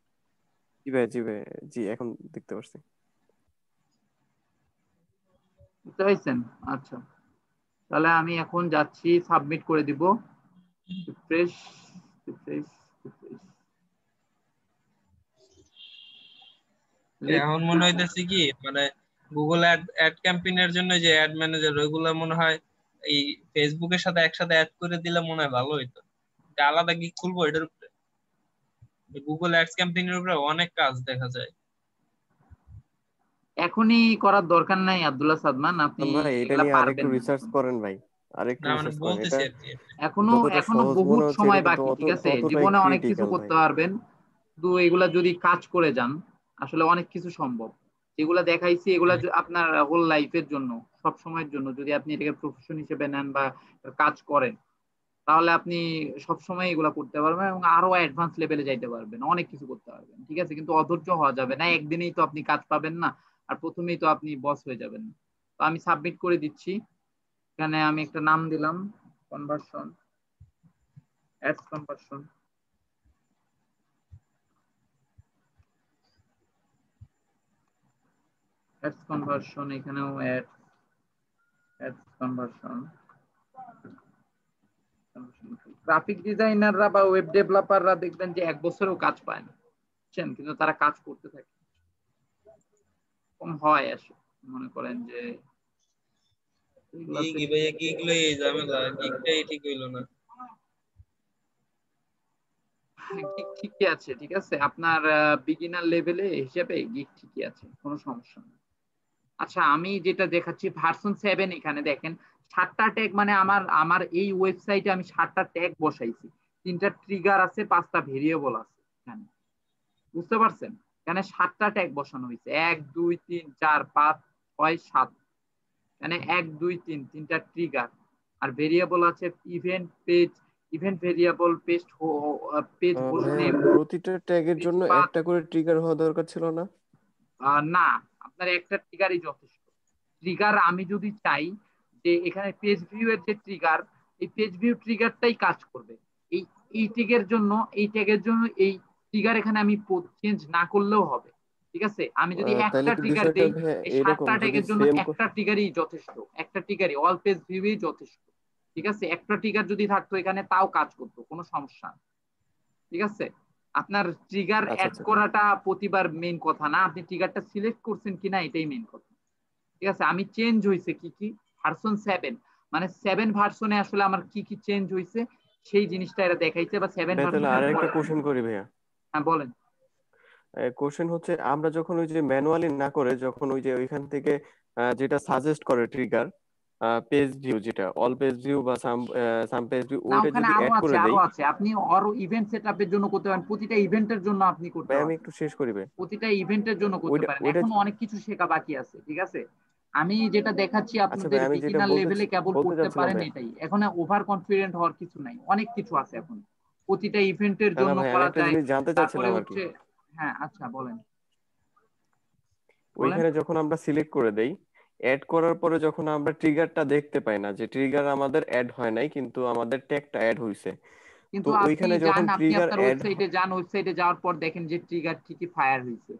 জি ভাই, জি ভাই, জি এখন দেখতে পাচ্ছি। দেখতে পাইছেন? আচ্ছা, তাহলে আমি এখন যাচ্ছি সাবমিট করে দিব। Refresh, refresh, refresh. এখন মনে হইতেছে কি মানে গুগল অ্যাড অ্যাড ক্যাম্পেইনের জন্য যে অ্যাড ম্যানেজার ওইগুলো মনে হয় এই ফেসবুকের সাথে একসাথে অ্যাড করে দিলে মনে হয় ভালো হইতো। এটা আলাদা কি খুলবো এটার উপরে? গুগল অ্যাডস ক্যাম্পেইনের উপরে অনেক কাজ দেখা যায়। এখনই করার দরকার নাই আব্দুল্লাহ সাদমান, আপনি ভাই এটা এগুলা নিয়ে আরেকটু পারবেন না রিসার্চ এখন। করেন ভাই, আরেকটু না মানে রিসার্চ করেন। এটা বলতেছি আর কি। এখনো যতটা এখনো সহজ বহুত মনে হচ্ছে এটা সময় কিন্তু বাকি, ঠিক আছে? ততটাই জীবনে অনেক কিছু ক্রিটিক্যাল ভাই। করতে পারবেন, কিন্তু এগুলা যদি কাজ করে যান আসলে অনেক কিছু সম্ভব। যেগুলা দেখাইছি এগুলা আপনার হোল লাইফের জন্য, সব সময়ের জন্য যদি আপনি এটাকে প্রফেশন হিসেবে নেন বা কাজ করেন, তাহলে আপনি সব সময় এগুলা করতে পারবেন এবং আরো অ্যাডভান্স লেভেলে যাইতে পারবেন, অনেক কিছু করতে পারবেন, ঠিক আছে? কিন্তু অধৈর্য হওয়া যাবে না, একদিনেই তো আপনি কাজ পাবেন না, আর প্রথমেই তো আপনি বস হয়ে যাবেন না। তো আমি সাবমিট করে দিচ্ছি। এখানে আমি একটা নাম দিলাম, conversion, ads conversion. Ads conversion, এখানেও অ্যাডস কনভার্সন। গ্রাফিক ডিজাইনাররা বা ওয়েব ডেভেলপাররা দেখবেন যে 1 বছরেও কাজ পায় না, বুঝছেন? কিন্তু তারা কাজ করতে থাকে, কম হয় আসলে। মনে করেন যে কি এগুলাতে কি ভাইয়া কি এগুলো এই ঝামেলা গিগটাই ঠিক হইলো না। গিগ ঠিকই আছে, ঠিক আছে? আপনার বিগিনার লেভেলে হিসেবে গিগ ঠিকই আছে, কোনো সমস্যা নেই। আচ্ছা আমি যেটা দেখাচ্ছি ভার্সন 7, এখানে দেখেন 7টা ট্যাগ, মানে আমার আমার এই ওয়েবসাইটে আমি 7টা ট্যাগ বসাইছি, 3টা ট্রিগার আছে, 5টা ভেরিয়েবল আছে এখানে, বুঝতে পারছেন? এখানে 7টা ট্যাগ বসানো হয়েছে, 1 2 3 4 5 6 7। এখানে 1 2 3 3টা ট্রিগার, আর ভেরিয়েবল আছে event page, event variable, page, page host ভাইয়া নেম, প্রতিটা ট্যাগের পেজ জন্য পাথ। একটা করে ট্রিগার হওয়া দরকার ছিল না? না, আপনার একটা ট্রিগারই যথেষ্ট। ট্রিগার আমি যদি চাই যে এখানে পেজ ভিউ এর যে ট্রিগার, এই পেজ ভিউ ট্রিগারটাই কাজ করবে এই এই ট্যাগের জন্য, এই ট্যাগের জন্য এই ট্রিগার এখানে আমি চেঞ্জ না করলেও হবে, ঠিক আছে? আমি যদি তাইলে একটা কি ট্রিগার বিষয়টা দেই, ভাইয়া এই এরকম, 7টা যদি ট্যাগের জন্য সেম। একটা ট্রিগারই যথেষ্ট, একটা ট্রিগারই অল পেজ ভিউই যথেষ্ট, ঠিক আছে? একটা ট্রিগার যদি থাকতো এখানে তাও কাজ করতো, কোনো সমস্যা না, ঠিক আছে? আপনার ট্রিগার আচ্ছা অ্যাড আচ্ছা ভাইয়া। করাটা প্রতিবার মেইন কথা না, আপনি ট্রিগারটা সিলেক্ট করছেন কিনা এটাই মেইন কথা, ঠিক আছে? আমি চেঞ্জ হয়েছে কি কি, ভার্সন 7, মানে 7 ভার্সনে আসলে আমার কি কি চেঞ্জ হয়েছে সেই জিনিসটা এরা দেখাইছে, বা 7 ভাইয়া তাহলে ভার্সনের আর একটা পরে। কোশ্চেন করি ভাইয়া। হ্যাঁ বলেন। কোশ্চেন হচ্ছে, আমরা যখন ওই যে ম্যানুয়ালি না করে যখন ওই যে ওইখান থেকে যেটা সাজেস্ট করে ট্রিগার, পেজ ভিউ, যেটা অল পেজ ভিউ বা সাম পেজ ভিউ, না ওইটা ওখানে যদি আরো অ্যাড আছে, করে আরো দেই। আছে, আপনি আরো ইভেন্ট সেটআপের জন্য করতে পারেন, প্রতিটা ইভেন্টের জন্য আপনি করতে ভাই আমি পারেন, একটু শেষ করি ভাই। প্রতিটা ইভেন্টের জন্য করতে ওইটা পারেন, ওইটা এখনো অনেক কিছু শেখা বাকি আছে, ঠিক আছে? আমি যেটা দেখাচ্ছি আচ্ছা আপনাদের ভাই, আমি যেটা বিগিনার লেভেলে কেবল বলতে করতে চাচ্ছিলাম পারেন ভাই। এটাই, এখন ওভার কনফিডেন্ট হওয়ার কিছু নাই, অনেক কিছু আছে এখন, প্রতিটা ইভেন্টের না না জন্য ভাই, আমি করা একটা যায়। জিনিস জানতে তারপরে চাচ্ছিলাম আর কি। হচ্ছে, হ্যাঁ আচ্ছা বলেন, বলেন। ওইখানে যখন আমরা সিলেক্ট করে দেই, অ্যাড করার পরে যখন আমরা ট্রিগারটা দেখতে পাই না, যে ট্রিগার আমাদের অ্যাড হয় নাই কিন্তু আমাদের ট্যাগটা অ্যাড হয়েছে, কিন্তু তো আপনি ওইখানে যান, যখন আপনি ট্রিগার আপনার অ্যাড, ওয়েবসাইটে যান, ওয়েবসাইটে যাওয়ার পর দেখেন যে ট্রিগার ঠিকই ফায়ার হয়েছে,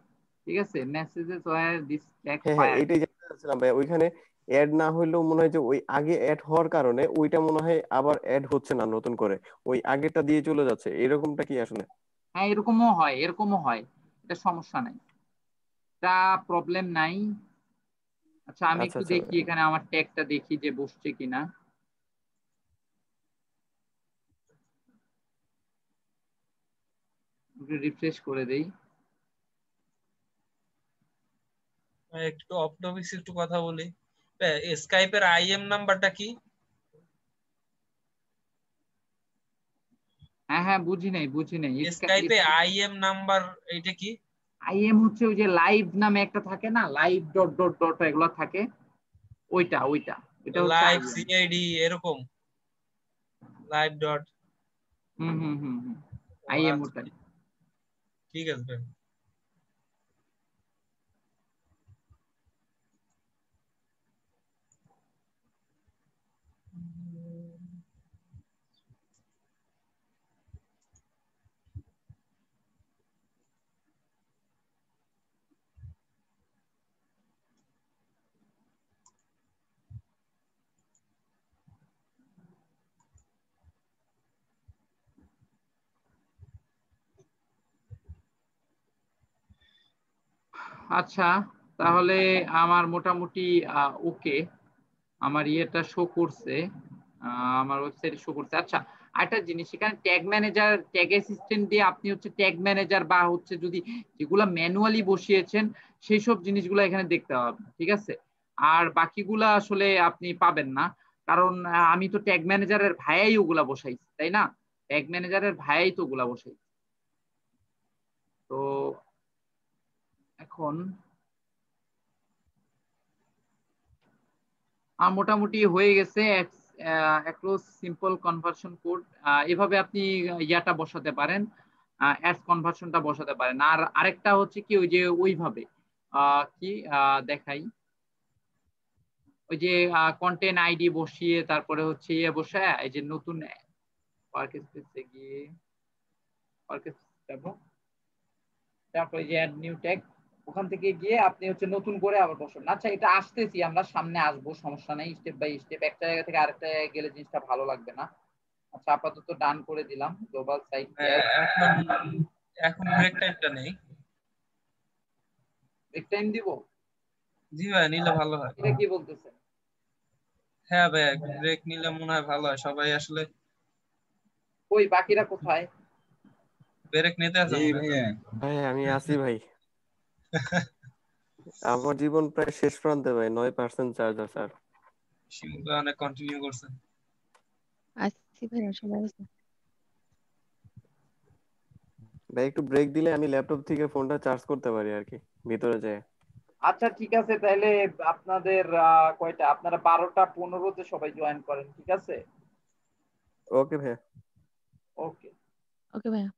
ঠিক আছে, মেসেজেস ওয়্যার দিস ট্যাগ হ্যাঁ হ্যাঁ ফায়ার। এটাই জানতে চাচ্ছিলাম ভাই, ওইখানে অ্যাড না হইলেও মনে হয় যে ওই আগে অ্যাড হওয়ার কারণে ওইটা মনে হয় আবার অ্যাড হচ্ছে না নতুন করে, ওই আগেরটা দিয়ে চলে যাচ্ছে, এরকমটা কি আসলে? হ্যাঁ এরকমও হয়, এরকমও হয়, এটা সমস্যা নাই, এটা প্রবলেম নাই। আচ্ছা আমি আচ্ছা একটু আচ্ছা দেখি এখানে আমার ট্যাগটা দেখি যে বসছে কিনা, একটু রিফ্রেশ করে দেই। একটু অফ টপিক একটু কথা বলি। স্কাইপের আইএম নাম্বারটা কি? হ্যাঁ হ্যাঁ বুঝি নাই, বুঝি নাই। স্কাইপে আইএম নাম্বার এইটা কি? আইএম হচ্ছে ওই যে লাইভ নামে একটা থাকে না, লাইভ ডট ডট ডট এগুলো থাকে, ওইটা ওইটা এটা হচ্ছে লাইভ আইএম। সিআইডি এরকম, লাইভ ডট। হুম হুম হুম হুম, ও আইএম আচ্ছা, ওটাই। ঠিক আছে। আচ্ছা তাহলে আমার মোটামুটি ওকে, আমার ইয়েটা শো করছে, আমার ওয়েবসাইটে শো করছে। আচ্ছা আরেকটা জিনিস, এখানে ট্যাগ ম্যানেজার, ট্যাগ অ্যাসিস্ট্যান্ট দিয়ে আপনি হচ্ছে ট্যাগ ম্যানেজার বা হচ্ছে যদি যেগুলা ম্যানুয়ালি বসিয়েছেন সেই সব জিনিসগুলো এখানে দেখতে হবে, ঠিক আছে। আর বাকিগুলা আসলে আপনি পাবেন না, কারণ আমি তো ট্যাগ ম্যানেজারের ভাইয়াই ওগুলা বসাইছি, তাই না, ট্যাগ ম্যানেজারের ভাইয়াই তো ওগুলা বসাইছি। তো এখন মোটামুটি হয়ে গেছে অ্যাক্রস সিম্পল কনভার্সন কোড। এভাবে আপনি ইয়াটা বসাতে পারেন, অ্যাডস কনভার্সনটা বসাতে পারেন। আর আরেকটা হচ্ছে কি ওই যে ওইভাবে কি দেখাই, ওই যে কন্টেন্ট আইডি বসিয়ে তারপরে হচ্ছে ইয়ে বসায় এই যে নতুন ওয়ার্ক স্পেসে গিয়ে ওয়ার্ক স্পেস, তারপরে যে অ্যাড নিউ ট্যাগ, ওখান থেকে গিয়ে আপনি হচ্ছে নতুন করে আবার বসান। আচ্ছা এটা আসতেছি, আমরা সামনে আসবো, সমস্যা নেই, স্টেপ বাই স্টেপ, একটা জায়গা থেকে আরেকটা জায়গায় গেলে জিনিসটা ভালো লাগবে না। আচ্ছা আপাতত ডান করে দিলাম গ্লোবাল সাইট ট্যাগ। এখন এখন ব্রেক টাইমটা নেই। ব্রেক টাইম দিব? জি ভাই, নিলে ভালো হয়। এটা কি বলতেছেন? হ্যাঁ ভাই, একটু ব্রেক নিলে মনে হয় ভালো হয়, সবাই আসলে ওই বাকিরা কোথায়? ব্রেক নিতে আছে মনে হয়। ভাই আমি আছি ভাই, আমার জীবন প্রায় শেষ প্রান্তে ভাই, 9% চার্জ আছে আর। শিমুল ভাই অনেক কন্টিনিউ করছে। আছি ভাইয়া, সবাই আছে। ভাই একটু ব্রেক দিলে আমি ল্যাপটপ থেকে ফোনটা চার্জ করতে পারি আর কি, ভিতরে যায়। আচ্ছা ঠিক আছে তাহলে, আপনাদের কয়টা, আপনারা 12টা 15-তে সবাই জয়েন করেন, ঠিক আছে। ওকে ভাই। ওকে। ওকে ভাইয়া।